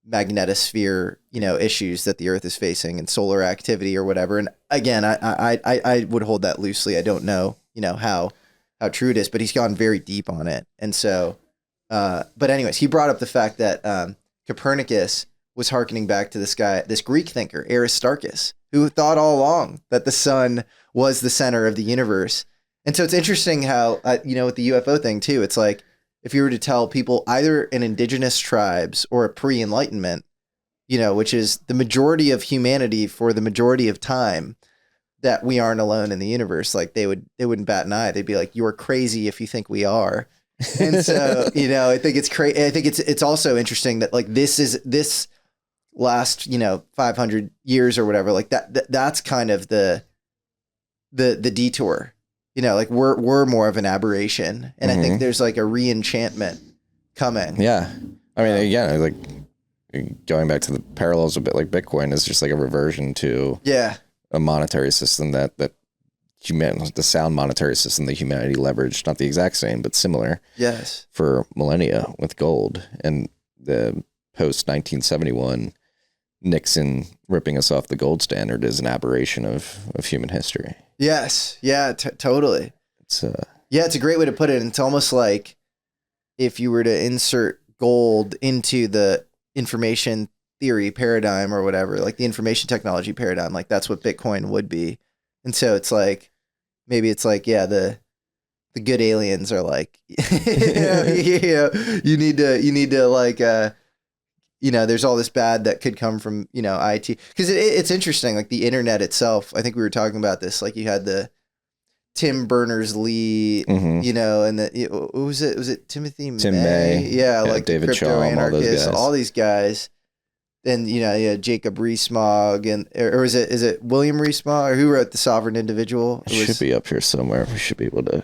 A: magnetosphere, issues that the Earth is facing and solar activity or whatever. And again, I would hold that loosely. I don't know, how true it is, but he's gone very deep on it. And so, but anyways, he brought up the fact that Copernicus was hearkening back to this Greek thinker, Aristarchus, who thought all along that the sun was the center of the universe. And so it's interesting how, with the UFO thing too, it's like, if you were to tell people either in indigenous tribes or a pre-enlightenment, which is the majority of humanity for the majority of time, that we aren't alone in the universe, like they wouldn't bat an eye. They'd be like, you're crazy if you think we are. And so, I think it's crazy. I think it's also interesting that like this last, 500 years or whatever, like that's kind of the detour, like we're more of an aberration. And I think there's like a re-enchantment coming.
B: Yeah. I mean, again, like going back to the parallels a bit, like Bitcoin is just like a reversion to a monetary system that the sound monetary system that humanity leveraged, not the exact same, but similar.
A: Yes. For
B: millennia with gold. And the post 1971 Nixon ripping us off the gold standard is an aberration of human history.
A: Yes. Yeah, totally. It's a great way to put it. It's almost like if you were to insert gold into the information theory paradigm or whatever, like the information technology paradigm, like that's what Bitcoin would be. And so it's like, maybe it's like, the good aliens are like, you need to like, there's all this bad that could come from, IT. Because it's interesting, like the internet itself. I think we were talking about this. Like you had the Tim Berners-Lee, and what was it? Was it Tim May? Yeah, like
B: David
A: crypto
B: Chaum,
A: anarchists, all these guys. Then Jacob Rees-Mogg or is it William Rees-Mogg, or who wrote The Sovereign Individual?
B: It should be up here somewhere. We should be able to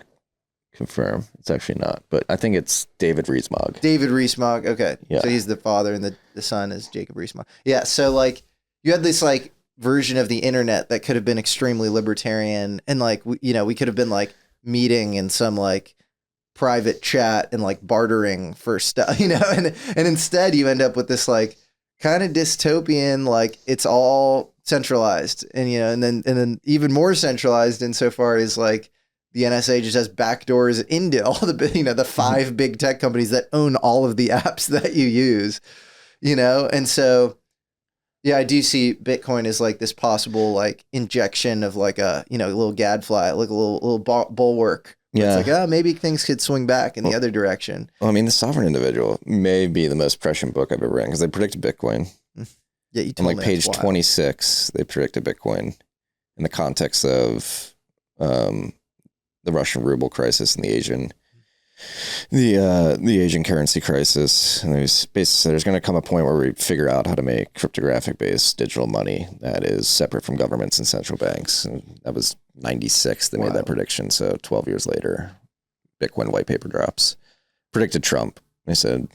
B: confirm. It's actually not, but I think it's David Rees-Mogg.
A: David Rees-Mogg. Okay,
B: yeah.
A: So he's the father, and the son is Jacob Rees-Mogg. Yeah. So like you had this like version of the internet that could have been extremely libertarian, and like we could have been like meeting in some like private chat and like bartering for stuff, and instead you end up with this like kind of dystopian, like it's all centralized, and and then even more centralized insofar as like the NSA just has backdoors into all the the 5 big tech companies that own all of the apps that you use, and so I do see Bitcoin as like this possible like injection of like a little gadfly, like a little bulwark. Yeah, it's like, maybe things could swing back in the other direction.
B: Well, I mean, The Sovereign Individual may be the most prescient book I've ever read, because they predicted Bitcoin.
A: Yeah, you told me.
B: On like page 26, they predicted Bitcoin in the context of the Russian ruble crisis and the Asian the Asian currency crisis. And there's going to come a point where we figure out how to make cryptographic based digital money that is separate from governments and central banks. And that was 96. They made that prediction. So 12 years later, Bitcoin white paper drops. Predicted Trump. They said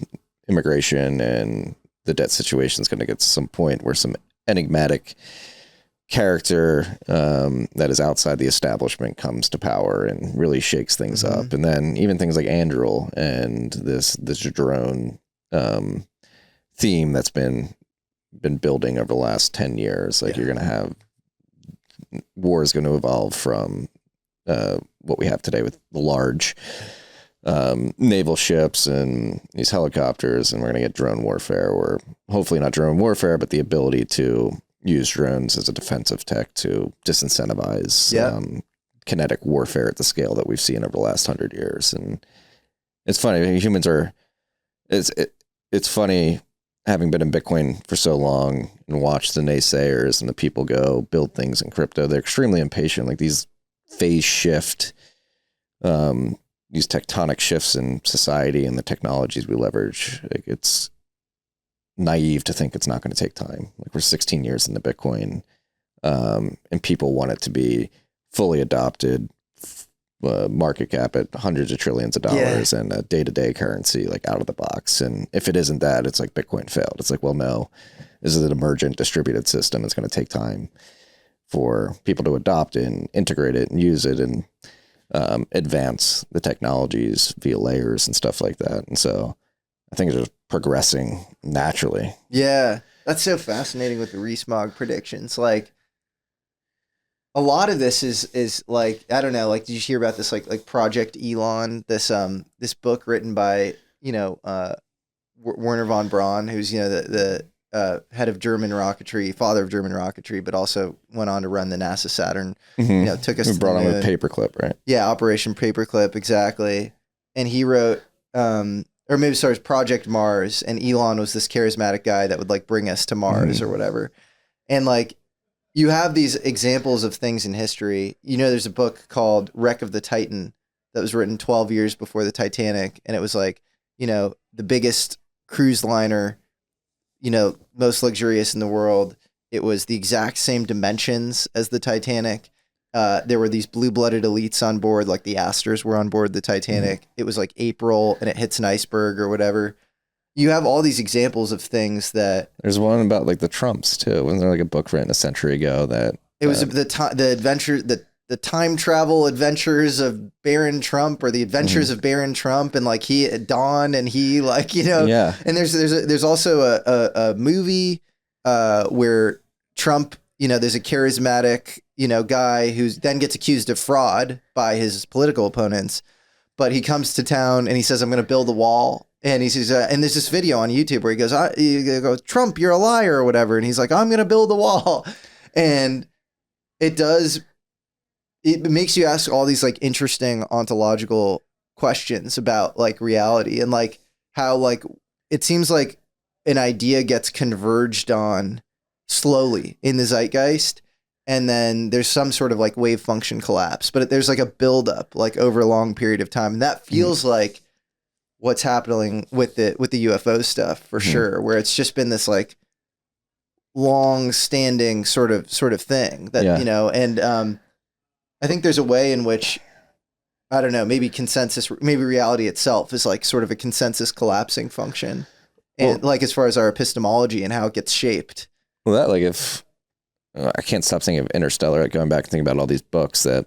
B: immigration and the debt situation is going to get to some point where some enigmatic character that is outside the establishment comes to power and really shakes things up. And then even things like Anduril and this drone theme that's been building over the last 10 years. Like you're going to have war is going to evolve from what we have today with the large naval ships and these helicopters, and we're going to get drone warfare, or hopefully not drone warfare, but the ability to use drones as a defensive tech to disincentivize kinetic warfare at the scale that we've seen over the last 100 years. And it's funny, humans are, it's funny having been in Bitcoin for so long and watched the naysayers and the people go build things in crypto. They're extremely impatient. Like these phase shift, these tectonic shifts in society and the technologies we leverage. Like it's naive to think it's not going to take time. Like we're 16 years into Bitcoin, and people want it to be fully adopted, market cap at hundreds of trillions of dollars and a day-to-day currency, like out of the box. And if it isn't that, it's like Bitcoin failed. It's like, well, no, this is an emergent distributed system. It's going to take time for people to adopt it and integrate it and use it and advance the technologies via layers and stuff like that. And so I think it's just progressing naturally. Yeah.
A: That's so fascinating with the Rees-Mogg predictions. Like a lot of this is like, I don't know, like, did you hear about this, like Project Elon, this book written by, Werner von Braun, who's, the head of German rocketry, father of German rocketry, but also went on to run the NASA Saturn, took us to
B: brought
A: the moon.
B: on with Paperclip, right?
A: Yeah. Operation Paperclip. Exactly. And he wrote, or maybe sorry, it was Project Mars, and Elon was this charismatic guy that would like bring us to Mars or whatever. And like, you have these examples of things in history. There's a book called Wreck of the Titan that was written 12 years before the Titanic. And it was like, the biggest cruise liner, most luxurious in the world. It was the exact same dimensions as the Titanic. There were these blue-blooded elites on board, like the Astors were on board the Titanic. It was like April and it hits an iceberg or whatever. You have all these examples of things that...
B: There's one about like the Trumps too. Wasn't there like a book written a century ago that...
A: It was the time travel adventures of Baron Trump, or the adventures of Baron Trump, and like Dawn, and he like,
B: Yeah.
A: And there's also a movie where Trump, there's a charismatic, guy who then gets accused of fraud by his political opponents, but he comes to town and he says, I'm going to build a wall. And he says, and there's this video on YouTube where he goes, Trump, you're a liar or whatever. And he's like, I'm going to build a wall. And it makes you ask all these like interesting ontological questions about like reality, and like how like it seems like an idea gets converged on slowly in the zeitgeist, and then there's some sort of like wave function collapse, but there's like a buildup like over a long period of time. And that feels like what's happening with the UFO stuff for sure, where it's just been this like long standing sort of thing that, and I think there's a way in which, I don't know, maybe reality itself is like sort of a consensus collapsing function. And like, as far as our epistemology and how it gets shaped.
B: Well, that like if I can't stop thinking of Interstellar, like going back and thinking about all these books that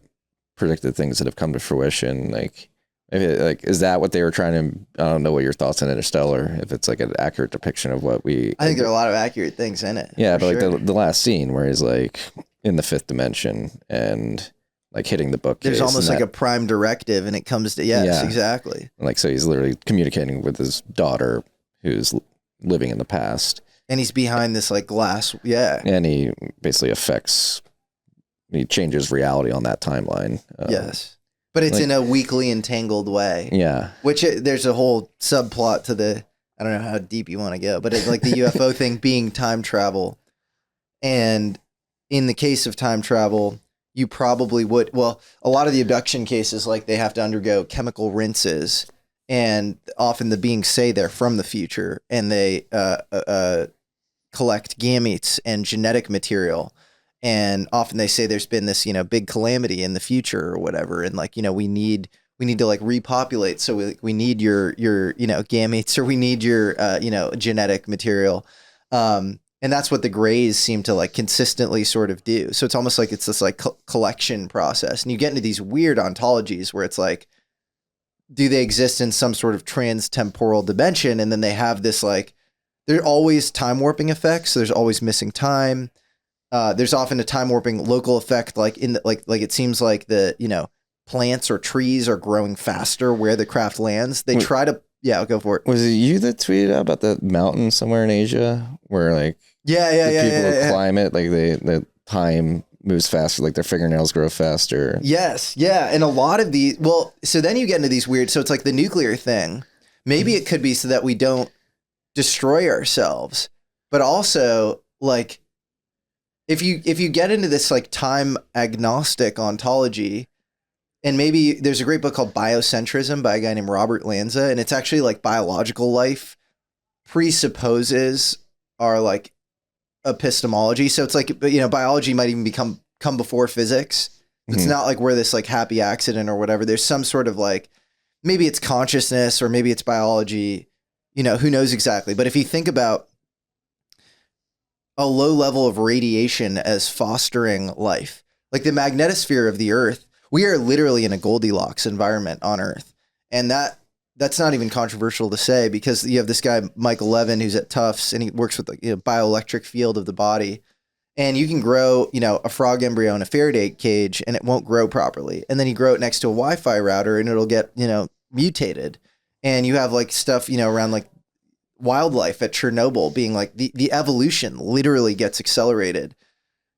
B: predicted things that have come to fruition. Like, maybe, like, is that what they were trying to? I don't know what your thoughts on Interstellar. If it's like an accurate depiction of what we.
A: I think there are a lot of accurate things in it.
B: Yeah, but like the last scene where he's like in the fifth dimension and like hitting the bookcase.
A: There's almost like a prime directive, and it comes to exactly.
B: Like, so he's literally communicating with his daughter who's living in the past.
A: And he's behind this like glass. Yeah.
B: And he basically he changes reality on that timeline.
A: Yes. But it's like, in a weakly entangled way.
B: Yeah.
A: Which there's a whole subplot to I don't know how deep you want to go, but it's like the UFO thing being time travel. And in the case of time travel, you probably would, a lot of the abduction cases, like they have to undergo chemical rinses and often the beings say they're from the future, and they collect gametes and genetic material. And often they say there's been this, big calamity in the future or whatever. And like, we need to like repopulate. So we need your gametes, or we need your, genetic material. And that's what the Greys seem to like consistently sort of do. So it's almost like it's this like collection process. And you get into these weird ontologies where it's like, do they exist in some sort of trans-temporal dimension? And then they have this like, there are always time warping effects. So there's always missing time. There's often a time warping local effect, like in the, like it seems like the plants or trees are growing faster where the craft lands. They try to I'll go for it.
B: Was it you that tweeted out about the mountain somewhere in Asia where like people climb it, like the time moves faster, like their fingernails grow faster.
A: Yes, yeah, and a lot of these. Well, so then you get into these weird. So it's like the nuclear thing. Maybe it could be so that we don't destroy ourselves, but also like. If you get into this like time agnostic ontology, and maybe there's a great book called Biocentrism by a guy named Robert Lanza, and it's actually like biological life presupposes our like epistemology. So it's like, biology might even come before physics. It's not like we're this like happy accident or whatever. There's some sort of like, maybe it's consciousness or maybe it's biology, who knows exactly. But if you think about a low level of radiation as fostering life, like the magnetosphere of the Earth, we are literally in a Goldilocks environment on Earth. And that's not even controversial to say, because you have this guy, Michael Levin, who's at Tufts, and he works with the bioelectric field of the body. And you can grow, a frog embryo in a Faraday cage and it won't grow properly. And then you grow it next to a Wi-Fi router and it'll get, mutated. And you have like stuff, around like wildlife at Chernobyl being like the evolution literally gets accelerated.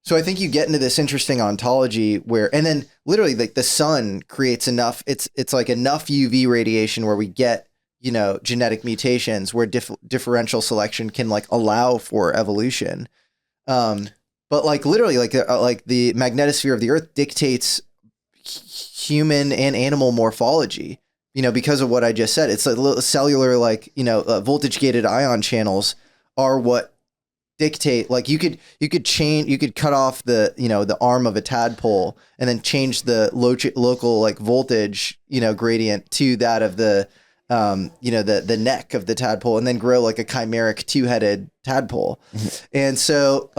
A: So I think you get into this interesting ontology where, and then literally like the sun creates enough, it's like enough UV radiation where we get, genetic mutations where differential selection can like allow for evolution. But like literally like the magnetosphere of the Earth dictates human and animal morphology. Because of what I just said, it's a little cellular, like, voltage gated ion channels are what dictate, like you could cut off the arm of a tadpole and then change the local like voltage, gradient to that of the, the neck of the tadpole, and then grow like a chimeric 2-headed tadpole. And so,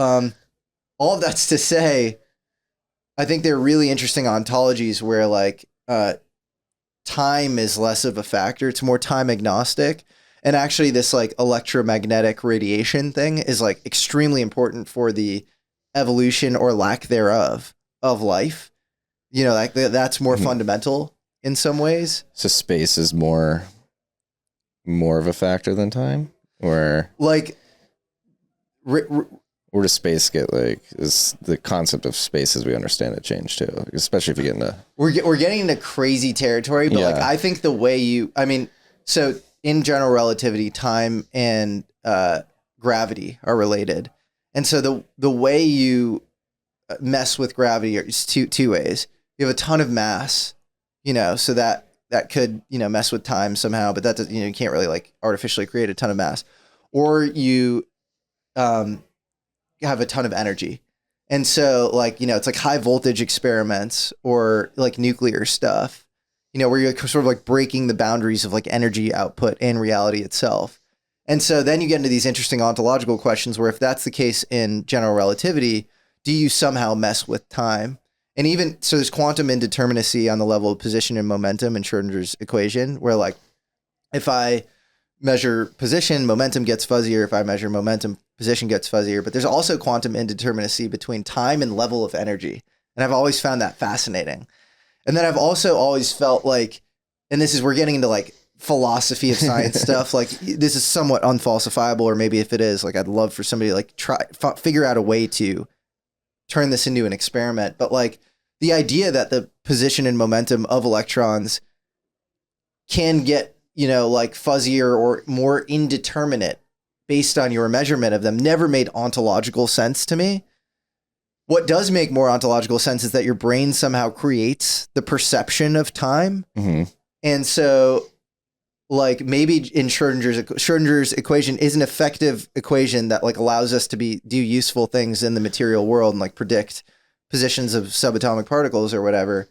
A: all of that's to say, I think they're really interesting ontologies where like, time is less of a factor. It's more time agnostic. And actually this like electromagnetic radiation thing is like extremely important for the evolution or lack thereof of life. Like that's more fundamental in some ways.
B: So space is more of a factor than time, or like where does space get like, is the concept of space as we understand it change too, especially if you get into
A: we're getting into crazy territory, but like I think the way so in general relativity, time and gravity are related, and so the way you mess with gravity is two ways. You have a ton of mass, so that could mess with time somehow, but that does, you can't really like artificially create a ton of mass, or you have a ton of energy. And so like, it's like high voltage experiments or like nuclear stuff, where you're sort of like breaking the boundaries of like energy output and reality itself. And so then you get into these interesting ontological questions where if that's the case in general relativity, do you somehow mess with time? And even so there's quantum indeterminacy on the level of position and momentum in Schrödinger's equation, where like if I measure position, momentum gets fuzzier. If I measure momentum, position gets fuzzier. But there's also quantum indeterminacy between time and level of energy. And I've always found that fascinating. And then I've also always felt like, and this is, we're getting into like philosophy of science stuff. Like this is somewhat unfalsifiable, or maybe if it is, like I'd love for somebody to like figure out a way to turn this into an experiment. But like the idea that the position and momentum of electrons can get, like fuzzier or more indeterminate based on your measurement of them never made ontological sense to me. What does make more ontological sense is that your brain somehow creates the perception of time. Mm-hmm. And so like maybe in Schrodinger's equation is an effective equation that like allows us to do useful things in the material world and like predict positions of subatomic particles or whatever.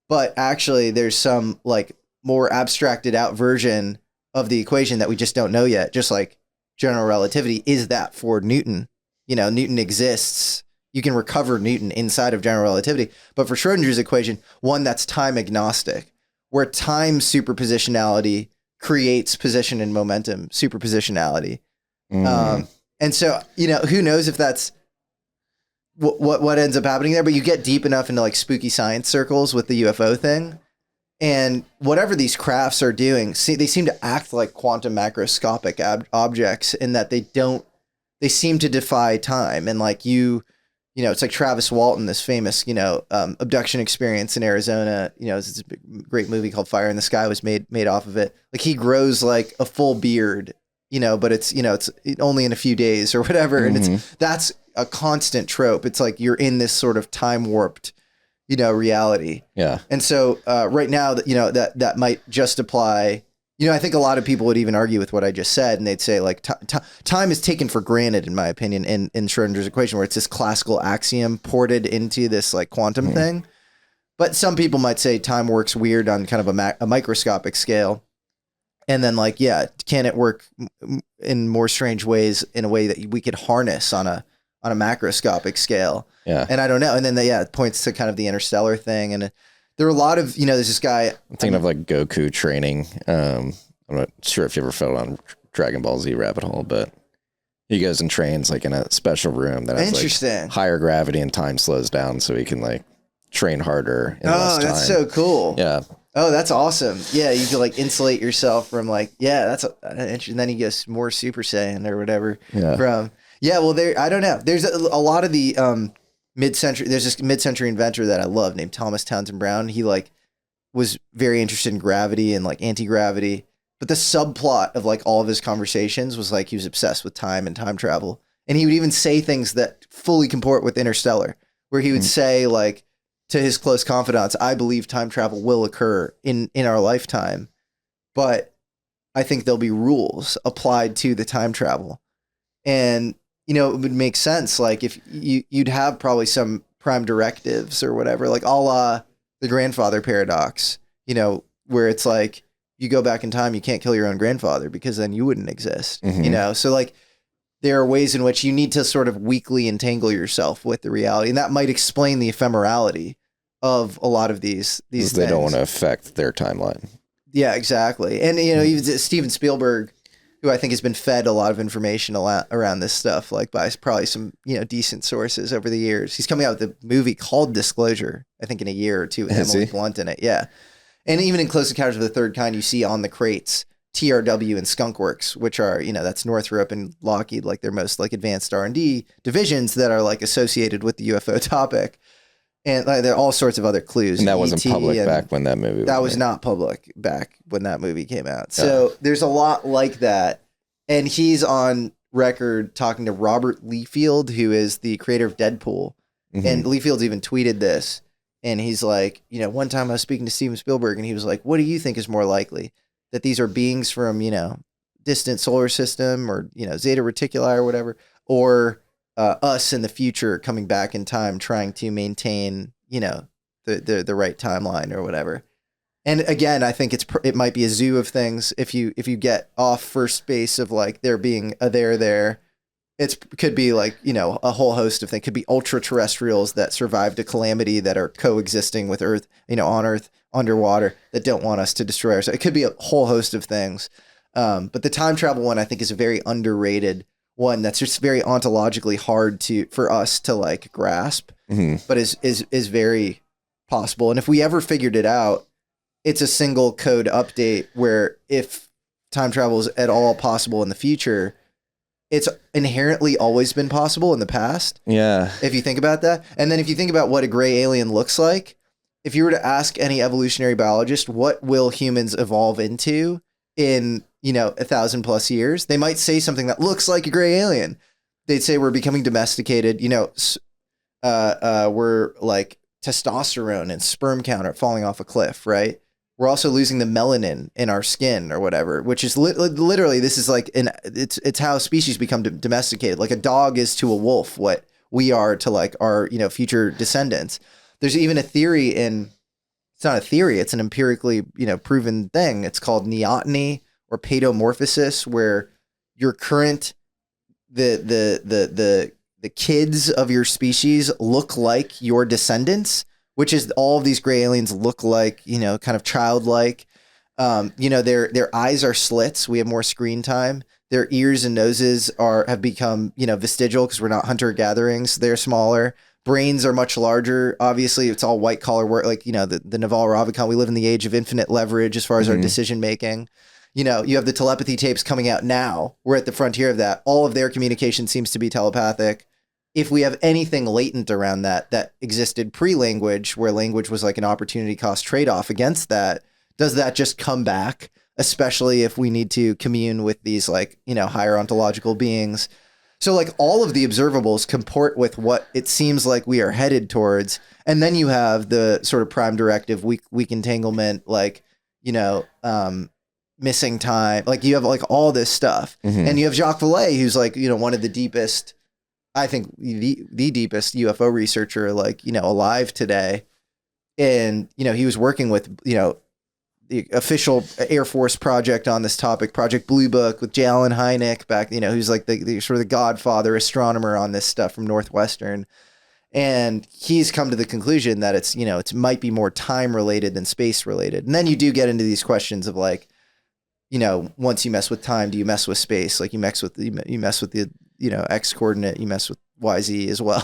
A: But actually there's some like more abstracted out version of the equation that we just don't know yet. Just like general relativity is that for Newton, Newton exists. You can recover Newton inside of general relativity, but for Schrodinger's equation, one that's time agnostic, where time superpositionality creates position and momentum superpositionality. And so, who knows if that's what ends up happening there, but you get deep enough into like spooky science circles with the UFO thing. And whatever these crafts are doing, they seem to act like quantum macroscopic objects in that they seem to defy time. And like it's like Travis Walton, this famous, abduction experience in Arizona, it's a great movie called Fire in the Sky was made off of it. Like he grows like a full beard, but it's only in a few days or whatever. And that's a constant trope. It's like you're in this sort of time warped, reality. Yeah. And so right now that might just apply. I think a lot of people would even argue with what I just said, and they'd say like time is taken for granted, in my opinion, in Schrodinger's equation, where it's this classical axiom ported into this like quantum thing. But some people might say time works weird on kind of a microscopic scale. And then like, can it work in more strange ways in a way that we could harness on a macroscopic scale? Yeah. And I don't know. And then it points to kind of the interstellar thing. And there are a lot of, there's this guy.
B: I'm thinking of like Goku training. I'm not sure if you ever fell on Dragon Ball Z rabbit hole, but he goes and trains like in a special room that has like higher gravity and time slows down so he can like train harder in less time.
A: That's so cool.
B: Yeah.
A: Oh, that's awesome. Yeah, you can like insulate yourself from like, and then he gets more Super Saiyan or whatever from. Yeah, well, I don't know. There's a lot of the mid-century. There's this mid-century inventor that I love named Thomas Townsend Brown. He like was very interested in gravity and like anti-gravity. But the subplot of like all of his conversations was like he was obsessed with time and time travel. And he would even say things that fully comport with Interstellar, where he would say like to his close confidants, I believe time travel will occur in our lifetime, but I think there'll be rules applied to the time travel. And it would make sense. Like if you'd have probably some prime directives or whatever, like a la the grandfather paradox, where it's like you go back in time, you can't kill your own grandfather because then you wouldn't exist, So like there are ways in which you need to sort of weakly entangle yourself with the reality. And that might explain the ephemerality of a lot these things.
B: They don't want to affect their timeline.
A: Yeah, exactly. And, even Steven Spielberg, who I think has been fed a lot of information around this stuff, like by probably some, decent sources over the years. He's coming out with a movie called Disclosure, I think in a year or two, with Emily Blunt in it. Yeah. And even in Close Encounters of the Third Kind, you see on the crates TRW and Skunkworks, which are, that's Northrop and Lockheed, like their most like advanced R&D divisions that are like associated with the UFO topic. And like, there are all sorts of other clues.
B: And that wasn't public back when that movie was
A: That was not public back when that movie came out. So there's a lot like that. And he's on record talking to Robert Liefeld, who is the creator of Deadpool. And Liefeld's even tweeted this. And he's like, one time I was speaking to Steven Spielberg and he was like, what do you think is more likely? That these are beings from, distant solar system or, Zeta Reticuli or whatever, or us in the future coming back in time trying to maintain, the right timeline or whatever. And again, I think it might be a zoo of things. If you get off first base of like there being a there, it could be like, a whole host of things. It could be ultra terrestrials that survived a calamity that are coexisting with Earth, on Earth, underwater, that don't want us to destroy ourselves. It could be a whole host of things. But the time travel one, I think, is a very underrated one that's just very ontologically hard for us to like grasp, but is very possible. And if we ever figured it out, it's a single code update where if time travel is at all possible in the future, it's inherently always been possible in the past. Yeah. If you think about that. And then if you think about what a gray alien looks like, if you were to ask any evolutionary biologist, what will humans evolve into in, 1,000+ years, they might say something that looks like a gray alien. They'd say we're becoming domesticated. We're like testosterone and sperm count are falling off a cliff, right? we're also losing the melanin in our skin or whatever, which is literally, this is like, it's how species become domesticated. Like a dog is to a wolf what we are to like our, future descendants. There's even a theory it's not a theory, it's an empirically, proven thing. It's called neoteny or paedomorphosis, where your current, the kids of your species look like your descendants, which is all of these gray aliens look like, kind of childlike. Their eyes are slits. We have more screen time. Their ears and noses have become, vestigial because we're not hunter gatherings. They're smaller. Brains are much larger. Obviously, it's all white collar work. Like, the Naval Ravikant. We live in the age of infinite leverage as far as our decision making. You have the telepathy tapes coming out now. We're at the frontier of that. All of their communication seems to be telepathic. If we have anything latent around that existed pre-language, where language was like an opportunity cost trade-off against that, does that just come back? Especially if we need to commune with these like, higher ontological beings. So like all of the observables comport with what it seems like we are headed towards. And then you have the sort of prime directive, weak entanglement, like, missing time. Like you have like all this stuff. And you have Jacques Vallée, who's like, one of the deepest, I think the deepest UFO researcher, like, alive today. And, he was working with, the official Air Force project on this topic, Project Blue Book, with J. Allen Hynek back, who's like the sort of the godfather astronomer on this stuff from Northwestern. And he's come to the conclusion that it's, it might be more time related than space related. And then you do get into these questions of like, once you mess with time, do you mess with space? Like you mess with the, X coordinate, you mess with YZ as well,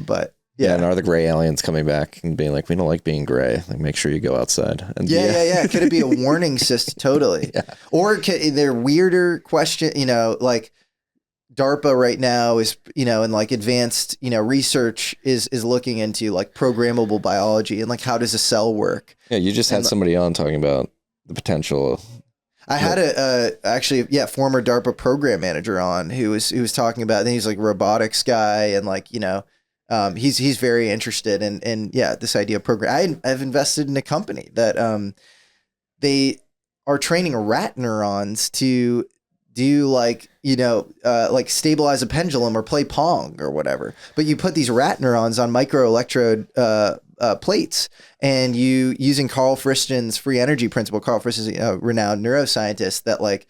A: but yeah.
B: And are the gray aliens coming back and being like, we don't like being gray. Like, make sure you go outside. And
A: yeah. Could it be a warning system? Totally. Yeah. Or they're weirder question, like DARPA right now is, and like advanced, research is looking into like programmable biology and like, how does a cell work?
B: Yeah. You just had somebody on talking about the potential.
A: I had former DARPA program manager on who was talking about, and he's like a robotics guy, and like, he's very interested in this idea of program. I've invested in a company that they are training rat neurons to do like, like stabilize a pendulum or play Pong or whatever. But you put these rat neurons on microelectrode plates, and you using Carl Friston's free energy principle. Carl Friston is a renowned neuroscientist that like,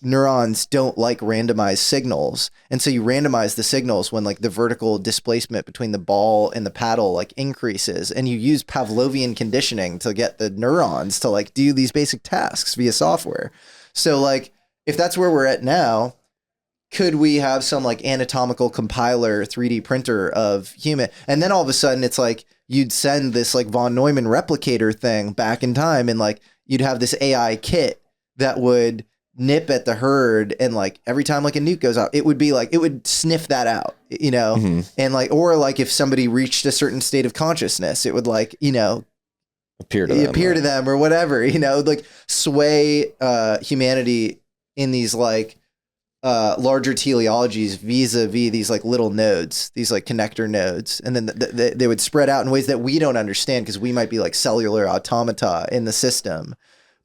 A: neurons don't like randomized signals. And so you randomize the signals when like the vertical displacement between the ball and the paddle like increases, and you use Pavlovian conditioning to get the neurons to like do these basic tasks via software. So like, if that's where we're at now, could we have some like anatomical compiler 3D printer of human? And then all of a sudden it's like, you'd send this like von Neumann replicator thing back in time, and like you'd have this AI kit that would nip at the herd, and like every time like a nuke goes out, it would be like, it would sniff that out, and like, or like if somebody reached a certain state of consciousness, it would like, appear to them or whatever, like sway humanity in these like larger teleologies vis-a-vis these like little nodes, these like connector nodes, and then they would spread out in ways that we don't understand because we might be like cellular automata in the system,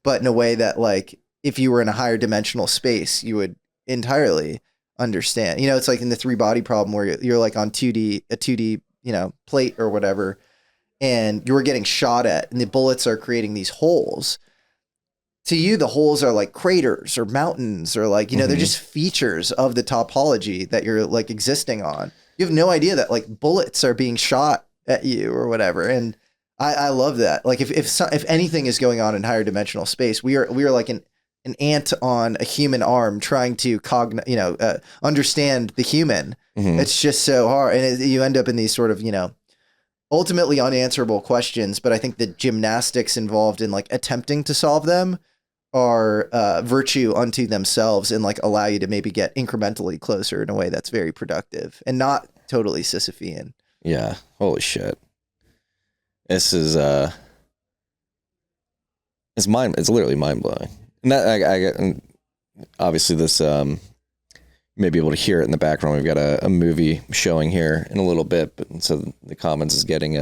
A: but in a way that like if you were in a higher dimensional space, you would entirely understand. It's like in the 3-body problem where you're like on a 2D, plate or whatever, and you're getting shot at, and the bullets are creating these holes. To you, the holes are like craters or mountains, or like, they're just features of the topology that you're like existing on. You have no idea that like bullets are being shot at you or whatever. And I love that. Like if anything is going on in higher dimensional space, we are like an ant on a human arm trying to understand the human. It's just so hard. And you end up in these sort of, ultimately unanswerable questions. But I think the gymnastics involved in like attempting to solve them are virtue unto themselves, and like allow you to maybe get incrementally closer in a way that's very productive and not totally Sisyphean.
B: Yeah. Holy shit. This is it's literally mind blowing. And that and obviously this you may be able to hear it in the background. We've got a movie showing here in a little bit, but so the Commons is getting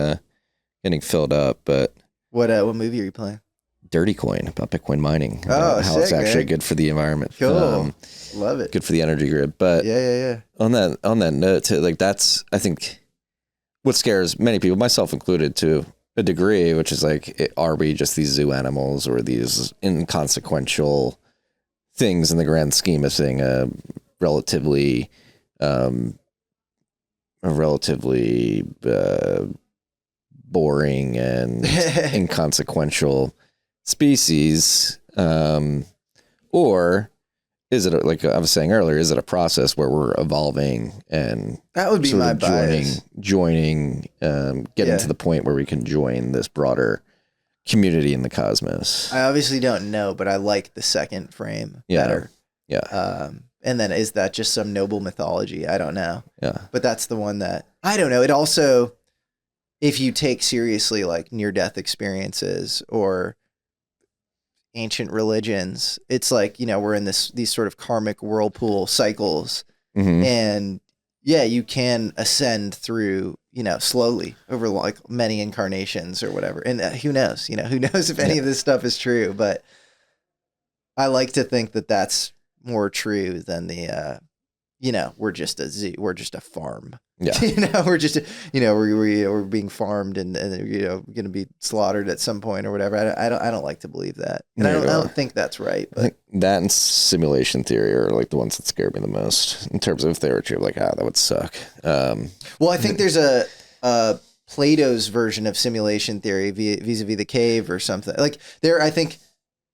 B: filled up. But
A: What movie are you playing?
B: Dirty Coin, about Bitcoin mining.
A: Oh,
B: how it's
A: sick,
B: actually
A: man.
B: good for the environment.
A: Cool. Love it.
B: Good for the energy grid. But
A: Yeah.
B: on that note, too, like that's, I think, what scares many people, myself included, to a degree, which is like, are we just these zoo animals or these inconsequential things in the grand scheme of thing? A relatively boring and inconsequential species, or is it, like I was saying earlier, is it a process where we're evolving and
A: That would be
B: sort
A: my
B: of
A: bias.
B: getting
A: Yeah.
B: to the point where we can join this broader community in the cosmos?
A: I obviously don't know, but I like the second frame
B: Yeah.
A: better.
B: Yeah.
A: And then is that just some noble mythology? I don't know.
B: Yeah.
A: But that's the one that I don't know. It also, if you take seriously like near-death experiences or ancient religions, it's like, we're in these sort of karmic whirlpool cycles,
B: Mhm.
A: and yeah, you can ascend through, slowly over like many incarnations or whatever. And who knows, who knows if any of this stuff is true, but I like to think that that's more true than the, we're just a zoo, we're just a farm.
B: Yeah.
A: We're just, we're being farmed and going to be slaughtered at some point or whatever. I don't like to believe that. And I don't think that's right.
B: I
A: But
B: think that and simulation theory are like the ones that scare me the most in terms of if they were true. Like, that would suck.
A: well, I think there's a Plato's version of simulation theory vis-a-vis the cave or something. Like there, I think,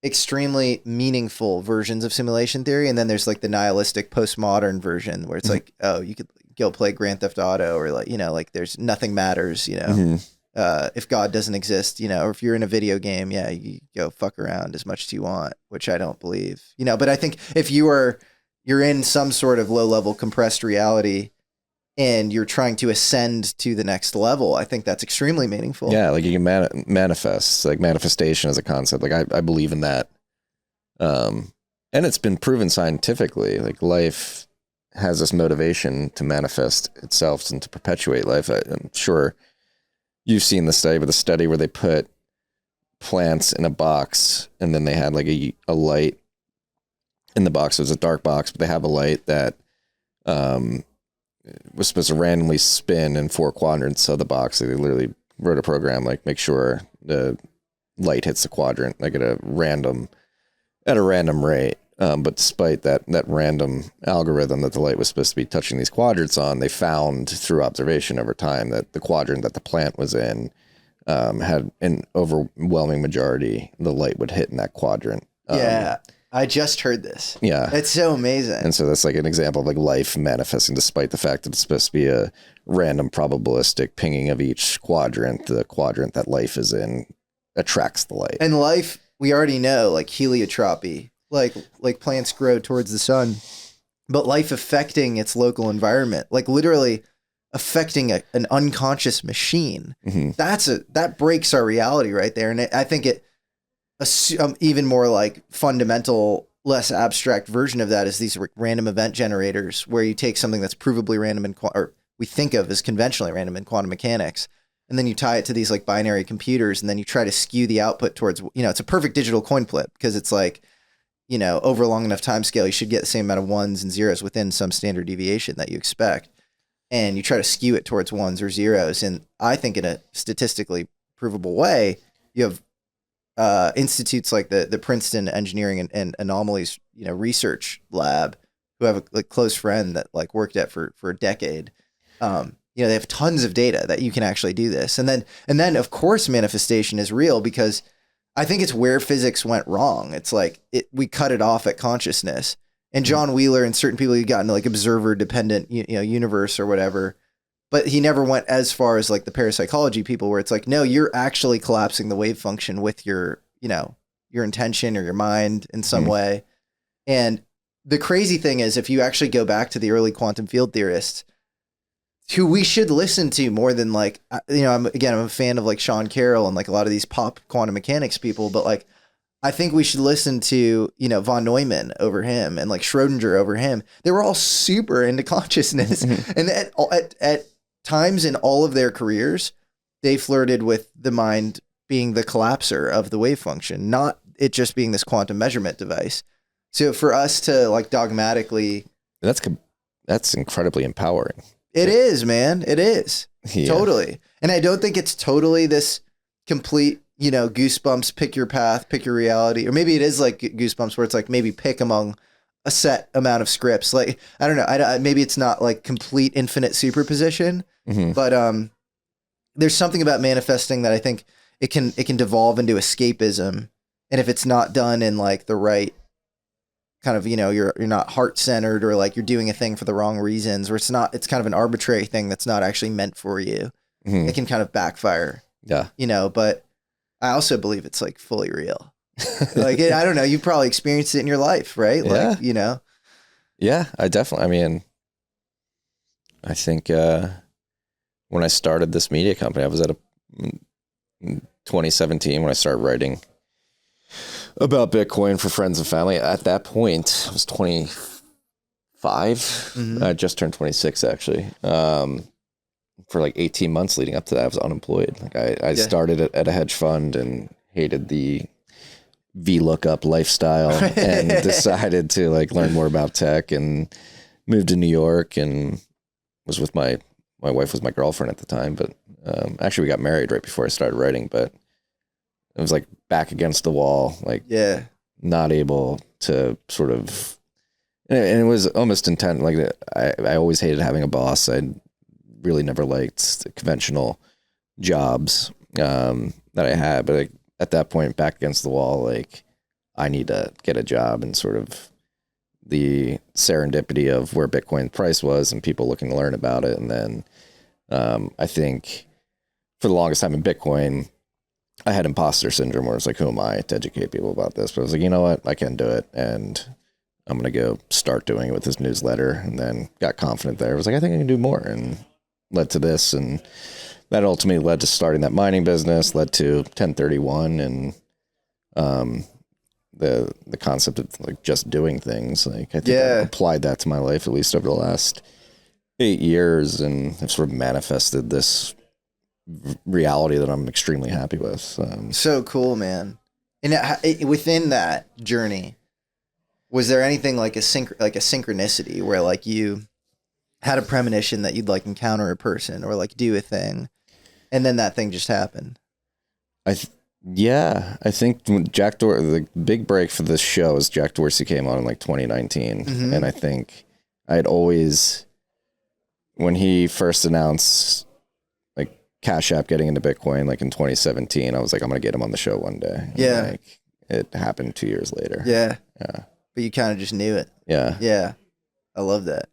A: extremely meaningful versions of simulation theory, and then there's like the nihilistic postmodern version where it's like, oh, you could go play Grand Theft Auto, or like, like there's nothing matters, if God doesn't exist, or if you're in a video game, yeah, you go fuck around as much as you want, which I don't believe, but I think if you're in some sort of low level compressed reality and you're trying to ascend to the next level, I think that's extremely meaningful.
B: Yeah. Like you can manifest, like manifestation as a concept. Like I believe in that. And it's been proven scientifically, like life has this motivation to manifest itself and to perpetuate life. I'm sure you've seen the study, but the study where they put plants in a box and then they had like a light in the box. It was a dark box, but they have a light that was supposed to randomly spin in 4 quadrants of the box. They literally wrote a program, like make sure the light hits the quadrant like at a random rate. But despite that random algorithm that the light was supposed to be touching these quadrants on, they found through observation over time that the quadrant that the plant was in had an overwhelming majority, the light would hit in that quadrant.
A: Yeah. I just heard this.
B: Yeah.
A: It's so amazing.
B: And so that's like an example of like life manifesting despite the fact that it's supposed to be a random probabilistic pinging of each quadrant. The quadrant that life is in attracts the light.
A: And life, we already know, like heliotropy, like plants grow towards the sun, but life affecting its local environment, like literally affecting an unconscious machine.
B: Mm-hmm.
A: That breaks our reality right there. And I think even more like fundamental, less abstract version of that is these random event generators, where you take something that's provably random or we think of as conventionally random in quantum mechanics, and then you tie it to these like binary computers, and then you try to skew the output towards, it's a perfect digital coin flip, because it's like, over a long enough time scale, you should get the same amount of ones and zeros within some standard deviation that you expect. And you try to skew it towards ones or zeros. And I think in a statistically provable way, you have institutes like the Princeton Engineering and Anomalies, research lab, who have a close friend that like worked at for a decade. They have tons of data that you can actually do this. And then of course manifestation is real, because I think it's where physics went wrong. It's like we cut it off at consciousness. And John Wheeler and certain people who got into like observer dependent, universe or whatever, but he never went as far as like the parapsychology people, where it's like, no, you're actually collapsing the wave function with your intention or your mind in some way. And the crazy thing is, if you actually go back to the early quantum field theorists, who we should listen to more than like, I'm a fan of like Sean Carroll and like a lot of these pop quantum mechanics people, but like, I think we should listen to, von Neumann over him and like Schrodinger over him. They were all super into consciousness. And at times in all of their careers, they flirted with the mind being the collapser of the wave function, not it just being this quantum measurement device. So for us to like dogmatically,
B: that's incredibly empowering.
A: it is, man. It is.
B: Yeah.
A: Totally. And I don't think it's totally this complete, goosebumps, pick your path, pick your reality. Or maybe it is like goosebumps where it's like maybe pick among a set amount of scripts. Like, I don't know. Maybe it's not like complete infinite superposition, but there's something about manifesting that I think it can devolve into escapism. And if it's not done in like the right kind of, you're not heart centered, or like you're doing a thing for the wrong reasons, or it's kind of an arbitrary thing that's not actually meant for you. It can kind of backfire.
B: Yeah.
A: But I also believe it's like fully real. Like, I don't know, you've probably experienced it in your life, right?
B: Yeah.
A: Like,
B: Yeah, I mean, I think when I started this media company, I was in 2017 when I started writing about Bitcoin for friends and family. At that point, I was 25. I just turned 26, actually. For like 18 months leading up to that, I was unemployed. Like I started at a hedge fund and hated the VLOOKUP lifestyle and decided to like learn more about tech and moved to New York and was with my wife was my girlfriend at the time, but actually we got married right before I started writing, but it was like back against the wall, like not able to sort of, and it was almost intent. Like I always hated having a boss. I really never liked the conventional jobs that I had, but like, at that point, back against the wall, like I need to get a job, and sort of the serendipity of where Bitcoin price was and people looking to learn about it. And then I think for the longest time in Bitcoin, I had imposter syndrome where it's like, who am I to educate people about this? But I was like, you know what? I can do it. And I'm going to go start doing it with this newsletter. And then got confident there. I was like, I think I can do more, and led to this. And that ultimately led to starting that mining business, led to 1031 and the concept of like just doing things. Like I think I applied that to my life at least over the last 8 years, and have sort of manifested this reality that I'm extremely happy with.
A: So cool, man. And within that journey, was there anything like a synchronicity where like you had a premonition that you'd like encounter a person or like do a thing, and then that thing just happened? I
B: think when the big break for this show is Jack Dorsey came on in like 2019. And I think I'd always, when he first announced like Cash App getting into Bitcoin, like in 2017, I was like, I'm going to get him on the show one day. And like, it happened 2 years later.
A: Yeah. But you kind of just knew it. Yeah. I love that.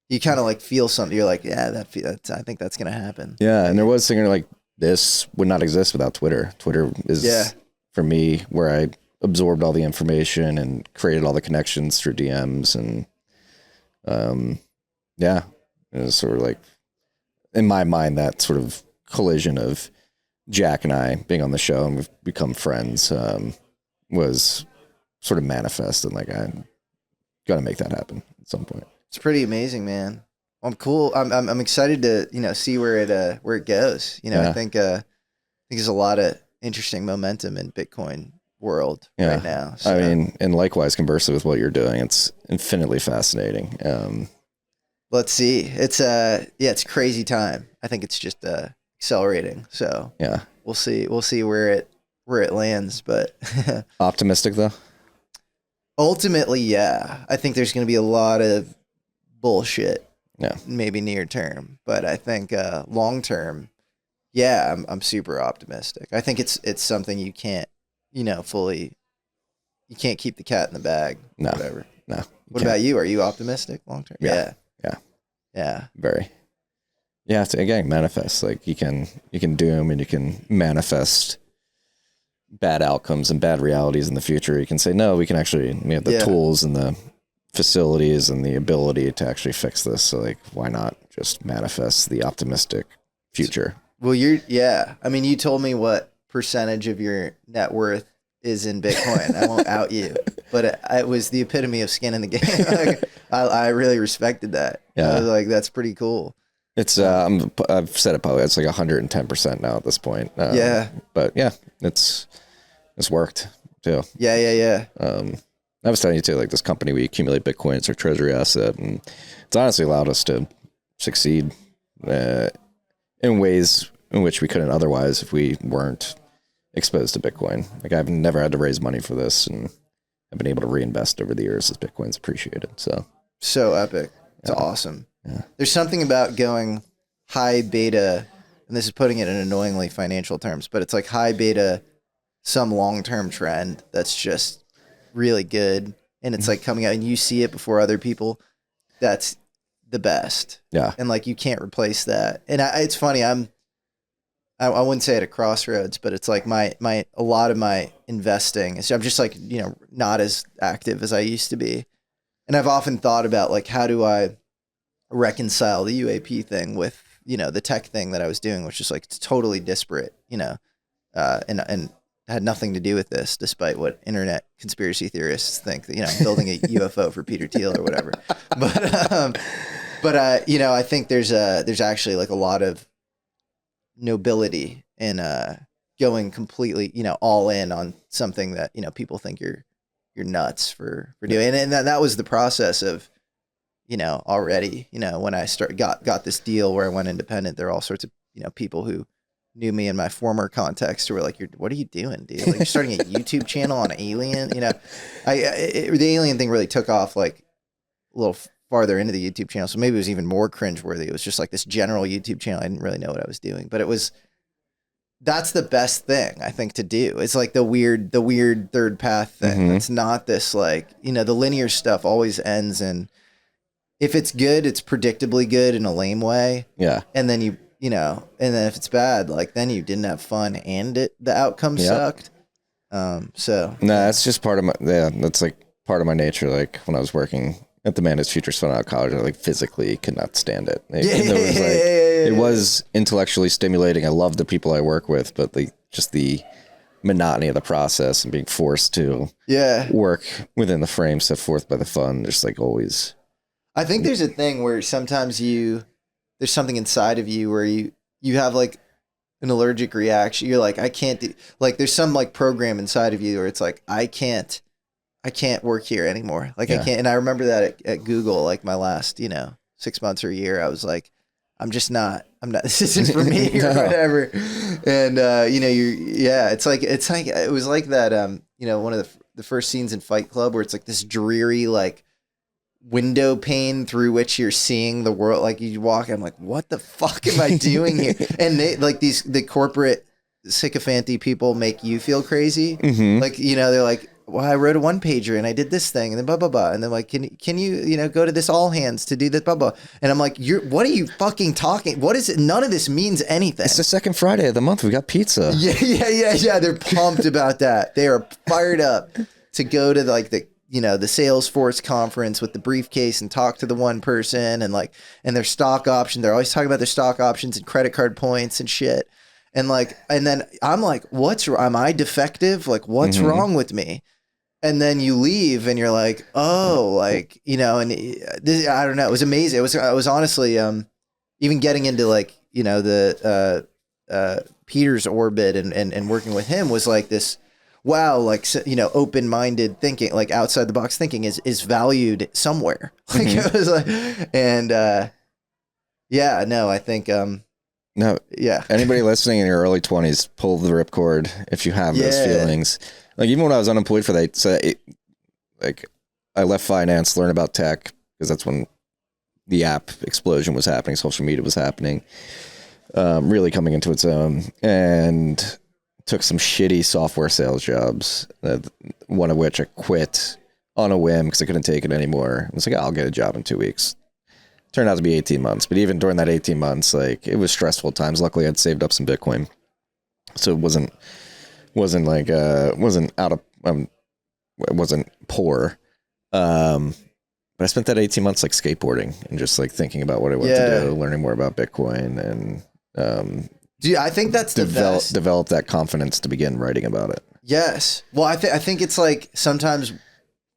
A: You kind of like feel something. You're like, I think that's going to happen.
B: Yeah. And there was something like, this would not exist without Twitter. Twitter is for me where I absorbed all the information and created all the connections through DMs. And it was sort of like, in my mind, that sort of collision of Jack and I being on the show and we've become friends was sort of manifest, and like I got to make that happen at some point.
A: It's pretty amazing, man. I'm cool. I'm excited to see where it goes. I think there's a lot of interesting momentum in Bitcoin world right now. So.
B: I mean, and likewise, conversely with what you're doing, it's infinitely fascinating.
A: Let's see. It's it's a crazy time. I think it's just accelerating. So we'll see. We'll see where it lands. But
B: optimistic though.
A: Ultimately, I think there's going to be a lot of bullshit.
B: Yeah,
A: maybe near term, but I think long term, I'm super optimistic. I think it's something you can't, fully. You can't keep the cat in the bag.
B: No,
A: whatever.
B: No.
A: What about you? Are you optimistic long term?
B: Yeah. Very. Yeah. Again, manifest. Like you can doom and you can manifest bad outcomes and bad realities in the future. You can say no. We can actually. We have the tools and the facilities and the ability to actually fix this. So like, why not just manifest the optimistic future?
A: Well, I mean, you told me what percentage of your net worth is in Bitcoin. I won't out you, but it was the epitome of skin in the game. Like, I really respected that. I was like, that's pretty cool.
B: It's I've said it probably. It's like 110% now at this point.
A: Yeah.
B: But yeah, it's worked too.
A: Yeah.
B: I was telling you too, like this company, we accumulate Bitcoin, it's our treasury asset, and it's honestly allowed us to succeed in ways in which we couldn't otherwise if we weren't exposed to Bitcoin. Like I've never had to raise money for this, and I've been able to reinvest over the years as Bitcoin's appreciated. So
A: epic. It's awesome.
B: Yeah.
A: There's something about going high beta, and this is putting it in annoyingly financial terms, but it's like high beta, some long-term trend that's just really good. And it's like coming out and you see it before other people. That's the best.
B: Yeah.
A: And like, you can't replace that. And it's funny. I wouldn't say at a crossroads, but it's like a lot of my investing is, I'm just like, not as active as I used to be. And I've often thought about like, how do I reconcile the UAP thing with, the tech thing that I was doing, which is like totally disparate, and had nothing to do with this, despite what internet conspiracy theorists think that, I'm building a UFO for Peter Thiel or whatever. But I think there's actually like a lot of nobility in going completely, all in on something that, people think you're nuts for doing. And that was the process of, already, when I got this deal where I went independent, there are all sorts of, people who knew me in my former context who were like, what are you doing, dude? Like, you're starting a YouTube channel on Alien, the Alien thing really took off like a little farther into the YouTube channel. So maybe it was even more cringeworthy. It was just like this general YouTube channel. I didn't really know what I was doing, but that's the best thing I think to do. It's like the weird third path thing.
B: Mm-hmm.
A: It's not this like, the linear stuff always ends in, if it's good, it's predictably good in a lame way.
B: Yeah.
A: And then and then if it's bad, like then you didn't have fun and the outcome sucked. So
B: no, that's just part of that's like part of my nature. Like when I was working at the Managed Futures Fund out of college, I like physically could not stand it. It was intellectually stimulating. I love the people I work with, but just the monotony of the process and being forced to work within the frame set forth by the fund, just like always.
A: I think there's a thing where sometimes there's something inside of you where you have like an allergic reaction. You're like, I can't do, like, there's some like program inside of you where it's like, I can't work here anymore. Like I can't. And I remember that at Google, like my last, 6 months or a year, I was like, I'm not, this isn't for me or whatever. And, it's like, it was like that, one of the first scenes in Fight Club where it's like this dreary, like, window pane through which you're seeing the world. Like you walk, I'm like, what the fuck am I doing here? And they like the corporate sycophanty people make you feel crazy.
B: Mm-hmm.
A: Like, they're like, well, I wrote a one pager and I did this thing and then blah, blah, blah. And they're like, can you, go to this all hands to do this, blah, blah. And I'm like, what are you fucking talking? What is it? None of this means anything.
B: It's the second Friday of the month. We got pizza.
A: Yeah. They're pumped about that. They are fired up to go to like the Salesforce conference with the briefcase and talk to the one person and their stock option. They're always talking about their stock options and credit card points and shit. And then I'm like, am I defective? Like, what's wrong with me? And then you leave and you're like, oh, like, and this, I don't know. It was amazing. I was honestly, even getting into like, the, Peter's orbit and working with him was like this, wow, like, open-minded thinking, like outside the box thinking is valued somewhere. Like it was like, and I think,
B: anybody listening in your early 20s, pull the ripcord if you have those feelings. Like even when I was unemployed for that, so I left finance, learned about tech because that's when the app explosion was happening, social media was happening, really coming into its own, and took some shitty software sales jobs, one of which I quit on a whim because I couldn't take it anymore. I was like, I'll get a job in 2 weeks. Turned out to be 18 months. But even during that 18 months, like it was stressful times. Luckily, I'd saved up some Bitcoin. So it wasn't poor. But I spent that 18 months like skateboarding and just like thinking about what I wanted to do, learning more about Bitcoin and
A: I think that's the best.
B: Develop that confidence to begin writing about it.
A: Yes. Well, I think it's like sometimes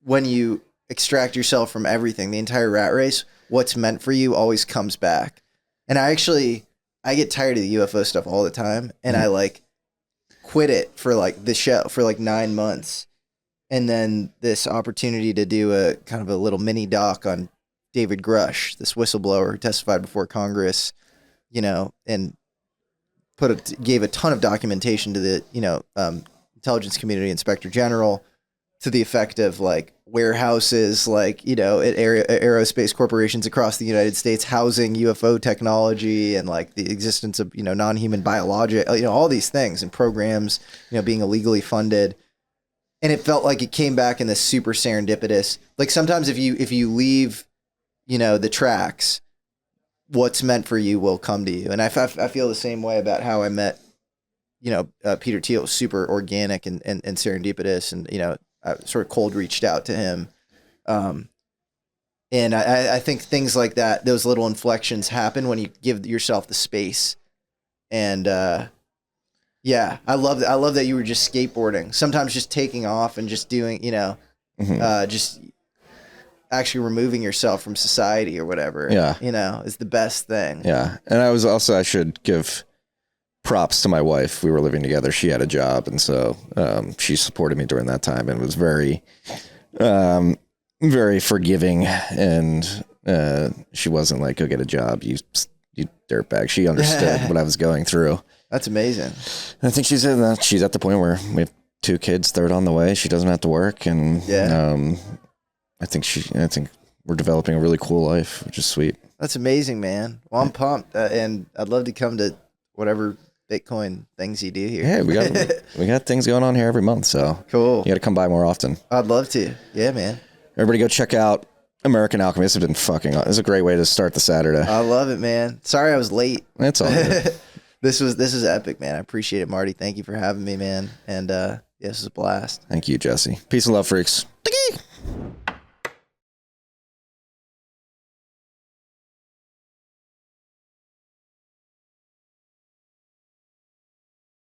A: when you extract yourself from everything, the entire rat race, what's meant for you always comes back. And I get tired of the UFO stuff all the time, and I like quit it for like the show for like 9 months, and then this opportunity to do a kind of a little mini doc on David Grush, this whistleblower who testified before Congress, you know, and gave a ton of documentation to the, you know, intelligence community inspector general to the effect of like warehouses, like, you know, at aerospace corporations across the United States housing UFO technology, and like the existence of, you know, non-human biologic, you know, all these things, and programs, you know, being illegally funded. And it felt like it came back in this super serendipitous, like sometimes if you leave, you know, the tracks, what's meant for you will come to you. And I feel the same way about how I met, you know, Peter Thiel. Was super organic and serendipitous, and, you know, I sort of cold reached out to him. And I think things like that, those little inflections happen when you give yourself the space. And yeah, I love that you were just skateboarding. Sometimes just taking off and just doing, you know, just actually removing yourself from society or whatever.
B: Yeah.
A: You know, is the best thing.
B: Yeah. And I should give props to my wife. We were living together. She had a job, and so she supported me during that time, and was very, very forgiving. And she wasn't like, "Go get a job, you dirtbag." She understood what I was going through.
A: That's amazing.
B: And I think she's at the point where we have 2 kids, third on the way. She doesn't have to work, and I think we're developing a really cool life, which is sweet.
A: That's amazing, man. Well, I'm pumped, and I'd love to come to whatever Bitcoin things you do here.
B: Yeah, we got things going on here every month, so
A: cool.
B: You got to come by more often.
A: I'd love to. Yeah, man.
B: Everybody go check out American Alchemist. It's been it's a great way to start the Saturday.
A: I love it, man. Sorry I was late.
B: It's all good.
A: This is epic, man. I appreciate it, Marty. Thank you for having me, man. And this is a blast.
B: Thank you, Jesse. Peace and love, freaks.